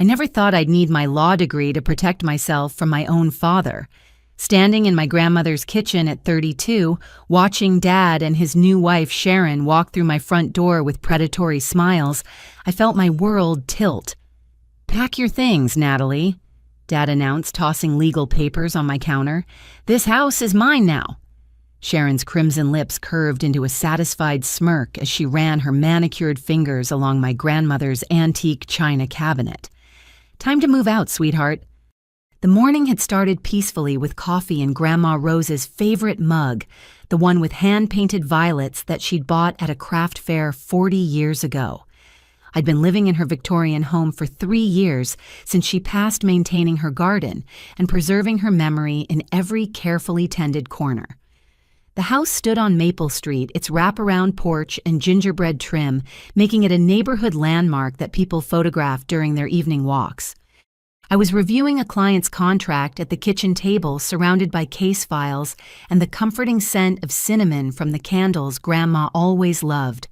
I never thought I'd need my law degree to protect myself from my own father. Standing in my grandmother's kitchen at 32, watching Dad and his new wife Sharon walk through my front door with predatory smiles, I felt my world tilt. "Pack your things, Natalie," Dad announced, tossing legal papers on my counter. "This house is mine now." Sharon's crimson lips curved into a satisfied smirk as she ran her manicured fingers along my grandmother's antique china cabinet. "Time to move out, sweetheart." The morning had started peacefully with coffee in Grandma Rose's favorite mug, the one with hand-painted violets that she'd bought at a craft fair 40 years ago. I'd been living in her Victorian home for 3 years since she passed, maintaining her garden and preserving her memory in every carefully tended corner. The house stood on Maple Street, its wraparound porch and gingerbread trim making it a neighborhood landmark that people photographed during their evening walks. I was reviewing a client's contract at the kitchen table, surrounded by case files and the comforting scent of cinnamon from the candles Grandma always loved.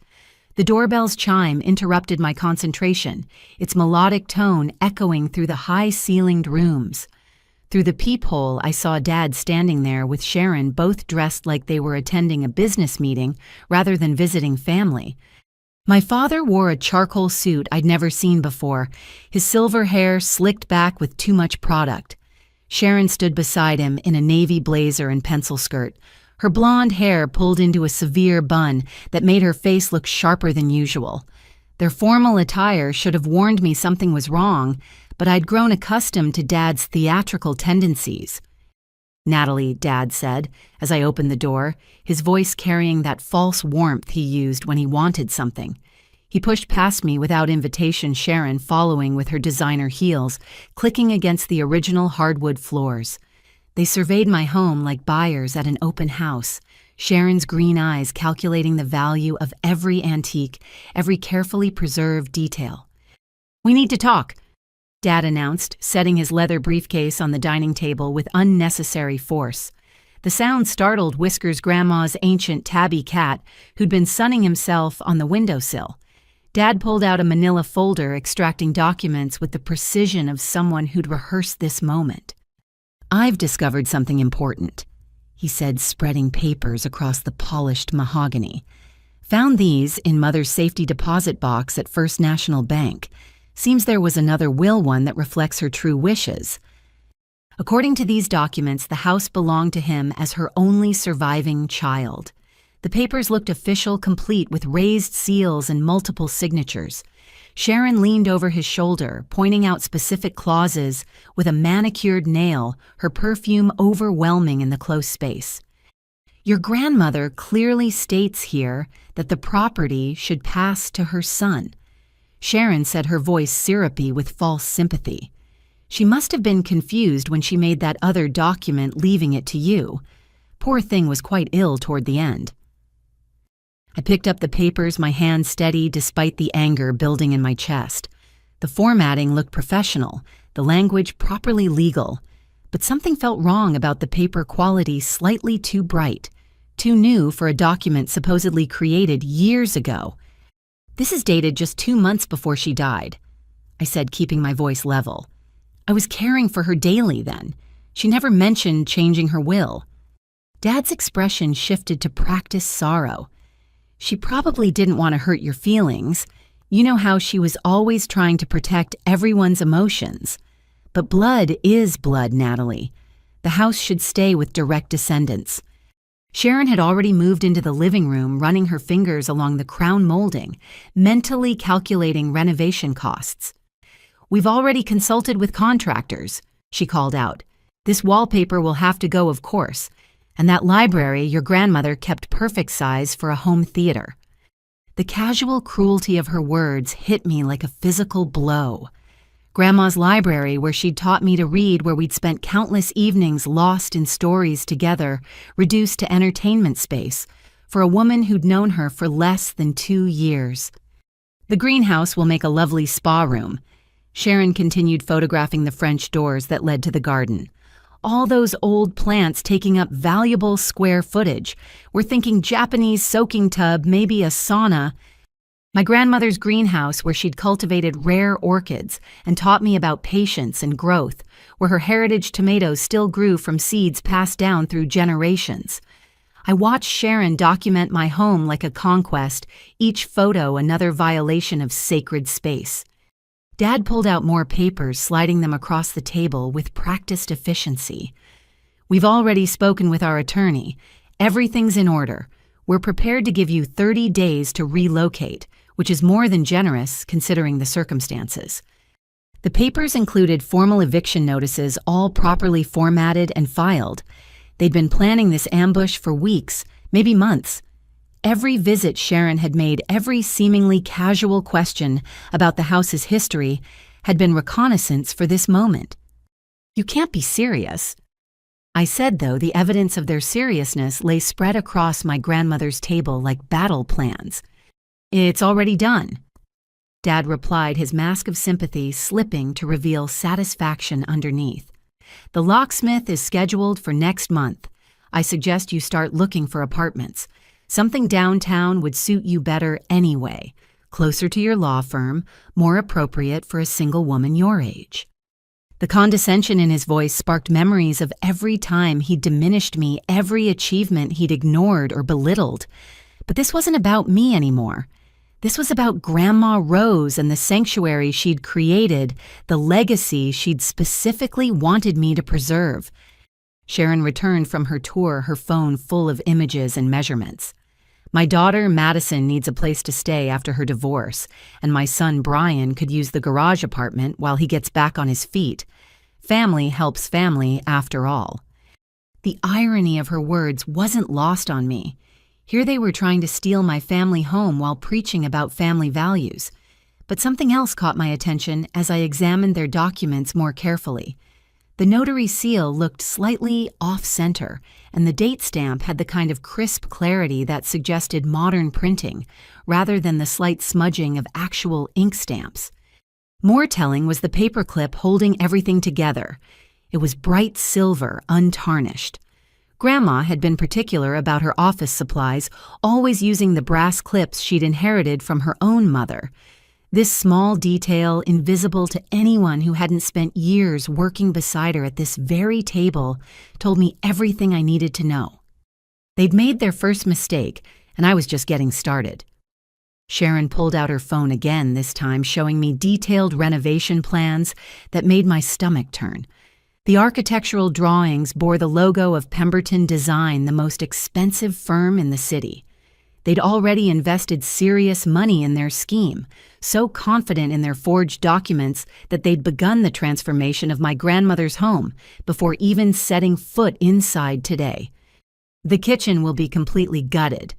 The doorbell's chime interrupted my concentration, its melodic tone echoing through the high-ceilinged rooms. Through the peephole, I saw Dad standing there with Sharon, both dressed like they were attending a business meeting rather than visiting family. My father wore a charcoal suit I'd never seen before, his silver hair slicked back with too much product. Sharon stood beside him in a navy blazer and pencil skirt, her blonde hair pulled into a severe bun that made her face look sharper than usual. Their formal attire should have warned me something was wrong, but I'd grown accustomed to Dad's theatrical tendencies. "Natalie," Dad said, as I opened the door, his voice carrying that false warmth he used when he wanted something. He pushed past me without invitation, Sharon following with her designer heels, clicking against the original hardwood floors. They surveyed my home like buyers at an open house, Sharon's green eyes calculating the value of every antique, every carefully preserved detail. "We need to talk," Dad announced, setting his leather briefcase on the dining table with unnecessary force. The sound startled Whisker's grandma's ancient tabby cat, who'd been sunning himself on the windowsill. Dad pulled out a manila folder, extracting documents with the precision of someone who'd rehearsed this moment. "I've discovered something important," he said, spreading papers across the polished mahogany. "Found these in Mother's safety deposit box at First National Bank. Seems there was another will one that reflects her true wishes. According to these documents, the house belonged to him as her only surviving child. The papers looked official, complete with raised seals and multiple signatures. Sharon leaned over his shoulder, pointing out specific clauses with a manicured nail, her perfume overwhelming in the close space. Your grandmother clearly states here that the property should pass to her son." Sharon said, her voice syrupy with false sympathy. "She must have been confused when she made that other document, leaving it to you. Poor thing was quite ill toward the end." I picked up the papers, my hand steady despite the anger building in my chest. The formatting looked professional, the language properly legal, but something felt wrong about the paper quality, slightly too bright, too new for a document supposedly created years ago. "This is dated just 2 months before she died," I said, keeping my voice level. "I was caring for her daily then. She never mentioned changing her will." Dad's expression shifted to practiced sorrow. "She probably didn't want to hurt your feelings. You know how she was always trying to protect everyone's emotions. But blood is blood, Natalie. The house should stay with direct descendants." Sharon had already moved into the living room, running her fingers along the crown molding, mentally calculating renovation costs. "We've already consulted with contractors," she called out. "This wallpaper will have to go, of course. And that library your grandmother kept perfect size for a home theater." The casual cruelty of her words hit me like a physical blow. Grandma's library, where she'd taught me to read, where we'd spent countless evenings lost in stories together, reduced to entertainment space, for a woman who'd known her for less than 2 years. "The greenhouse will make a lovely spa room." Sharon continued photographing the French doors that led to the garden. "All those old plants taking up valuable square footage. We're thinking Japanese soaking tub, maybe a sauna." My grandmother's greenhouse, where she'd cultivated rare orchids and taught me about patience and growth, where her heritage tomatoes still grew from seeds passed down through generations. I watched Sharon document my home like a conquest, each photo another violation of sacred space. Dad pulled out more papers, sliding them across the table with practiced efficiency. We've already spoken with our attorney. Everything's in order. We're prepared to give you 30 days to relocate, which is more than generous considering the circumstances. The papers included formal eviction notices, all properly formatted and filed. They'd been planning this ambush for weeks, maybe months. Every visit Sharon had made, every seemingly casual question about the house's history, had been reconnaissance for this moment. You can't be serious. I said, though, the evidence of their seriousness lay spread across my grandmother's table like battle plans. It's already done. Dad replied, his mask of sympathy slipping to reveal satisfaction underneath. The locksmith is scheduled for next month. I suggest you start looking for apartments. Something downtown would suit you better anyway, closer to your law firm, more appropriate for a single woman your age. The condescension in his voice sparked memories of every time he'd diminished me, every achievement he'd ignored or belittled. But this wasn't about me anymore. This was about Grandma Rose and the sanctuary she'd created, the legacy she'd specifically wanted me to preserve. Sharon returned from her tour, her phone full of images and measurements. My daughter, Madison, needs a place to stay after her divorce, and my son, Brian, could use the garage apartment while he gets back on his feet. Family helps family, after all. The irony of her words wasn't lost on me. Here they were trying to steal my family home while preaching about family values. But something else caught my attention as I examined their documents more carefully. The notary seal looked slightly off-center, and the date stamp had the kind of crisp clarity that suggested modern printing, rather than the slight smudging of actual ink stamps. More telling was the paperclip holding everything together. It was bright silver, untarnished. Grandma had been particular about her office supplies, always using the brass clips she'd inherited from her own mother. This small detail, invisible to anyone who hadn't spent years working beside her at this very table, told me everything I needed to know. They'd made their first mistake, and I was just getting started. Sharon pulled out her phone again, this time showing me detailed renovation plans that made my stomach turn. The architectural drawings bore the logo of Pemberton Design, the most expensive firm in the city. They'd already invested serious money in their scheme, so confident in their forged documents that they'd begun the transformation of my grandmother's home before even setting foot inside today. The kitchen will be completely gutted,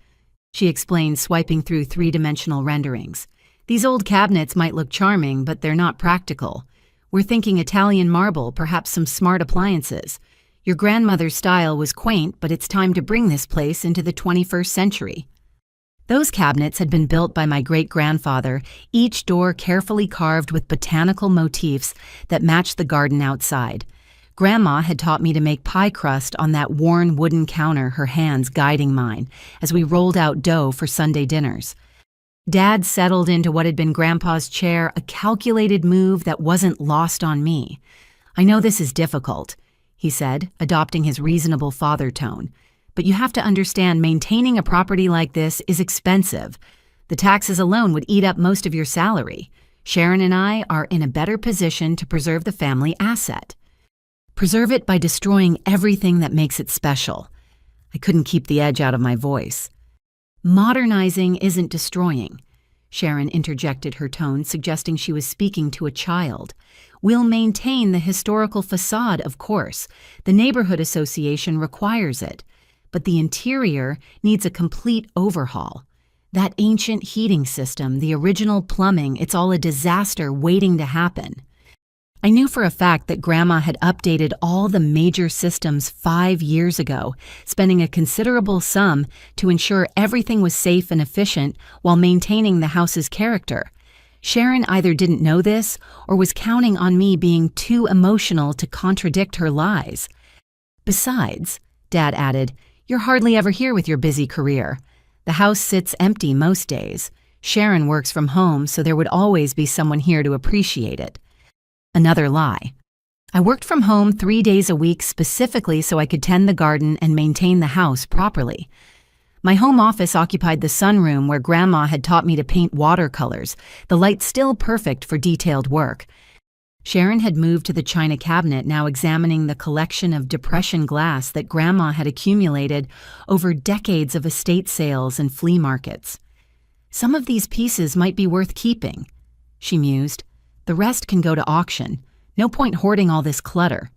she explained, swiping through three-dimensional renderings. These old cabinets might look charming, but they're not practical. We're thinking Italian marble, perhaps some smart appliances. Your grandmother's style was quaint, but it's time to bring this place into the 21st century. Those cabinets had been built by my great-grandfather, each door carefully carved with botanical motifs that matched the garden outside. Grandma had taught me to make pie crust on that worn wooden counter, her hands guiding mine, as we rolled out dough for Sunday dinners. Dad settled into what had been Grandpa's chair, a calculated move that wasn't lost on me. I know this is difficult, he said, adopting his reasonable father tone. But you have to understand, maintaining a property like this is expensive. The taxes alone would eat up most of your salary. Sharon and I are in a better position to preserve the family asset. Preserve it by destroying everything that makes it special. I couldn't keep the edge out of my voice. Modernizing isn't destroying, Sharon interjected, her tone suggesting she was speaking to a child. We'll maintain the historical facade, of course. The neighborhood association requires it. But the interior needs a complete overhaul. That ancient heating system, the original plumbing, it's all a disaster waiting to happen. I knew for a fact that Grandma had updated all the major systems 5 years ago, spending a considerable sum to ensure everything was safe and efficient while maintaining the house's character. Sharon either didn't know this or was counting on me being too emotional to contradict her lies. Besides, Dad added, you're hardly ever here with your busy career. The house sits empty most days. Sharon works from home, so there would always be someone here to appreciate it. Another lie. I worked from home 3 days a week specifically so I could tend the garden and maintain the house properly. My home office occupied the sunroom where Grandma had taught me to paint watercolors, the light still perfect for detailed work. Sharon had moved to the china cabinet, now examining the collection of depression glass that Grandma had accumulated over decades of estate sales and flea markets. Some of these pieces might be worth keeping, she mused. The rest can go to auction. No point hoarding all this clutter.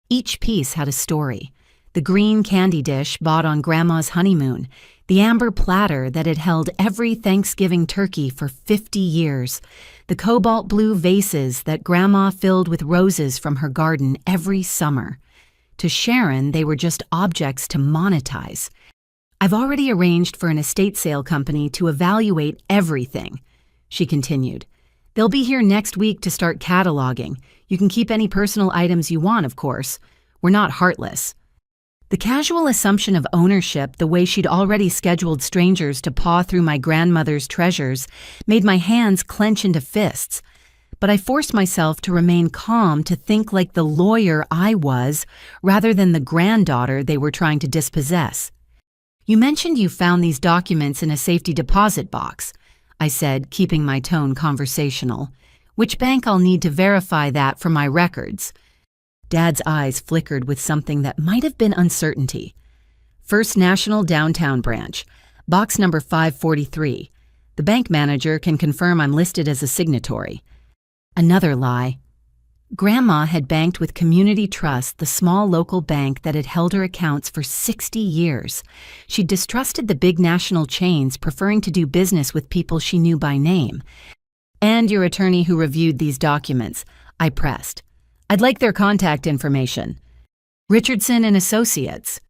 Each piece had a story. The green candy dish bought on Grandma's honeymoon, the amber platter that had held every Thanksgiving turkey for 50 years, the cobalt blue vases that Grandma filled with roses from her garden every summer. To Sharon, they were just objects to monetize. I've already arranged for an estate sale company to evaluate everything, she continued. They'll be here next week to start cataloging. You can keep any personal items you want, of course. We're not heartless. The casual assumption of ownership, the way she'd already scheduled strangers to paw through my grandmother's treasures, made my hands clench into fists. But I forced myself to remain calm, to think like the lawyer I was, rather than the granddaughter they were trying to dispossess. You mentioned you found these documents in a safety deposit box, I said, keeping my tone conversational. Which bank I'll need to verify that for my records? Dad's eyes flickered with something that might have been uncertainty. First National Downtown Branch, box number 543. The bank manager can confirm I'm listed as a signatory. Another lie. Grandma had banked with Community Trust, the small local bank that had held her accounts for 60 years. She'd distrusted the big national chains, preferring to do business with people she knew by name. And your attorney who reviewed these documents, I pressed. I'd like their contact information. Richardson and Associates.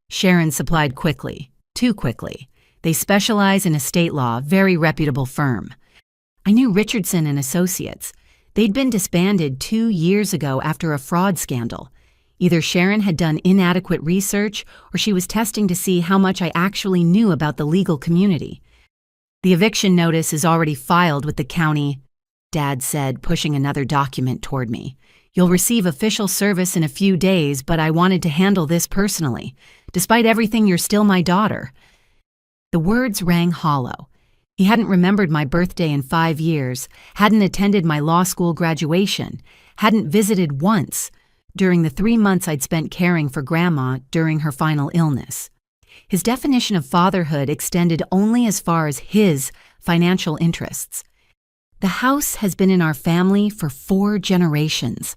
Sharon supplied quickly, too quickly. They specialize in estate law, very reputable firm. I knew Richardson and Associates. They'd been disbanded 2 years ago after a fraud scandal. Either Sharon had done inadequate research or she was testing to see how much I actually knew about the legal community. The eviction notice is already filed with the county, Dad said, pushing another document toward me. You'll receive official service in a few days, but I wanted to handle this personally. Despite everything, you're still my daughter. The words rang hollow. He hadn't remembered my birthday in 5 years, hadn't attended my law school graduation, hadn't visited once during the 3 months I'd spent caring for Grandma during her final illness. His definition of fatherhood extended only as far as his financial interests. The house has been in our family for 4 generations,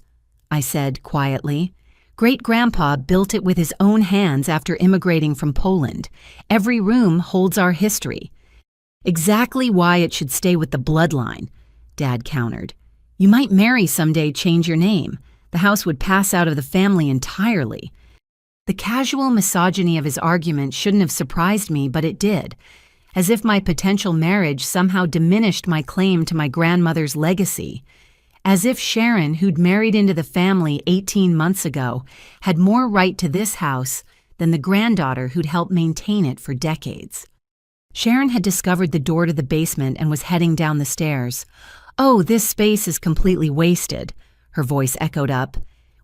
I said quietly. Great-grandpa built it with his own hands after immigrating from Poland. Every room holds our history. Exactly why it should stay with the bloodline, Dad countered. You might marry someday, change your name. The house would pass out of the family entirely. The casual misogyny of his argument shouldn't have surprised me, but it did. As if my potential marriage somehow diminished my claim to my grandmother's legacy. As if Sharon, who'd married into the family 18 months ago, had more right to this house than the granddaughter who'd helped maintain it for decades. Sharon had discovered the door to the basement and was heading down the stairs. Oh, this space is completely wasted, her voice echoed up.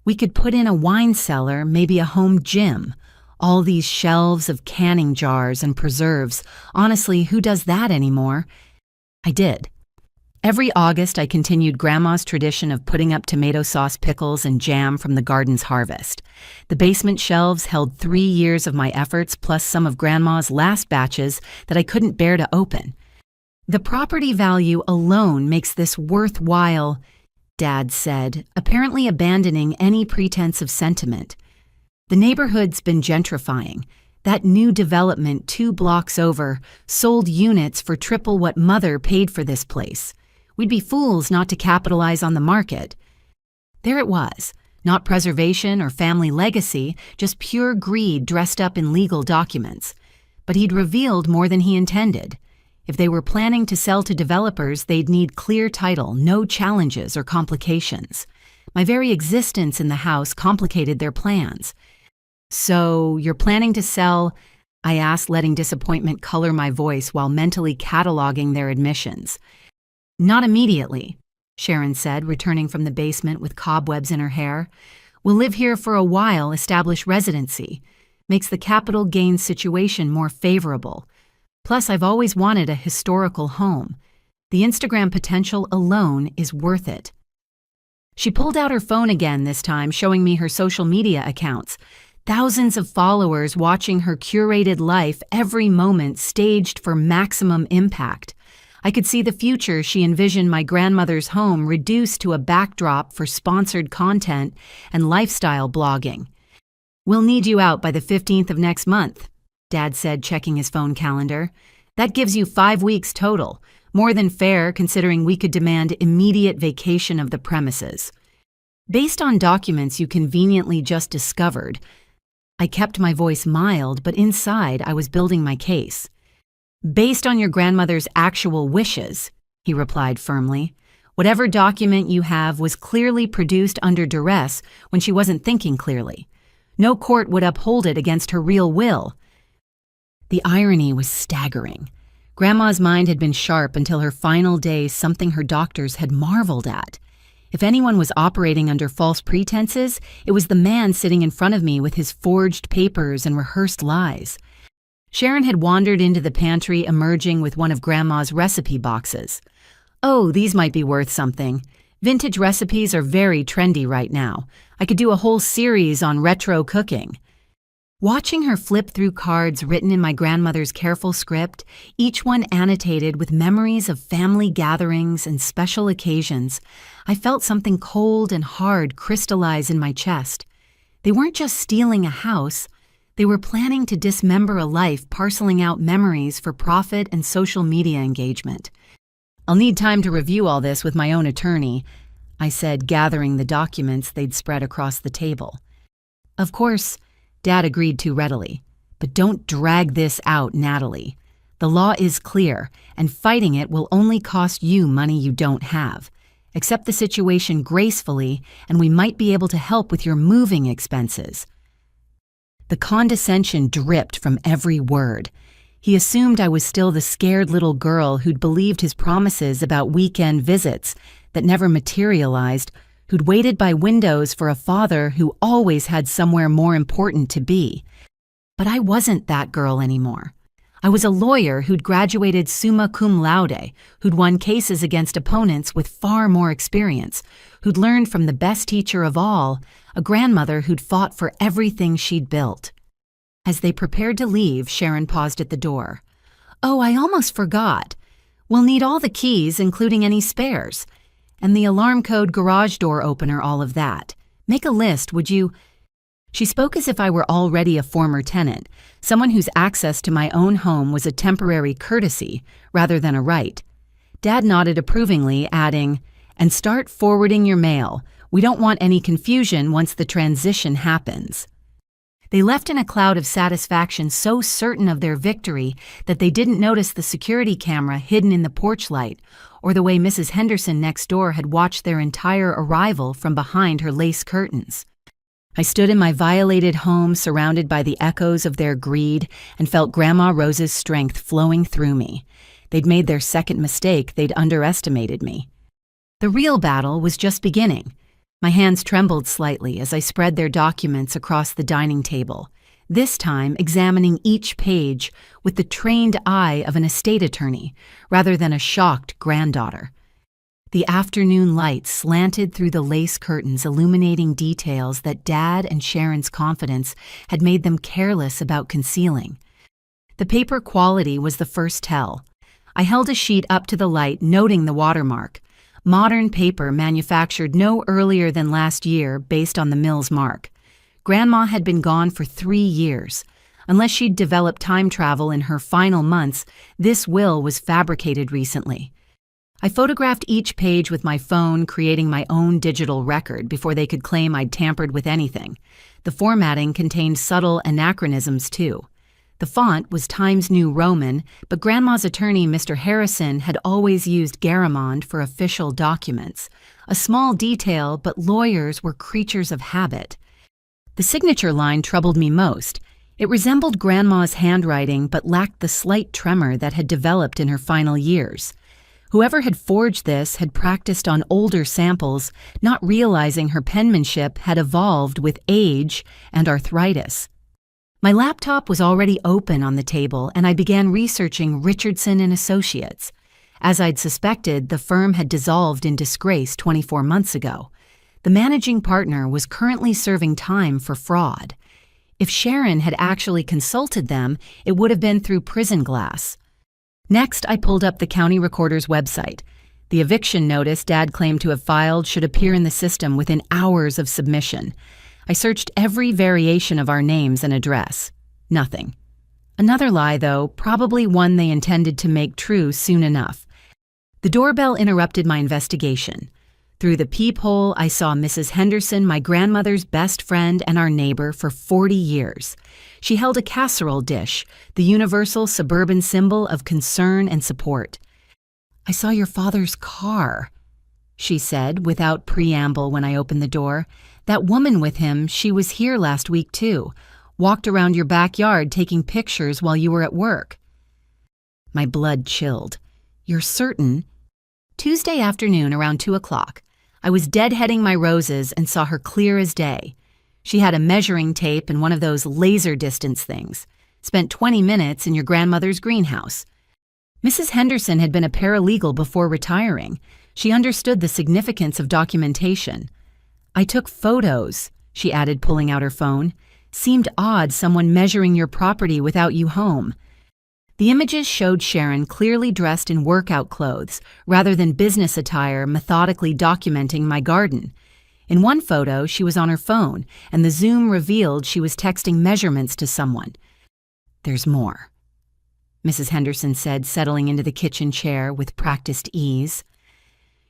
We could put in a wine cellar, maybe a home gym. All these shelves of canning jars and preserves. Honestly, who does that anymore? I did. Every August, I continued Grandma's tradition of putting up tomato sauce pickles and jam from the garden's harvest. The basement shelves held 3 years of my efforts, plus some of Grandma's last batches that I couldn't bear to open. The property value alone makes this worthwhile, Dad said, apparently abandoning any pretense of sentiment. The neighborhood's been gentrifying. That new development 2 blocks over sold units for triple what Mother paid for this place. We'd be fools not to capitalize on the market. There it was, not preservation or family legacy, just pure greed dressed up in legal documents. But he'd revealed more than he intended. If they were planning to sell to developers, they'd need clear title, no challenges or complications. My very existence in the house complicated their plans. So, you're planning to sell I asked, letting disappointment color my voice while mentally cataloging their admissions. Not immediately, Sharon said, returning from the basement with cobwebs in her hair. We'll live here for a while, establish residency. Makes the capital gains situation more favorable. Plus, I've always wanted a historical home. The Instagram potential alone is worth it. She pulled out her phone again this time, showing me her social media accounts. Thousands of followers watching her curated life, every moment staged for maximum impact. I could see the future she envisioned my grandmother's home reduced to a backdrop for sponsored content and lifestyle blogging. We'll need you out by the 15th of next month, Dad said, checking his phone calendar. That gives you 5 weeks total, more than fair considering we could demand immediate vacation of the premises. Based on documents you conveniently just discovered, I kept my voice mild, but inside I was building my case. Based on your grandmother's actual wishes, he replied firmly. Whatever document you have was clearly produced under duress when she wasn't thinking clearly. No court would uphold it against her real will. The irony was staggering. Grandma's mind had been sharp until her final days, something her doctors had marveled at. If anyone was operating under false pretenses, it was the man sitting in front of me with his forged papers and rehearsed lies. Sharon had wandered into the pantry, emerging with one of Grandma's recipe boxes. Oh, these might be worth something. Vintage recipes are very trendy right now. I could do a whole series on retro cooking. Watching her flip through cards written in my grandmother's careful script, each one annotated with memories of family gatherings and special occasions, I felt something cold and hard crystallize in my chest. They weren't just stealing a house. They were planning to dismember a life, parceling out memories for profit and social media engagement. I'll need time to review all this with my own attorney, I said, gathering the documents they'd spread across the table. Of course, Dad agreed too readily. But don't drag this out, Natalie. The law is clear, and fighting it will only cost you money you don't have. Accept the situation gracefully, and we might be able to help with your moving expenses. The condescension dripped from every word. He assumed I was still the scared little girl who'd believed his promises about weekend visits that never materialized, who'd waited by windows for a father who always had somewhere more important to be. But I wasn't that girl anymore. I was a lawyer who'd graduated summa cum laude, who'd won cases against opponents with far more experience, who'd learned from the best teacher of all, a grandmother who'd fought for everything she'd built. As they prepared to leave, Sharon paused at the door. Oh, I almost forgot. We'll need all the keys, including any spares. And the alarm code, garage door opener, all of that. Make a list, would you? She spoke as if I were already a former tenant, someone whose access to my own home was a temporary courtesy rather than a right. Dad nodded approvingly, adding, and start forwarding your mail. We don't want any confusion once the transition happens. They left in a cloud of satisfaction, so certain of their victory that they didn't notice the security camera hidden in the porch light, or the way Mrs. Henderson next door had watched their entire arrival from behind her lace curtains. I stood in my violated home, surrounded by the echoes of their greed, and felt Grandma Rose's strength flowing through me. They'd made their second mistake. They'd underestimated me. The real battle was just beginning. My hands trembled slightly as I spread their documents across the dining table, this time examining each page with the trained eye of an estate attorney rather than a shocked granddaughter. The afternoon light slanted through the lace curtains, illuminating details that Dad and Sharon's confidence had made them careless about concealing. The paper quality was the first tell. I held a sheet up to the light, noting the watermark. Modern paper manufactured no earlier than last year based on the mill's mark. Grandma had been gone for 3 years. Unless she'd developed time travel in her final months, this will was fabricated recently. I photographed each page with my phone, creating my own digital record before they could claim I'd tampered with anything. The formatting contained subtle anachronisms, too. The font was Times New Roman, but Grandma's attorney, Mr. Harrison, had always used Garamond for official documents. A small detail, but lawyers were creatures of habit. The signature line troubled me most. It resembled Grandma's handwriting but lacked the slight tremor that had developed in her final years. Whoever had forged this had practiced on older samples, not realizing her penmanship had evolved with age and arthritis. My laptop was already open on the table, and I began researching Richardson and Associates. As I'd suspected, the firm had dissolved in disgrace 24 months ago. The managing partner was currently serving time for fraud. If Sharon had actually consulted them, it would have been through prison glass. Next, I pulled up the county recorder's website. The eviction notice Dad claimed to have filed should appear in the system within hours of submission. I searched every variation of our names and address. Nothing. Another lie, though, probably one they intended to make true soon enough. The doorbell interrupted my investigation. Through the peephole, I saw Mrs. Henderson, my grandmother's best friend and our neighbor for 40 years. She held a casserole dish, the universal suburban symbol of concern and support. "I saw your father's car," she said without preamble when I opened the door. "That woman with him, she was here last week too. Walked around your backyard taking pictures while you were at work." My blood chilled. "You're certain?" Tuesday afternoon around 2 o'clock. I was deadheading my roses and saw her clear as day. She had a measuring tape and one of those laser distance things. Spent 20 minutes in your grandmother's greenhouse. Mrs. Henderson had been a paralegal before retiring. She understood the significance of documentation. "I took photos," she added, pulling out her phone. "Seemed odd someone measuring your property without you home." The images showed Sharon clearly dressed in workout clothes rather than business attire, methodically documenting my garden. In one photo, she was on her phone, and the zoom revealed she was texting measurements to someone. "There's more," Mrs. Henderson said, settling into the kitchen chair with practiced ease.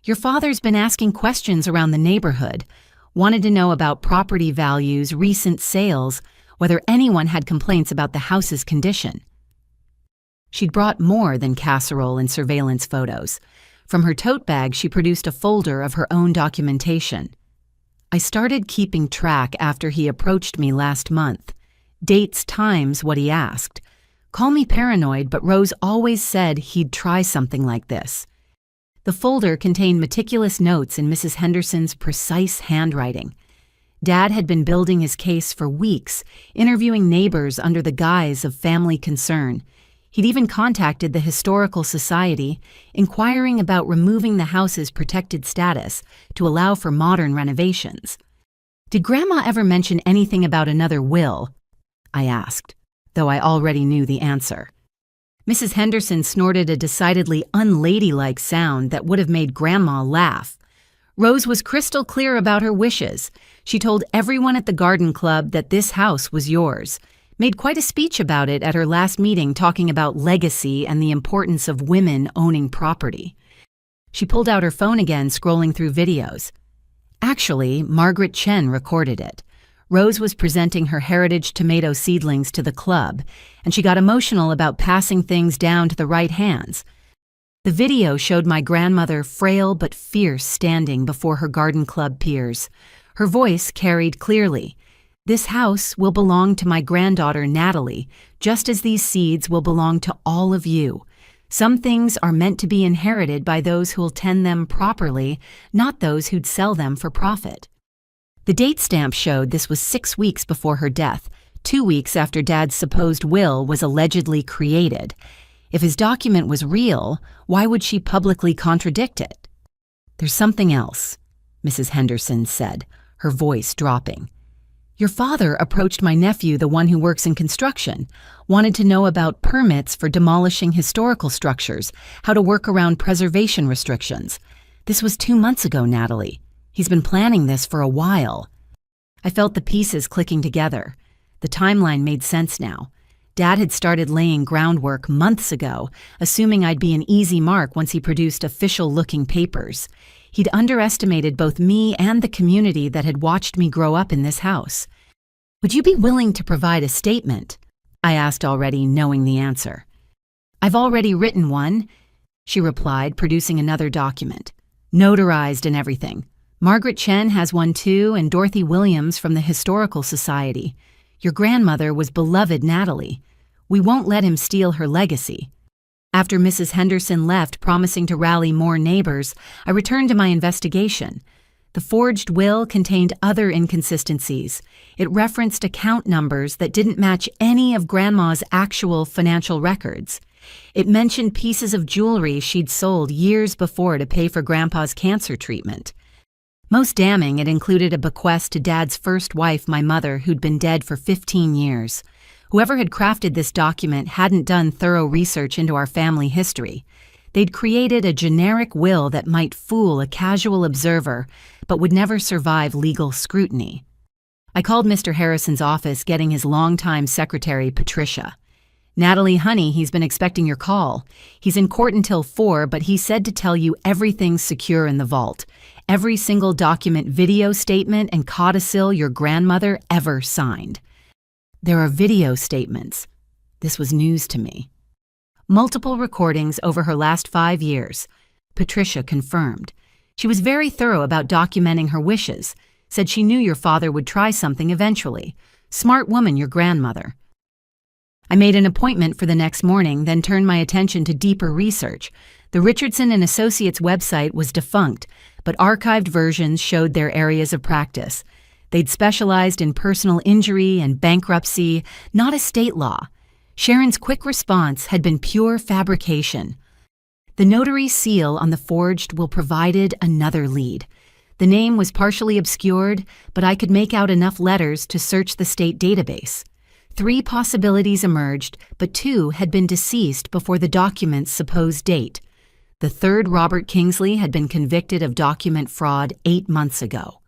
"Your father's been asking questions around the neighborhood. Wanted to know about property values, recent sales, whether anyone had complaints about the house's condition." She'd brought more than casserole and surveillance photos. From her tote bag, she produced a folder of her own documentation. "I started keeping track after he approached me last month. Dates, times, what he asked. Call me paranoid, but Rose always said he'd try something like this." The folder contained meticulous notes in Mrs. Henderson's precise handwriting. Dad had been building his case for weeks, interviewing neighbors under the guise of family concern. He'd even contacted the Historical Society, inquiring about removing the house's protected status to allow for modern renovations. "Did Grandma ever mention anything about another will?" I asked, though I already knew the answer. Mrs. Henderson snorted a decidedly unladylike sound that would have made Grandma laugh. Rose was crystal clear about her wishes. She told everyone at the garden club that this house was yours. Made quite a speech about it at her last meeting, talking about legacy and the importance of women owning property. She pulled out her phone again, scrolling through videos. Actually, Margaret Chen recorded it. Rose was presenting her heritage tomato seedlings to the club, and she got emotional about passing things down to the right hands. The video showed my grandmother, frail but fierce, standing before her garden club peers. Her voice carried clearly. "This house will belong to my granddaughter, Natalie, just as these seeds will belong to all of you. Some things are meant to be inherited by those who'll tend them properly, not those who'd sell them for profit." The date stamp showed this was 6 weeks before her death, 2 weeks after Dad's supposed will was allegedly created. If his document was real, why would she publicly contradict it? "There's something else," Mrs. Henderson said, her voice dropping. "Your father approached my nephew, the one who works in construction, wanted to know about permits for demolishing historical structures, how to work around preservation restrictions. This was 2 months ago, Natalie. He's been planning this for a while." I felt the pieces clicking together. The timeline made sense now. Dad had started laying groundwork months ago, assuming I'd be an easy mark once he produced official-looking papers. He'd underestimated both me and the community that had watched me grow up in this house. "Would you be willing to provide a statement?" I asked, already knowing the answer. "I've already written one," she replied, producing another document. "Notarized and everything. Margaret Chen has one too, and Dorothy Williams from the Historical Society. Your grandmother was beloved Natalie. We won't let him steal her legacy. After Mrs. Henderson left, promising to rally more neighbors, I returned to my investigation. The forged will contained other inconsistencies. It referenced account numbers that didn't match any of Grandma's actual financial records. It mentioned pieces of jewelry she'd sold years before to pay for Grandpa's cancer treatment. Most damning, it included a bequest to Dad's first wife, my mother, who'd been dead for 15 years. Whoever had crafted this document hadn't done thorough research into our family history. They'd created a generic will that might fool a casual observer, but would never survive legal scrutiny. I called Mr. Harrison's office, getting his longtime secretary, Patricia. "Natalie, honey, he's been expecting your call. He's in court until 4, but he said to tell you everything's secure in the vault. Every single document, video statement, and codicil your grandmother ever signed." There are video statements. This was news to me. Multiple recordings over her last 5 years. Patricia confirmed. She was very thorough about documenting her wishes, said she knew your father would try something eventually. Smart woman, your grandmother. I made an appointment for the next morning, then turned my attention to deeper research. The Richardson and Associates website was defunct, but archived versions showed their areas of practice. They'd specialized in personal injury and bankruptcy, not estate law. Sharon's quick response had been pure fabrication. The notary seal on the forged will provided another lead. The name was partially obscured, but I could make out enough letters to search the state database. 3 possibilities emerged, but 2 had been deceased before the document's supposed date. The third, Robert Kingsley, had been convicted of document fraud 8 months ago.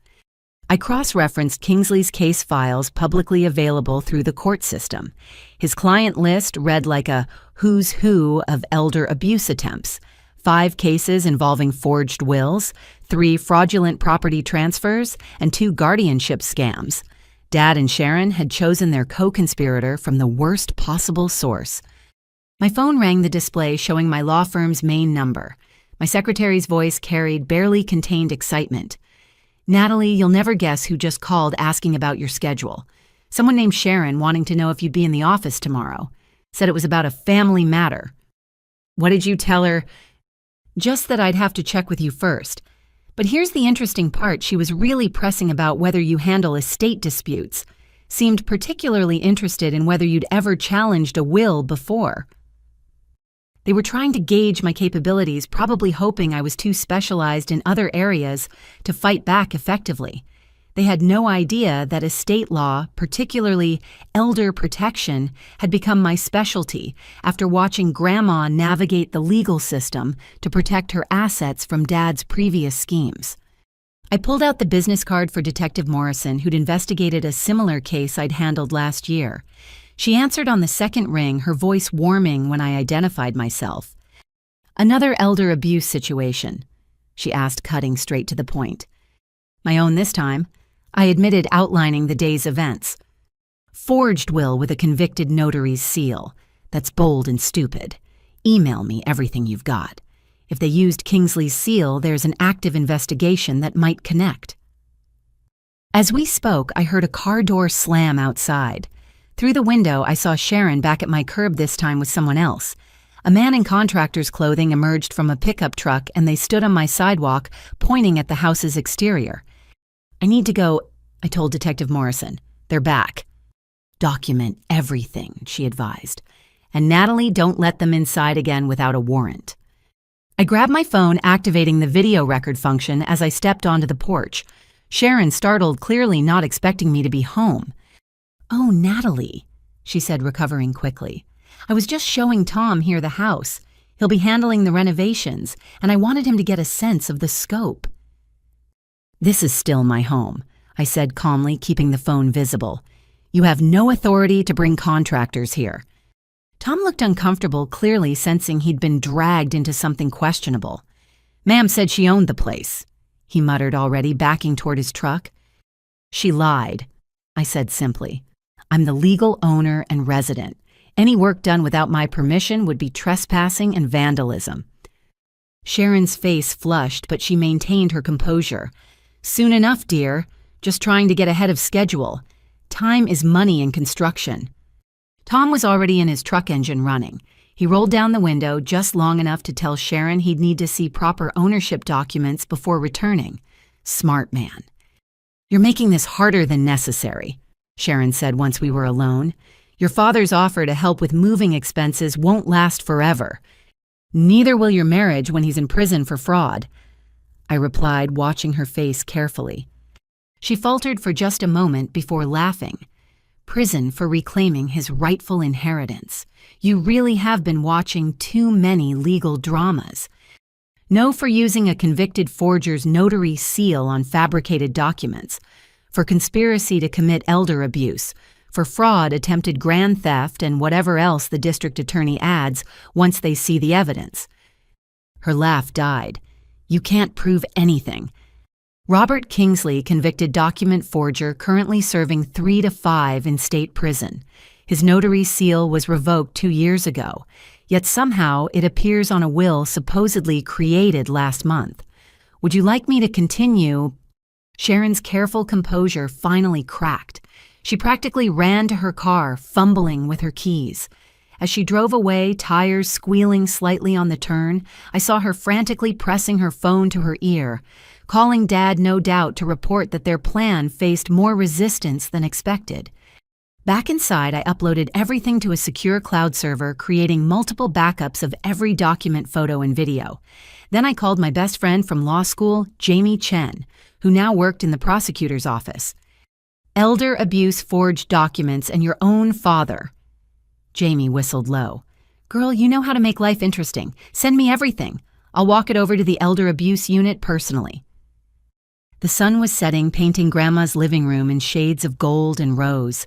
I cross-referenced Kingsley's case files publicly available through the court system. His client list read like a who's who of elder abuse attempts: 5 cases involving forged wills, 3 fraudulent property transfers, and 2 guardianship scams. Dad and Sharon had chosen their co-conspirator from the worst possible source. My phone rang, the display showing my law firm's main number. My secretary's voice carried barely contained excitement. "Natalie, you'll never guess who just called asking about your schedule. Someone named Sharon wanting to know if you'd be in the office tomorrow. Said it was about a family matter." "What did you tell her?" "Just that I'd have to check with you first. But here's the interesting part. She was really pressing about whether you handle estate disputes. Seemed particularly interested in whether you'd ever challenged a will before." They were trying to gauge my capabilities, probably hoping I was too specialized in other areas to fight back effectively. They had no idea that estate law, particularly elder protection, had become my specialty after watching Grandma navigate the legal system to protect her assets from Dad's previous schemes. I pulled out the business card for Detective Morrison, who'd investigated a similar case I'd handled last year. She answered on the second ring, her voice warming when I identified myself. "Another elder abuse situation?" she asked, cutting straight to the point. "My own this time," I admitted, outlining the day's events. "Forged will with a convicted notary's seal. That's bold and stupid. Email me everything you've got. If they used Kingsley's seal, there's an active investigation that might connect." As we spoke, I heard a car door slam outside. Through the window, I saw Sharon back at my curb, this time with someone else. A man in contractor's clothing emerged from a pickup truck, and they stood on my sidewalk, pointing at the house's exterior. "I need to go," I told Detective Morrison. "They're back." "Document everything," she advised. "And Natalie, don't let them inside again without a warrant." I grabbed my phone, activating the video record function as I stepped onto the porch. Sharon, startled, clearly not expecting me to be home. "Oh, Natalie," she said, recovering quickly. "I was just showing Tom here the house. He'll be handling the renovations, and I wanted him to get a sense of the scope." "This is still my home," I said calmly, keeping the phone visible. "You have no authority to bring contractors here." Tom looked uncomfortable, clearly sensing he'd been dragged into something questionable. "Ma'am said she owned the place," he muttered, already backing toward his truck. "She lied," I said simply. "I'm the legal owner and resident. Any work done without my permission would be trespassing and vandalism." Sharon's face flushed, but she maintained her composure. "Soon enough, dear. Just trying to get ahead of schedule. time is money in construction. Tom was already in his truck engine running. He rolled down the window just long enough to tell Sharon he'd need to see proper ownership documents before returning. Smart man. "You're making this harder than necessary," Sharon said once we were alone. "Your father's offer to help with moving expenses won't last forever. Neither will your marriage when he's in prison for fraud," I replied, watching her face carefully. She faltered for just a moment before laughing. "Prison for reclaiming his rightful inheritance. You really have been watching too many legal dramas. No for using a convicted forger's notary seal on fabricated documents, for conspiracy to commit elder abuse, for fraud, attempted grand theft, and whatever else the district attorney adds once they see the evidence." Her laugh died. "You can't prove anything. Robert Kingsley, convicted document forger, currently serving 3 to 5 in state prison. His notary seal was revoked 2 years ago, yet somehow it appears on a will supposedly created last month. Would you like me to continue?" Sharon's careful composure finally cracked. She practically ran to her car, fumbling with her keys. As she drove away, tires squealing slightly on the turn, I saw her frantically pressing her phone to her ear, calling Dad no doubt to report that their plan faced more resistance than expected. Back inside, I uploaded everything to a secure cloud server, creating multiple backups of every document, photo, and video. Then I called my best friend from law school, Jamie Chen, who now worked in the prosecutor's office. "Elder abuse forged documents and your own father." Jamie whistled low. "Girl, you know how to make life interesting. Send me everything. I'll walk it over to the elder abuse unit personally." The sun was setting, painting Grandma's living room in shades of gold and rose.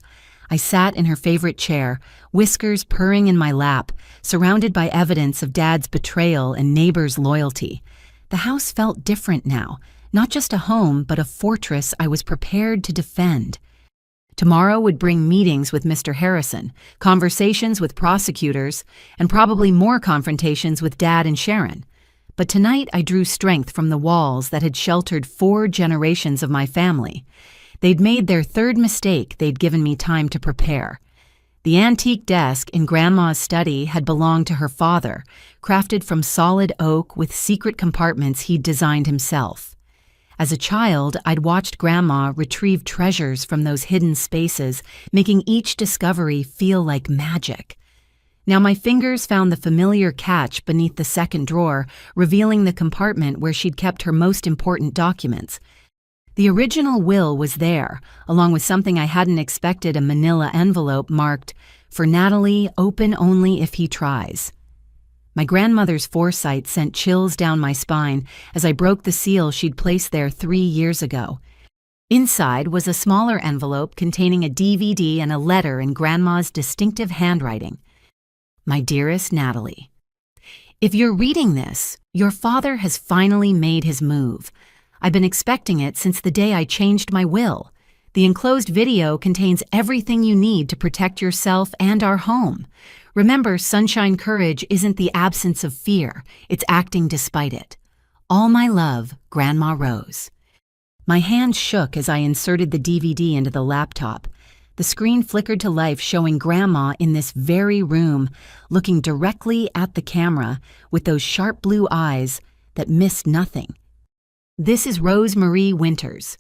I sat in her favorite chair, whiskers purring in my lap, surrounded by evidence of Dad's betrayal and neighbors' loyalty. The house felt different now, not just a home, but a fortress I was prepared to defend. Tomorrow would bring meetings with Mr. Harrison, conversations with prosecutors, and probably more confrontations with Dad and Sharon. But tonight I drew strength from the walls that had sheltered 4 generations of my family. They'd made their 3rd mistake. They'd given me time to prepare. The antique desk in Grandma's study had belonged to her father, crafted from solid oak with secret compartments he'd designed himself. As a child, I'd watched Grandma retrieve treasures from those hidden spaces, making each discovery feel like magic. Now my fingers found the familiar catch beneath the 2nd drawer, revealing the compartment where she'd kept her most important documents. The original will was there, along with something I hadn't expected, a manila envelope marked, "For Natalie, open only if he tries." My grandmother's foresight sent chills down my spine as I broke the seal she'd placed there 3 years ago. Inside was a smaller envelope containing a DVD and a letter in Grandma's distinctive handwriting. "My dearest Natalie, if you're reading this, your father has finally made his move. I've been expecting it since the day I changed my will. The enclosed video contains everything you need to protect yourself and our home. Remember, sunshine courage isn't the absence of fear, it's acting despite it. All my love, Grandma Rose." My hand shook as I inserted the DVD into the laptop. The screen flickered to life, showing Grandma in this very room, looking directly at the camera with those sharp blue eyes that missed nothing. "This is Rose Marie Winters."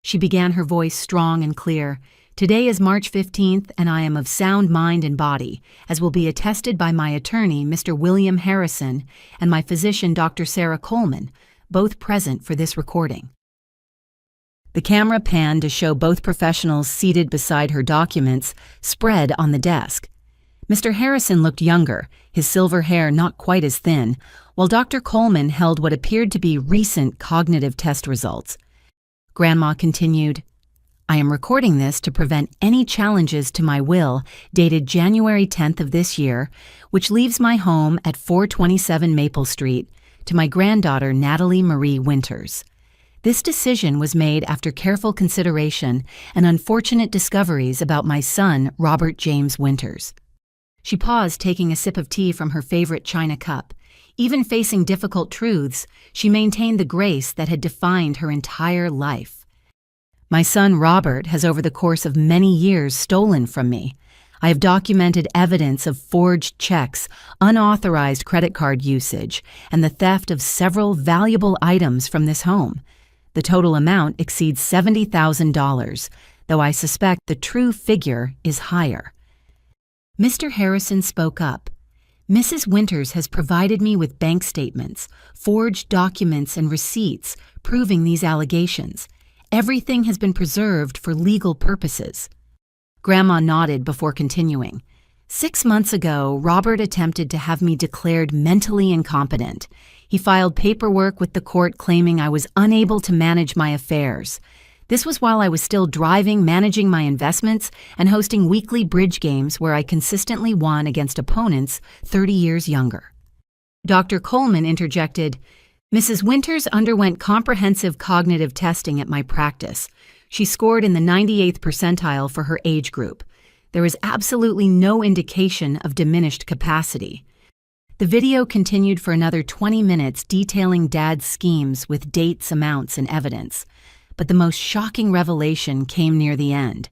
She began, her voice strong and clear. "Today is March 15th, and I am of sound mind and body, as will be attested by my attorney, Mr. William Harrison, and my physician, Dr. Sarah Coleman, both present for this recording." The camera panned to show both professionals seated beside her documents, spread on the desk. Mr. Harrison looked younger, his silver hair not quite as thin, while Dr. Coleman held what appeared to be recent cognitive test results. Grandma continued, "I am recording this to prevent any challenges to my will dated January 10th of this year, which leaves my home at 427 Maple Street to my granddaughter Natalie Marie Winters. This decision was made after careful consideration and unfortunate discoveries about my son, Robert James Winters." She paused, taking a sip of tea from her favorite china cup. Even facing difficult truths, she maintained the grace that had defined her entire life. My son Robert has over the course of many years stolen from me. I have documented evidence of forged checks, unauthorized credit card usage, and the theft of several valuable items from this home. The total amount exceeds $70,000, though I suspect the true figure is higher. Mr. Harrison spoke up. Mrs. Winters has provided me with bank statements, forged documents, and receipts proving these allegations. Everything has been preserved for legal purposes. Grandma nodded before continuing. 6 months ago, Robert attempted to have me declared mentally incompetent. He filed paperwork with the court claiming I was unable to manage my affairs. This was while I was still driving, managing my investments, and hosting weekly bridge games where I consistently won against opponents 30 years younger. Dr. Coleman interjected, Mrs. Winters underwent comprehensive cognitive testing at my practice. She scored in the 98th percentile for her age group. There is absolutely no indication of diminished capacity. The video continued for another 20 minutes detailing Dad's schemes with dates, amounts, and evidence. But the most shocking revelation came near the end.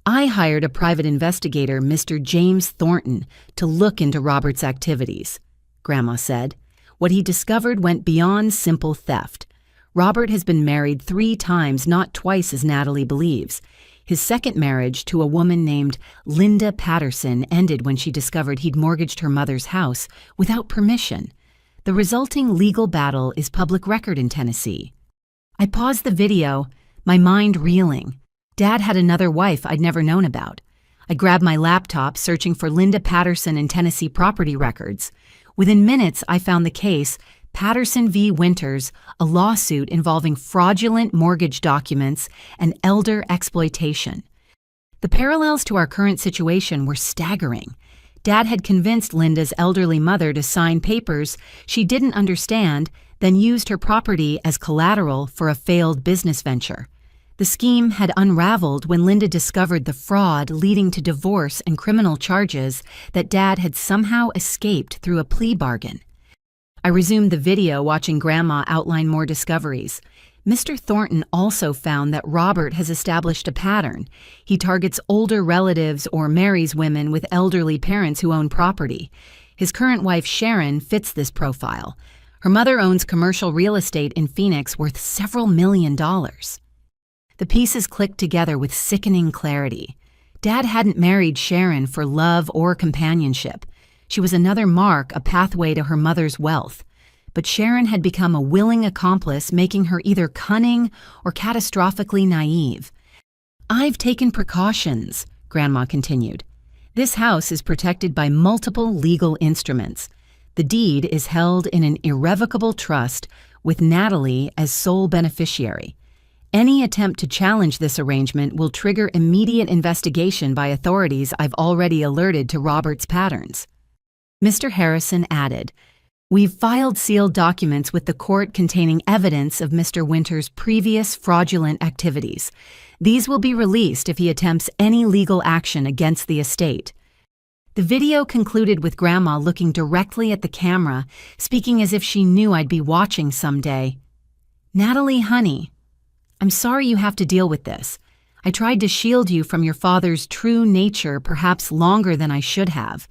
I hired a private investigator, Mr. James Thornton, to look into Robert's activities. Grandma said. What he discovered went beyond simple theft. Robert has been married 3 times, not twice as Natalie believes. His second marriage to a woman named Linda Patterson ended when she discovered he'd mortgaged her mother's house without permission. The resulting legal battle is public record in Tennessee. I paused the video, my mind reeling. Dad had another wife I'd never known about. I grabbed my laptop, searching for Linda Patterson in Tennessee property records. Within minutes, I found the case, Patterson v. Winters, a lawsuit involving fraudulent mortgage documents and elder exploitation. The parallels to our current situation were staggering. Dad had convinced Linda's elderly mother to sign papers she didn't understand, then used her property as collateral for a failed business venture. The scheme had unraveled when Linda discovered the fraud leading to divorce and criminal charges that Dad had somehow escaped through a plea bargain. I resumed the video, watching Grandma outline more discoveries. Mr. Thornton also found that Robert has established a pattern. He targets older relatives or marries women with elderly parents who own property. His current wife, Sharon, fits this profile. Her mother owns commercial real estate in Phoenix worth several $1 million. The pieces clicked together with sickening clarity. Dad hadn't married Sharon for love or companionship. She was another mark, a pathway to her mother's wealth. But Sharon had become a willing accomplice, making her either cunning or catastrophically naive. I've taken precautions, Grandma continued. This house is protected by multiple legal instruments. The deed is held in an irrevocable trust with Natalie as sole beneficiary. Any attempt to challenge this arrangement will trigger immediate investigation by authorities I've already alerted to Robert's patterns. Mr. Harrison added, We've filed sealed documents with the court containing evidence of Mr. Winters' previous fraudulent activities. These will be released if he attempts any legal action against the estate. The video concluded with Grandma looking directly at the camera, speaking as if she knew I'd be watching someday. Natalie, honey, I'm sorry you have to deal with this. I tried to shield you from your father's true nature perhaps longer than I should have.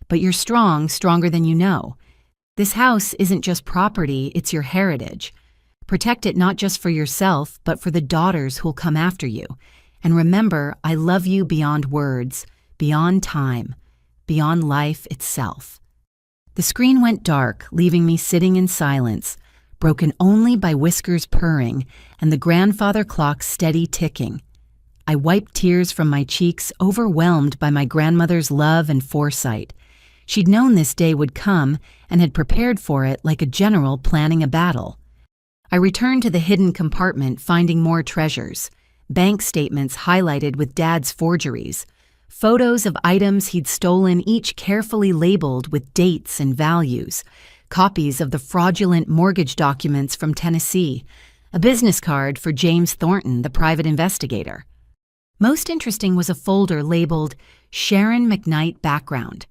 But you're strong, stronger than you know. This house isn't just property, it's your heritage. Protect it not just for yourself, but for the daughters who'll come after you. And remember, I love you beyond words, beyond time, beyond life itself. The screen went dark, leaving me sitting in silence, broken only by Whisker's purring and the grandfather clock's steady ticking. I wiped tears from my cheeks, overwhelmed by my grandmother's love and foresight. She'd known this day would come and had prepared for it like a general planning a battle. I returned to the hidden compartment, finding more treasures. Bank statements highlighted with Dad's forgeries. Photos of items he'd stolen, each carefully labeled with dates and values. Copies of the fraudulent mortgage documents from Tennessee. A business card for James Thornton, the private investigator. Most interesting was a folder labeled Sharon McKnight Background.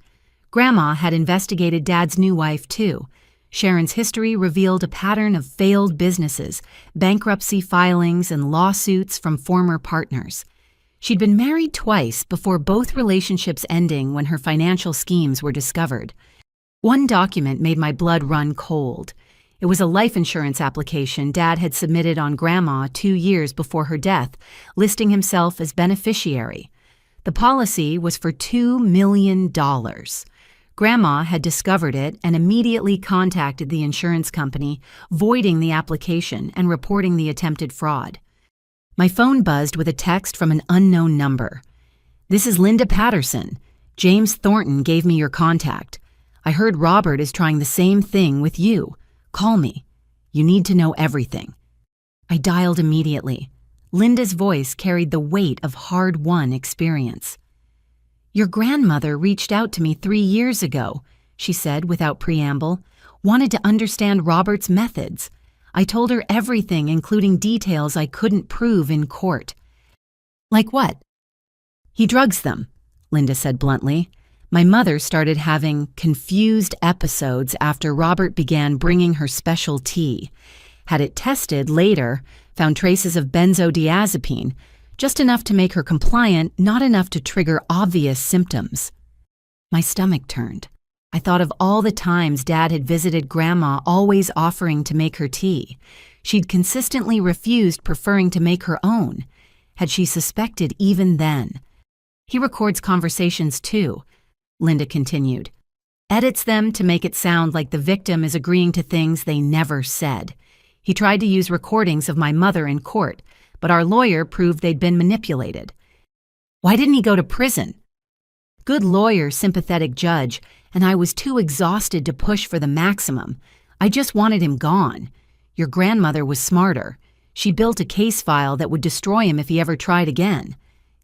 Grandma had investigated Dad's new wife, too. Sharon's history revealed a pattern of failed businesses, bankruptcy filings, and lawsuits from former partners. She'd been married twice before both relationships ending when her financial schemes were discovered. One document made my blood run cold. It was a life insurance application Dad had submitted on Grandma 2 years before her death, listing himself as beneficiary. The policy was for $2 million. Grandma had discovered it and immediately contacted the insurance company, voiding the application and reporting the attempted fraud. My phone buzzed with a text from an unknown number. "This is Linda Patterson. James Thornton gave me your contact. I heard Robert is trying the same thing with you. Call me. You need to know everything." I dialed immediately. Linda's voice carried the weight of hard-won experience. "Your grandmother reached out to me 3 years ago," she said without preamble, "wanted to understand Robert's methods. I told her everything, including details I couldn't prove in court." "Like what?" "He drugs them," Linda said bluntly. "My mother started having confused episodes after Robert began bringing her special tea. Had it tested later, found traces of benzodiazepine, just enough to make her compliant, not enough to trigger obvious symptoms." My stomach turned. I thought of all the times Dad had visited Grandma, always offering to make her tea. She'd consistently refused, preferring to make her own. Had she suspected even then? "He records conversations too," Linda continued. "Edits them to make it sound like the victim is agreeing to things they never said. He tried to use recordings of my mother in court, but our lawyer proved they'd been manipulated." "Why didn't he go to prison?" "Good lawyer, sympathetic judge, and I was too exhausted to push for the maximum. I just wanted him gone. Your grandmother was smarter. She built a case file that would destroy him if he ever tried again.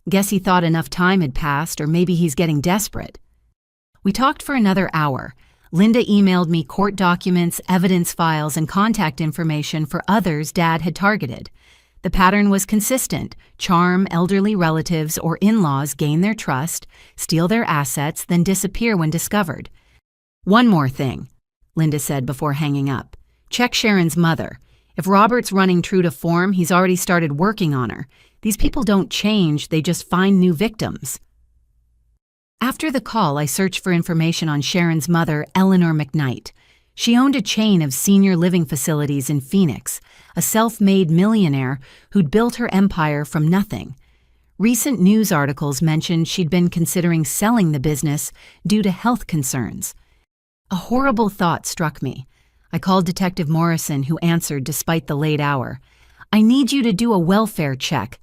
Guess he thought enough time had passed, or maybe he's getting desperate." We talked for another hour. Linda emailed me court documents, evidence files, and contact information for others Dad had targeted. The pattern was consistent: charm elderly relatives or in-laws, gain their trust, steal their assets, then disappear when discovered. "One more thing," Linda said before hanging up. "Check Sharon's mother. If Robert's running true to form, he's already started working on her. These people don't change, they just find new victims." After the call, I searched for information on Sharon's mother, Eleanor McKnight. She owned a chain of senior living facilities in Phoenix, a self-made millionaire who'd built her empire from nothing. Recent news articles mentioned she'd been considering selling the business due to health concerns. A horrible thought struck me. I called Detective Morrison, who answered despite the late hour. "I need you to do a welfare check,"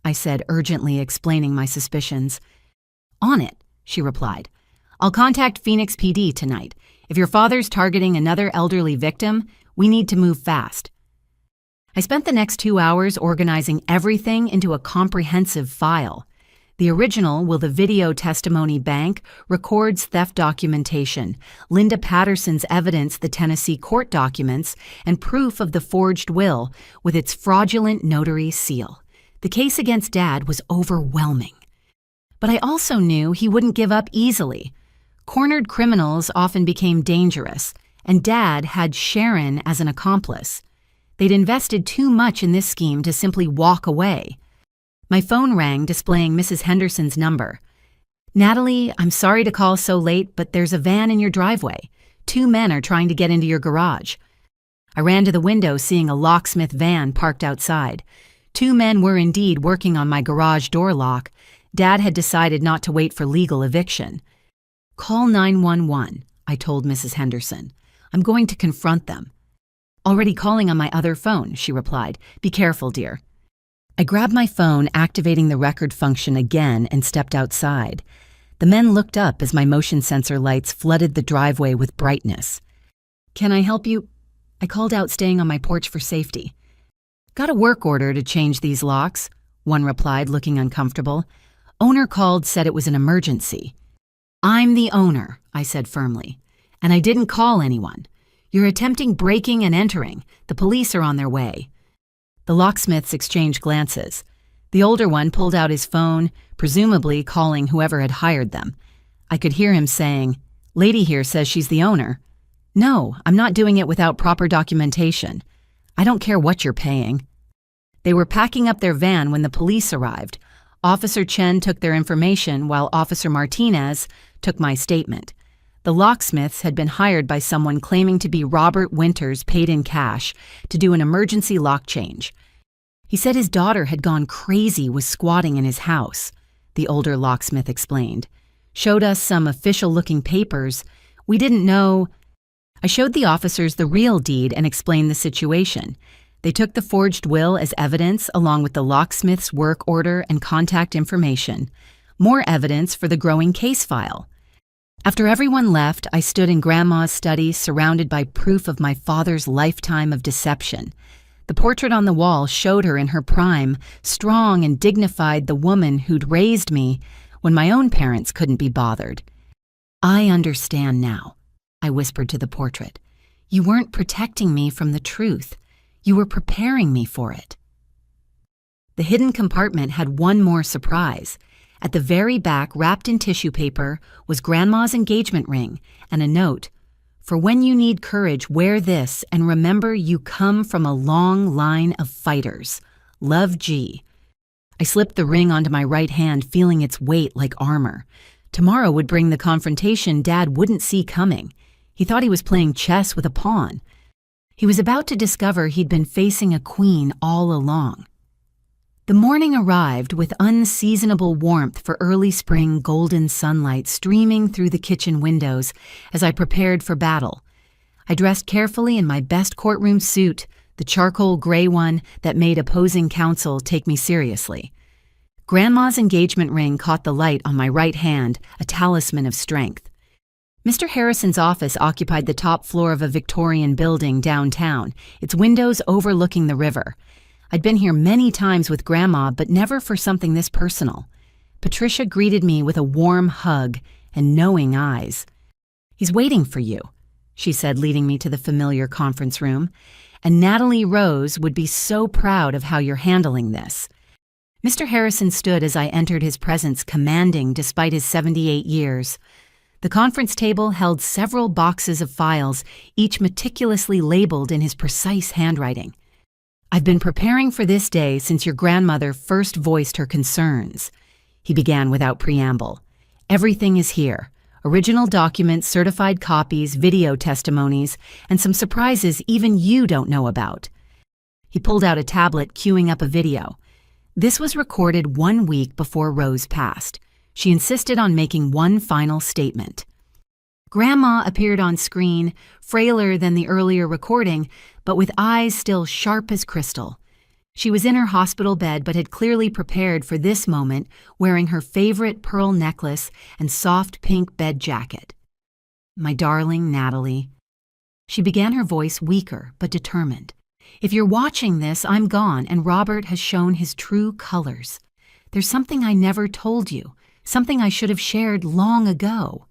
I said, urgently explaining my suspicions. "On it," she replied. "I'll contact Phoenix PD tonight. If your father's targeting another elderly victim, we need to move fast." I spent the next 2 hours organizing everything into a comprehensive file. The original "Will the Video Testimony Bank" records theft documentation, Linda Patterson's evidence, the Tennessee court documents, and proof of the forged will with its fraudulent notary seal. The case against Dad was overwhelming. But I also knew he wouldn't give up easily. Cornered criminals often became dangerous, and Dad had Sharon as an accomplice. They'd invested too much in this scheme to simply walk away. My phone rang, displaying Mrs. Henderson's number. "Natalie, I'm sorry to call so late, but there's a van in your driveway. 2 men are trying to get into your garage." I ran to the window, seeing a locksmith van parked outside. 2 men were indeed working on my garage door lock. Dad had decided not to wait for legal eviction. "Call 911, I told Mrs. Henderson. "I'm going to confront them." "Already calling on my other phone," she replied. "Be careful, dear." I grabbed my phone, activating the record function again, and stepped outside. The men looked up as my motion sensor lights flooded the driveway with brightness. "Can I help you?" I called out, staying on my porch for safety. "Got a work order to change these locks," one replied, looking uncomfortable. "Owner called, said it was an emergency." "I'm the owner," I said firmly, "and I didn't call anyone. You're attempting breaking and entering. The police are on their way." The locksmiths exchanged glances. The older one pulled out his phone, presumably calling whoever had hired them. I could hear him saying, "Lady here says she's the owner." No, I'm not doing it without proper documentation. I don't care what you're paying. They were packing up their van when the police arrived. Officer Chen took their information while Officer Martinez took my statement. The locksmiths had been hired by someone claiming to be Robert Winters, paid in cash, to do an emergency lock change. He said his daughter had gone crazy, was squatting in his house, the older locksmith explained. Showed us some official-looking papers. We didn't know. I showed the officers the real deed and explained the situation. They took the forged will as evidence along with the locksmith's work order and contact information. More evidence for the growing case file. After everyone left, I stood in Grandma's study surrounded by proof of my father's lifetime of deception. The portrait on the wall showed her in her prime, strong and dignified, the woman who'd raised me when my own parents couldn't be bothered. I understand now, I whispered to the portrait. You weren't protecting me from the truth. You were preparing me for it. The hidden compartment had one more surprise. At the very back, wrapped in tissue paper, was Grandma's engagement ring and a note. For when you need courage, wear this and remember you come from a long line of fighters. Love, G. I slipped the ring onto my right hand, feeling its weight like armor. Tomorrow would bring the confrontation Dad wouldn't see coming. He thought he was playing chess with a pawn. He was about to discover he'd been facing a queen all along. The morning arrived with unseasonable warmth for early spring golden sunlight streaming through the kitchen windows as I prepared for battle. I dressed carefully in my best courtroom suit, the charcoal gray one that made opposing counsel take me seriously. Grandma's engagement ring caught the light on my right hand, a talisman of strength. Mr. Harrison's office occupied the top floor of a Victorian building downtown, its windows overlooking the river. I'd been here many times with Grandma, but never for something this personal. Patricia greeted me with a warm hug and knowing eyes. He's waiting for you, she said, leading me to the familiar conference room. And Natalie Rose would be so proud of how you're handling this. Mr. Harrison stood as I entered his presence, commanding despite his 78 years. The conference table held several boxes of files, each meticulously labeled in his precise handwriting. I've been preparing for this day since your grandmother first voiced her concerns, he began without preamble. Everything is here. Original documents, certified copies, video testimonies, and some surprises even you don't know about. He pulled out a tablet, queuing up a video. This was recorded 1 week before Rose passed. She insisted on making one final statement. Grandma appeared on screen, frailer than the earlier recording, but with eyes still sharp as crystal. She was in her hospital bed but had clearly prepared for this moment, wearing her favorite pearl necklace and soft pink bed jacket. My darling Natalie. She began, her voice weaker but determined. If you're watching this, I'm gone and Robert has shown his true colors. There's something I never told you. Something I should have shared long ago.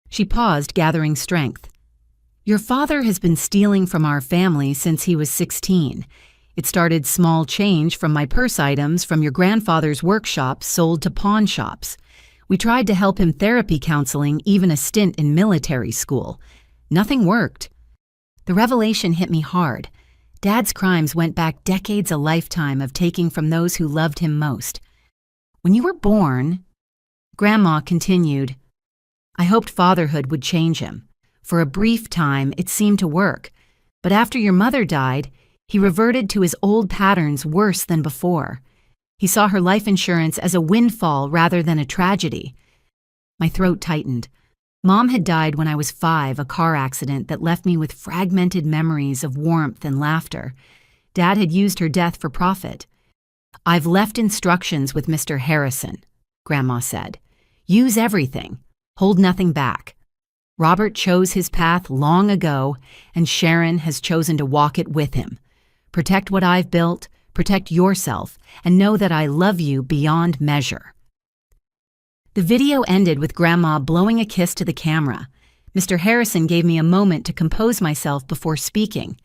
She paused, gathering strength. Your father has been stealing from our family since he was 16. It started small change from my purse items from your grandfather's workshop sold to pawn shops. We tried to help him therapy counseling, even a stint in military school. Nothing worked. The revelation hit me hard. Dad's crimes went back decades, a lifetime of taking from those who loved him most. When you were born, Grandma continued, I hoped fatherhood would change him. For a brief time, it seemed to work. But after your mother died, he reverted to his old patterns worse than before. He saw her life insurance as a windfall rather than a tragedy. My throat tightened. Mom had died when I was 5, a car accident that left me with fragmented memories of warmth and laughter. Dad had used her death for profit. I've left instructions with Mr. Harrison, Grandma said. Use everything. Hold nothing back. Robert chose his path long ago, and Sharon has chosen to walk it with him. Protect what I've built, protect yourself, and know that I love you beyond measure. The video ended with Grandma blowing a kiss to the camera. Mr. Harrison gave me a moment to compose myself before speaking.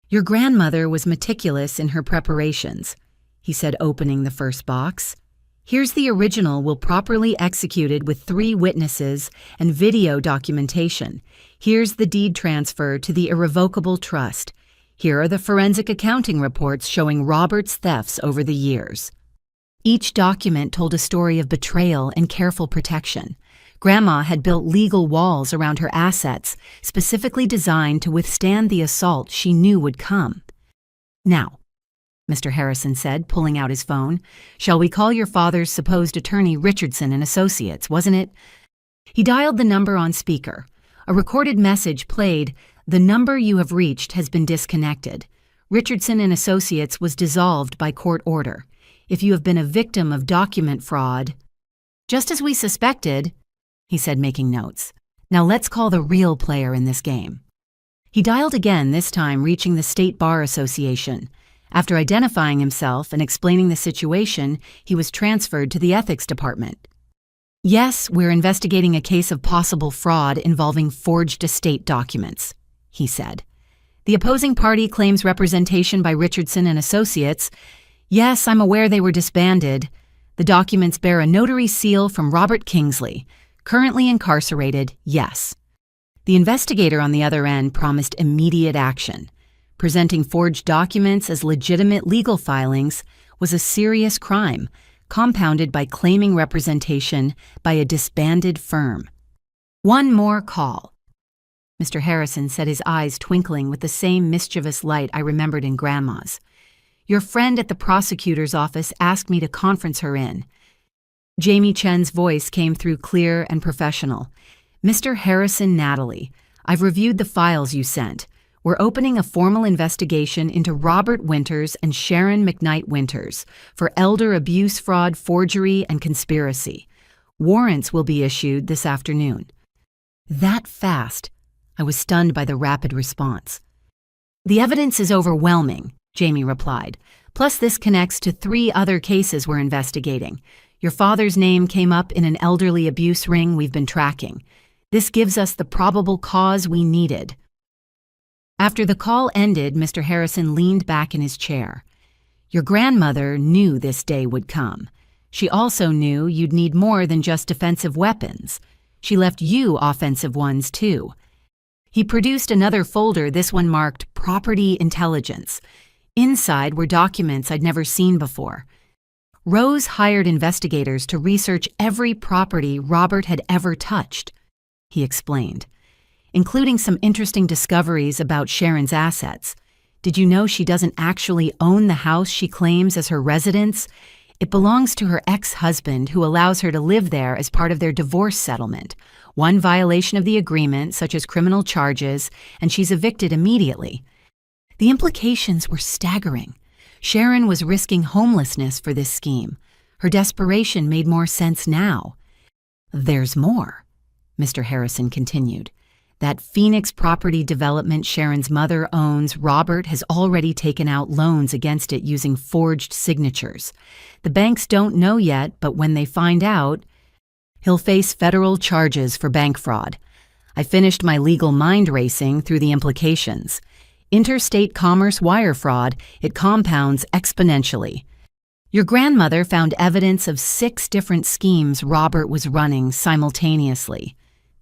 Your grandmother was meticulous in her preparations, he said, opening the first box. Here's the original will properly executed with 3 witnesses and video documentation. Here's the deed transfer to the irrevocable trust. Here are the forensic accounting reports showing Robert's thefts over the years. Each document told a story of betrayal and careful protection. Grandma had built legal walls around her assets, specifically designed to withstand the assault she knew would come. "Now," Mr. Harrison said, pulling out his phone, "shall we call your father's supposed attorney Richardson and Associates, wasn't it?" He dialed the number on speaker. A recorded message played, "The number you have reached has been disconnected. Richardson and Associates was dissolved by court order. If you have been a victim of document fraud—" "Just as we suspected," he said, making notes. "Now let's call the real player in this game." He dialed again, this time reaching the State Bar Association. After identifying himself and explaining the situation, he was transferred to the ethics department. "Yes, we're investigating a case of possible fraud involving forged estate documents," he said. "The opposing party claims representation by Richardson and Associates. Yes, I'm aware they were disbanded. The documents bear a notary seal from Robert Kingsley, currently incarcerated, yes." The investigator on the other end promised immediate action. Presenting forged documents as legitimate legal filings was a serious crime, compounded by claiming representation by a disbanded firm. "One more call." Mr. Harrison said, his eyes twinkling with the same mischievous light I remembered in Grandma's. "Your friend at the prosecutor's office asked me to conference her in." Jamie Chen's voice came through clear and professional. "Mr. Harrison, Natalie, I've reviewed the files you sent. We're opening a formal investigation into Robert Winters and Sharon McKnight Winters for elder abuse, fraud, forgery, and conspiracy. Warrants will be issued this afternoon." That fast? I was stunned by the rapid response. "The evidence is overwhelming," Jamie replied. "Plus this connects to 3 other cases we're investigating. Your father's name came up in an elderly abuse ring we've been tracking. This gives us the probable cause we needed." After the call ended, Mr. Harrison leaned back in his chair. "Your grandmother knew this day would come. She also knew you'd need more than just defensive weapons. She left you offensive ones, too." He produced another folder, this one marked Property Intelligence. Inside were documents I'd never seen before. Rose hired investigators to research every property Robert had ever touched, he explained, including some interesting discoveries about Sharon's assets. "Did you know she doesn't actually own the house she claims as her residence? It belongs to her ex-husband, who allows her to live there as part of their divorce settlement. One violation of the agreement, such as criminal charges, and she's evicted immediately." The implications were staggering. Sharon was risking homelessness for this scheme. Her desperation made more sense now. "There's more," Mr. Harrison continued. "That Phoenix property development Sharon's mother owns, Robert has already taken out loans against it using forged signatures. The banks don't know yet, but when they find out, he'll face federal charges for bank fraud. I finished my legal mind racing through the implications. Interstate commerce wire fraud, it compounds exponentially. Your grandmother found evidence of 6 different schemes Robert was running simultaneously,"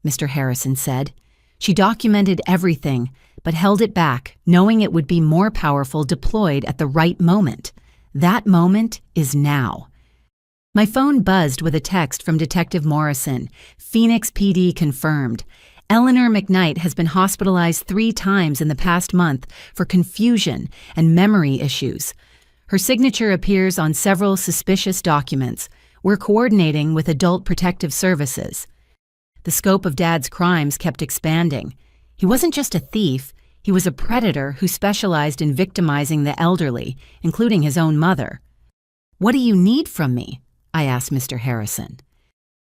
Mr. Harrison said. "She documented everything, but held it back, knowing it would be more powerful deployed at the right moment. That moment is now." My phone buzzed with a text from Detective Morrison. "Phoenix PD confirmed. Eleanor McKnight has been hospitalized 3 times in the past month for confusion and memory issues. Her signature appears on several suspicious documents. We're coordinating with Adult Protective Services." The scope of Dad's crimes kept expanding. He wasn't just a thief, he was a predator who specialized in victimizing the elderly, including his own mother. "What do you need from me?" I asked Mr. Harrison.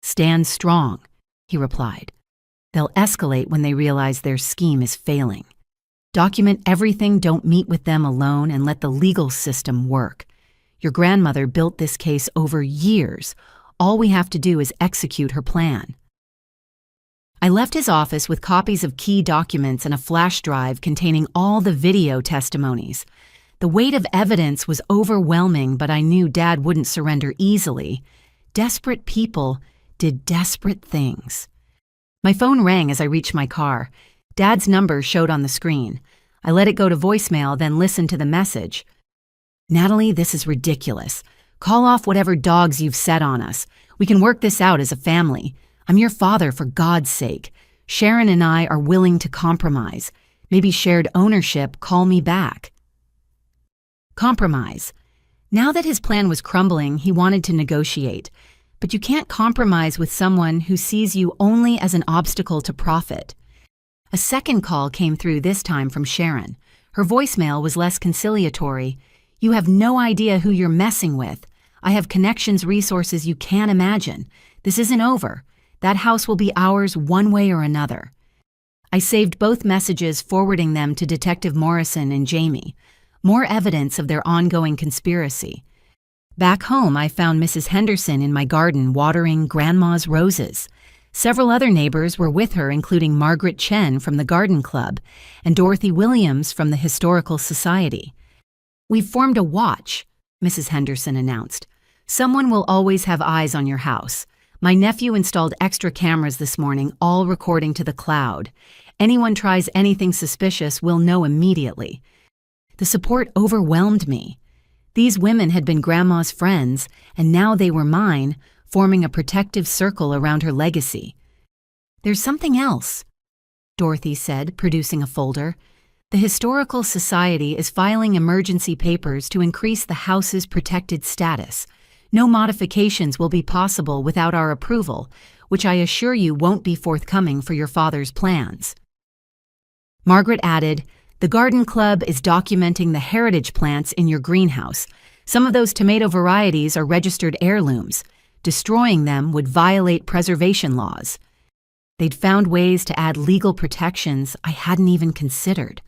"Stand strong," he replied. "They'll escalate when they realize their scheme is failing. Document everything, don't meet with them alone, and let the legal system work. Your grandmother built this case over years. All we have to do is execute her plan." I left his office with copies of key documents and a flash drive containing all the video testimonies. The weight of evidence was overwhelming, but I knew Dad wouldn't surrender easily. Desperate people did desperate things. My phone rang as I reached my car. Dad's number showed on the screen. I let it go to voicemail, then listened to the message. "Natalie, this is ridiculous. Call off whatever dogs you've set on us. We can work this out as a family. I'm your father, for God's sake. Sharon and I are willing to compromise. Maybe shared ownership, call me back." Compromise. Now that his plan was crumbling, he wanted to negotiate. But you can't compromise with someone who sees you only as an obstacle to profit. A second call came through, this time from Sharon. Her voicemail was less conciliatory. "You have no idea who you're messing with. I have connections, resources you can't imagine. This isn't over. That house will be ours one way or another." I saved both messages, forwarding them to Detective Morrison and Jamie. More evidence of their ongoing conspiracy. Back home, I found Mrs. Henderson in my garden watering Grandma's roses. Several other neighbors were with her, including Margaret Chen from the Garden Club and Dorothy Williams from the Historical Society. "We've formed a watch," Mrs. Henderson announced. "Someone will always have eyes on your house. My nephew installed extra cameras this morning, all recording to the cloud. Anyone tries anything suspicious, we'll know immediately." The support overwhelmed me. These women had been Grandma's friends, and now they were mine, forming a protective circle around her legacy. "There's something else," Dorothy said, producing a folder. "The Historical Society is filing emergency papers to increase the house's protected status. No modifications will be possible without our approval, which I assure you won't be forthcoming for your father's plans." Margaret added, "The Garden Club is documenting the heritage plants in your greenhouse. Some of those tomato varieties are registered heirlooms. Destroying them would violate preservation laws." They'd found ways to add legal protections I hadn't even considered.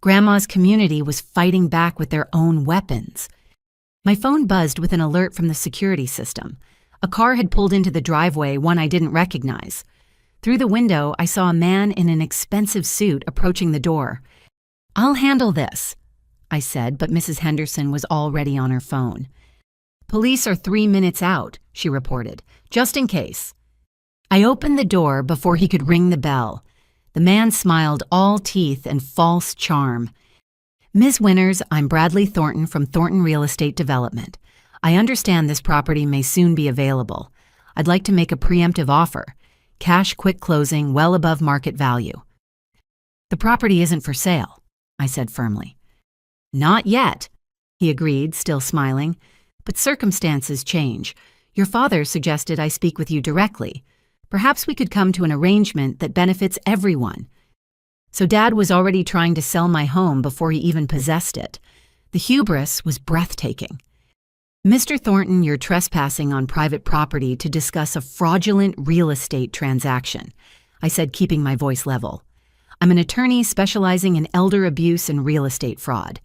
Grandma's community was fighting back with their own weapons. My phone buzzed with an alert from the security system. A car had pulled into the driveway, one I didn't recognize. Through the window, I saw a man in an expensive suit approaching the door. "I'll handle this," I said, but Mrs. Henderson was already on her phone. "Police are 3 minutes out," she reported, "just in case." I opened the door before he could ring the bell. The man smiled, all teeth and false charm. "Ms. Winters, I'm Bradley Thornton from Thornton Real Estate Development. I understand this property may soon be available. I'd like to make a preemptive offer. Cash quick closing, well above market value." "The property isn't for sale," I said firmly. "Not yet," he agreed, still smiling. "But circumstances change. Your father suggested I speak with you directly. Perhaps we could come to an arrangement that benefits everyone." So Dad was already trying to sell my home before he even possessed it. The hubris was breathtaking. "Mr. Thornton, you're trespassing on private property to discuss a fraudulent real estate transaction," I said, keeping my voice level. "I'm an attorney specializing in elder abuse and real estate fraud.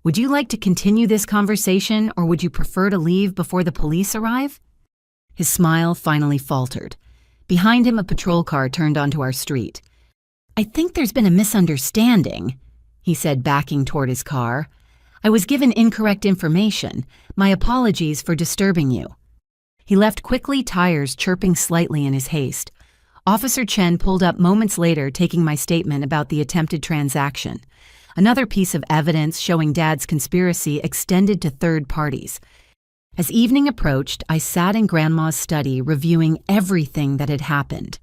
Would you like to continue this conversation, or would you prefer to leave before the police arrive?" His smile finally faltered. Behind him, a patrol car turned onto our street. "I think there's been a misunderstanding," he said, backing toward his car. "I was given incorrect information. My apologies for disturbing you." He left quickly, tires chirping slightly in his haste. Officer Chen pulled up moments later, taking my statement about the attempted transaction. Another piece of evidence showing Dad's conspiracy extended to third parties. As evening approached, I sat in Grandma's study reviewing everything that had happened.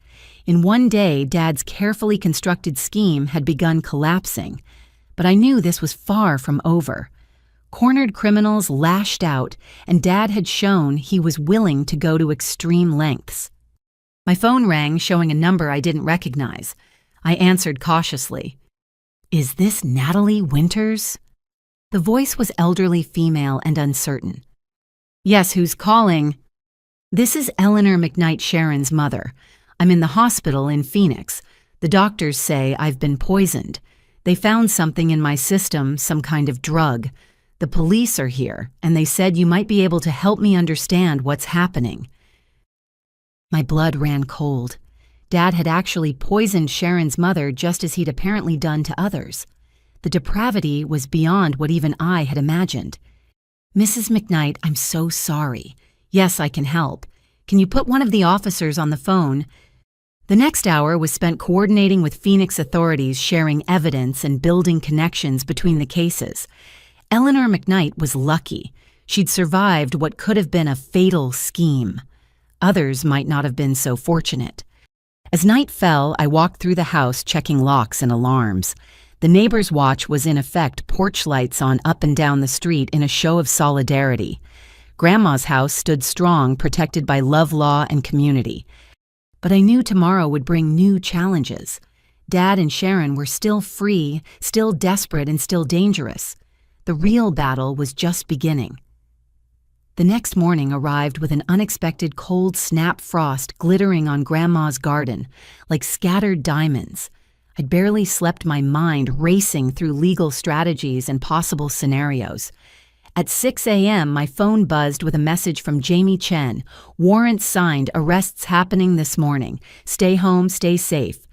In one day, Dad's carefully constructed scheme had begun collapsing. But I knew this was far from over. Cornered criminals lashed out, and Dad had shown he was willing to go to extreme lengths. My phone rang, showing a number I didn't recognize. I answered cautiously. "Is this Natalie Winters?" The voice was elderly, female, and uncertain. "Yes, who's calling?" "This is Eleanor McKnight, Sharon's mother. I'm in the hospital in Phoenix. The doctors say I've been poisoned. They found something in my system, some kind of drug. The police are here, and they said you might be able to help me understand what's happening." My blood ran cold. Dad had actually poisoned Sharon's mother, just as he'd apparently done to others. The depravity was beyond what even I had imagined. "Mrs. McKnight, I'm so sorry. Yes, I can help. Can you put one of the officers on the phone?" The next hour was spent coordinating with Phoenix authorities, sharing evidence and building connections between the cases. Eleanor McKnight was lucky. She'd survived what could have been a fatal scheme. Others might not have been so fortunate. As night fell, I walked through the house checking locks and alarms. The neighbor's watch was in effect, porch lights on up and down the street in a show of solidarity. Grandma's house stood strong, protected by love, law, and community. But I knew tomorrow would bring new challenges. Dad and Sharon were still free, still desperate, and still dangerous. The real battle was just beginning. The next morning arrived with an unexpected cold snap frost glittering on Grandma's garden, like scattered diamonds. I'd barely slept, my mind racing through legal strategies and possible scenarios. At 6 a.m., my phone buzzed with a message from Jamie Chen. "Warrant signed, arrests happening this morning. Stay home, stay safe."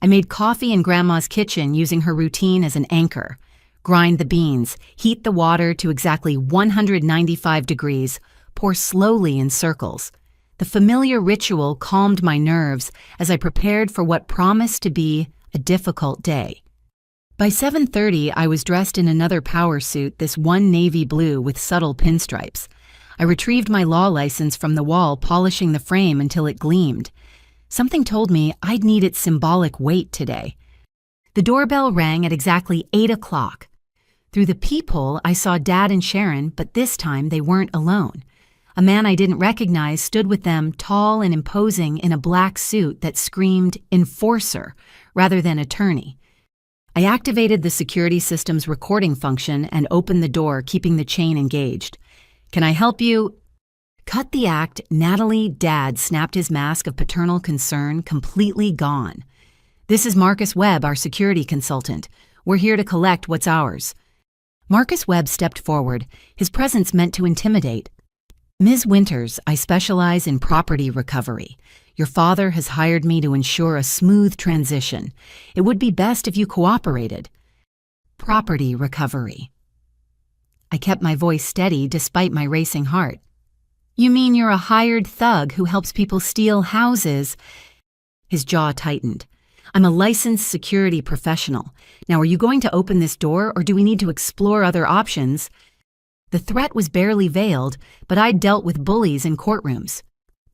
I made coffee in Grandma's kitchen using her routine as an anchor. Grind the beans, heat the water to exactly 195 degrees, pour slowly in circles. The familiar ritual calmed my nerves as I prepared for what promised to be a difficult day. By 7:30, I was dressed in another power suit, this one navy blue with subtle pinstripes. I retrieved my law license from the wall, polishing the frame until it gleamed. Something told me I'd need its symbolic weight today. The doorbell rang at exactly 8 o'clock. Through the peephole, I saw Dad and Sharon, but this time they weren't alone. A man I didn't recognize stood with them, tall and imposing in a black suit that screamed enforcer rather than attorney. I activated the security system's recording function and opened the door, keeping the chain engaged. "Can I help you?" Cut the act, Natalie. Dad snapped his mask of paternal concern, completely gone. "This is Marcus Webb, our security consultant. We're here to collect what's ours." Marcus Webb stepped forward, his presence meant to intimidate. "Ms. Winters, I specialize in property recovery. Your father has hired me to ensure a smooth transition. It would be best if you cooperated." "Property recovery." I kept my voice steady despite my racing heart. "You mean you're a hired thug who helps people steal houses?" His jaw tightened. "I'm a licensed security professional. Now, are you going to open this door, or do we need to explore other options?" The threat was barely veiled, but I'd dealt with bullies in courtrooms.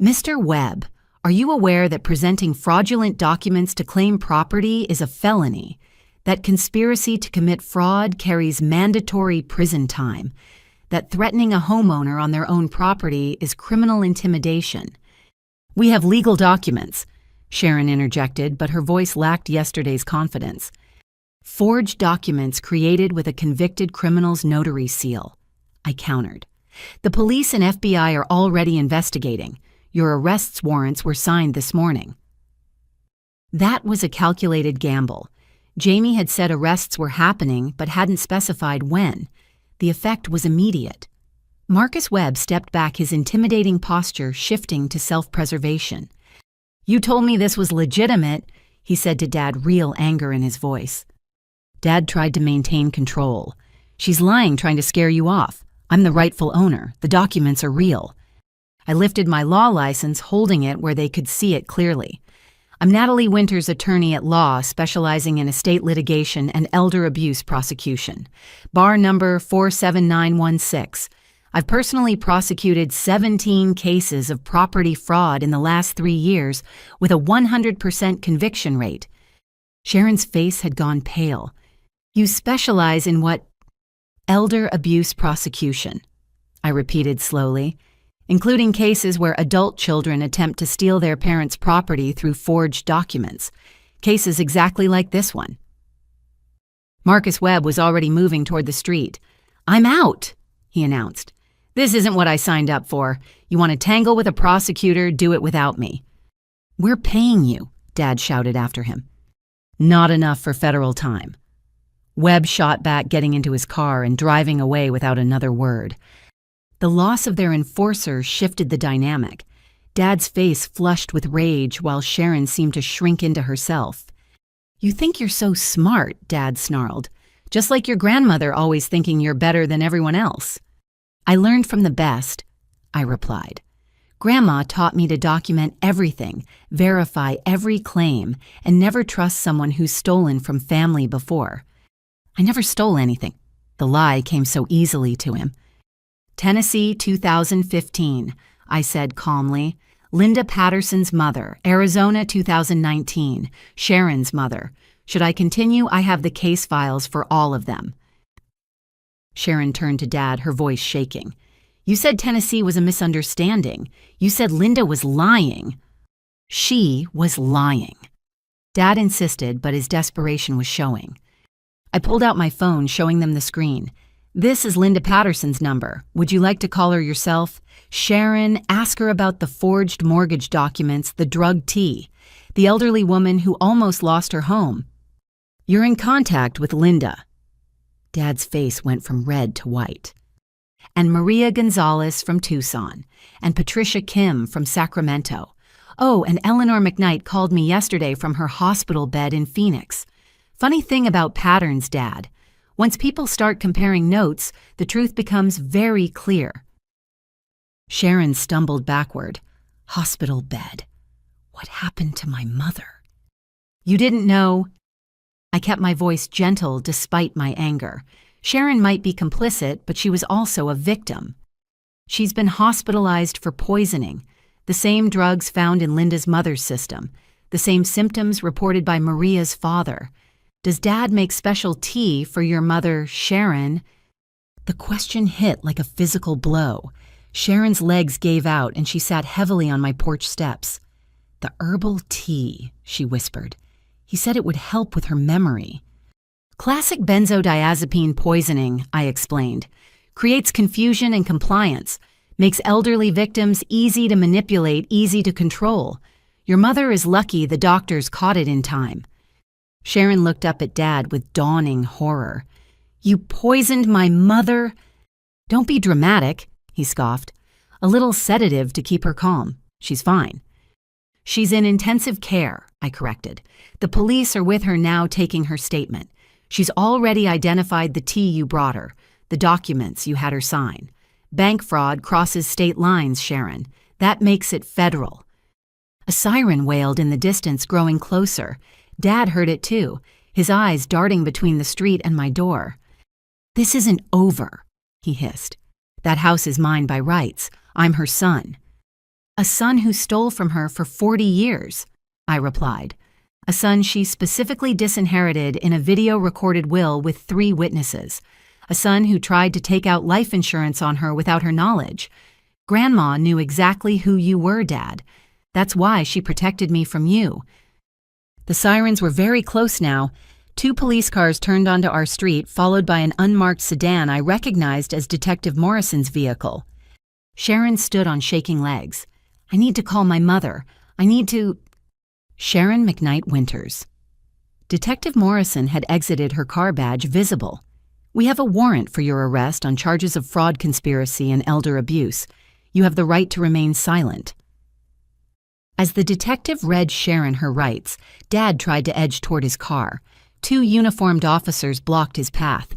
"Mr. Webb, are you aware that presenting fraudulent documents to claim property is a felony? That conspiracy to commit fraud carries mandatory prison time? That threatening a homeowner on their own property is criminal intimidation?" "We have legal documents," Sharon interjected, but her voice lacked yesterday's confidence. "Forged documents created with a convicted criminal's notary seal," I countered. "The police and FBI are already investigating. Your arrest warrants were signed this morning." That was a calculated gamble. Jamie had said arrests were happening, but hadn't specified when. The effect was immediate. Marcus Webb stepped back, his intimidating posture shifting to self-preservation. "You told me this was legitimate," he said to Dad, real anger in his voice. Dad tried to maintain control. "She's lying, trying to scare you off. I'm the rightful owner. The documents are real." I lifted my law license, holding it where they could see it clearly. "I'm Natalie Winters, attorney at law, specializing in estate litigation and elder abuse prosecution. Bar number 47916. I've personally prosecuted 17 cases of property fraud in the last 3 years with a 100% conviction rate." Sharon's face had gone pale. "You specialize in what?" "Elder abuse prosecution," I repeated slowly, "including cases where adult children attempt to steal their parents' property through forged documents. Cases exactly like this one." Marcus Webb was already moving toward the street. "I'm out," he announced. "This isn't what I signed up for. You want to tangle with a prosecutor, do it without me." "We're paying you," Dad shouted after him. "Not enough for federal time." Webb shot back, getting into his car and driving away without another word. The loss of their enforcer shifted the dynamic. Dad's face flushed with rage while Sharon seemed to shrink into herself. "You think you're so smart," Dad snarled. just like your grandmother always thinking you're better than everyone else. I learned from the best, I replied. Grandma taught me to document everything, verify every claim, and never trust someone who's stolen from family before. I never stole anything. The lie came so easily to him. Tennessee, 2015, I said calmly. Linda Patterson's mother, Arizona, 2019, Sharon's mother. Should I continue? I have the case files for all of them. Sharon turned to Dad, her voice shaking. You said Tennessee was a misunderstanding. You said Linda was lying. She was lying. Dad insisted, but his desperation was showing. I pulled out my phone, showing them the screen. This is Linda Patterson's number. Would you like to call her yourself? Sharon, ask her about the forged mortgage documents, the drug tea, the elderly woman who almost lost her home. You're in contact with Linda. Dad's face went from red to white. And Maria Gonzalez from Tucson, and Patricia Kim from Sacramento. Oh, and Eleanor McKnight called me yesterday from her hospital bed in Phoenix. Funny thing about patterns, Dad. Once people start comparing notes, the truth becomes very clear. Sharon stumbled backward. Hospital bed. What happened to my mother? You didn't know? I kept my voice gentle despite my anger. Sharon might be complicit, but she was also a victim. She's been hospitalized for poisoning, the same drugs found in Linda's mother's system, the same symptoms reported by Maria's father. Does Dad make special tea for your mother, Sharon? The question hit like a physical blow. Sharon's legs gave out and she sat heavily on my porch steps. The herbal tea, she whispered. He said it would help with her memory. Classic benzodiazepine poisoning, I explained, creates confusion and compliance, makes elderly victims easy to manipulate, easy to control. Your mother is lucky the doctors caught it in time. Sharon looked up at Dad with dawning horror. You poisoned my mother? Don't be dramatic, he scoffed. A little sedative to keep her calm. She's fine. She's in intensive care, I corrected. The police are with her now taking her statement. She's already identified the tea you brought her, the documents you had her sign. Bank fraud crosses state lines, Sharon. That makes it federal. A siren wailed in the distance, growing closer. Dad heard it too, his eyes darting between the street and my door. This isn't over, he hissed. That house is mine by rights. I'm her son. A son who stole from her for 40 years, I replied. A son she specifically disinherited in a video-recorded will with 3 witnesses. A son who tried to take out life insurance on her without her knowledge. Grandma knew exactly who you were, Dad. That's why she protected me from you. The sirens were very close now. 2 police cars turned onto our street, followed by an unmarked sedan I recognized as Detective Morrison's vehicle. Sharon stood on shaking legs. I need to call my mother. I need to... Sharon McKnight Winters. Detective Morrison had exited, her car badge visible. We have a warrant for your arrest on charges of fraud, conspiracy, and elder abuse. You have the right to remain silent. As the detective read Sharon her rights, Dad tried to edge toward his car. 2 uniformed officers blocked his path.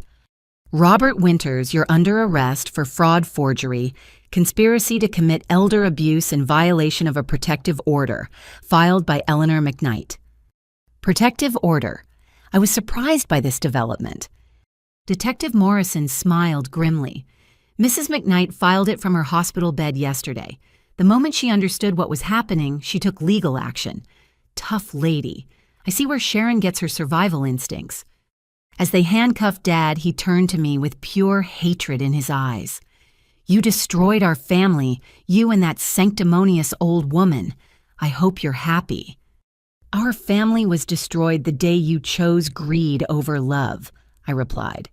Robert Winters, you're under arrest for fraud, forgery, conspiracy to commit elder abuse in violation of a protective order, filed by Eleanor McKnight. Protective order. I was surprised by this development. Detective Morrison smiled grimly. Mrs. McKnight filed it from her hospital bed yesterday. The moment she understood what was happening, she took legal action. Tough lady. I see where Sharon gets her survival instincts. As they handcuffed Dad, he turned to me with pure hatred in his eyes. You destroyed our family, you and that sanctimonious old woman. I hope you're happy. Our family was destroyed the day you chose greed over love, I replied.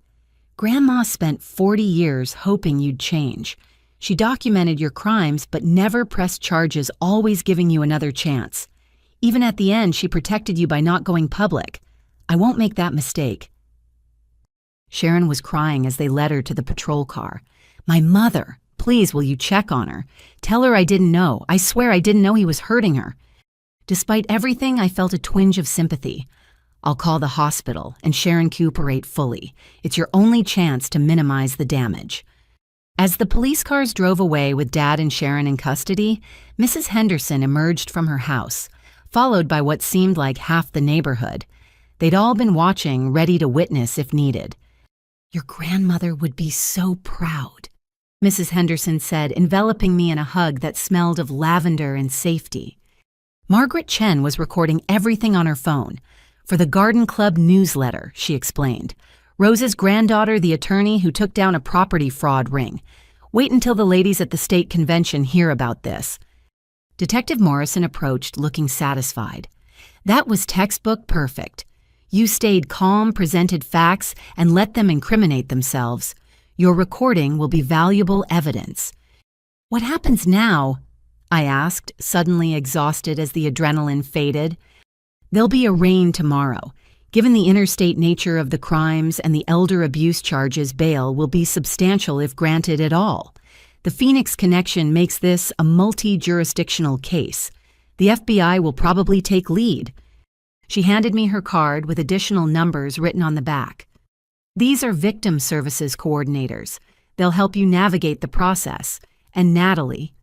Grandma spent 40 years hoping you'd change. She documented your crimes but never pressed charges, always giving you another chance. Even at the end, she protected you by not going public. I won't make that mistake. Sharon was crying as they led her to the patrol car. My mother, please, will you check on her? Tell her I didn't know. I swear I didn't know he was hurting her. Despite everything, I felt a twinge of sympathy. I'll call the hospital and Sharon cooperate fully. It's your only chance to minimize the damage. As the police cars drove away with Dad and Sharon in custody, Mrs. Henderson emerged from her house, followed by what seemed like half the neighborhood. They'd all been watching, ready to witness if needed. "Your grandmother would be so proud," Mrs. Henderson said, enveloping me in a hug that smelled of lavender and safety. Margaret Chen was recording everything on her phone. "For the Garden Club newsletter," she explained. "Rose's granddaughter, the attorney who took down a property fraud ring. Wait until the ladies at the state convention hear about this." Detective Morrison approached, looking satisfied. "That was textbook perfect. You stayed calm, presented facts, and let them incriminate themselves. Your recording will be valuable evidence." "What happens now?" I asked, suddenly exhausted as the adrenaline faded. "There'll be a rain tomorrow. Given the interstate nature of the crimes and the elder abuse charges, bail will be substantial if granted at all. The Phoenix connection makes this a multi-jurisdictional case. The FBI will probably take lead." She handed me her card with additional numbers written on the back. "These are victim services coordinators. They'll help you navigate the process. And Natalie."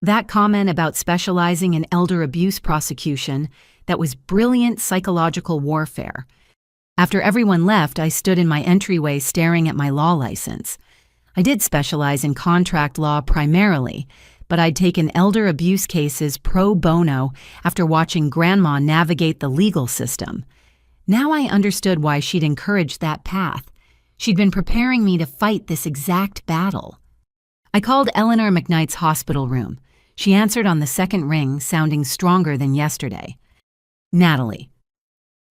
That comment about specializing in elder abuse prosecution, that was brilliant psychological warfare. After everyone left, I stood in my entryway staring at my law license. I did specialize in contract law primarily, but I'd taken elder abuse cases pro bono after watching Grandma navigate the legal system. Now I understood why she'd encouraged that path. She'd been preparing me to fight this exact battle. I called Eleanor McKnight's hospital room. She answered on the second ring, sounding stronger than yesterday. "Natalie."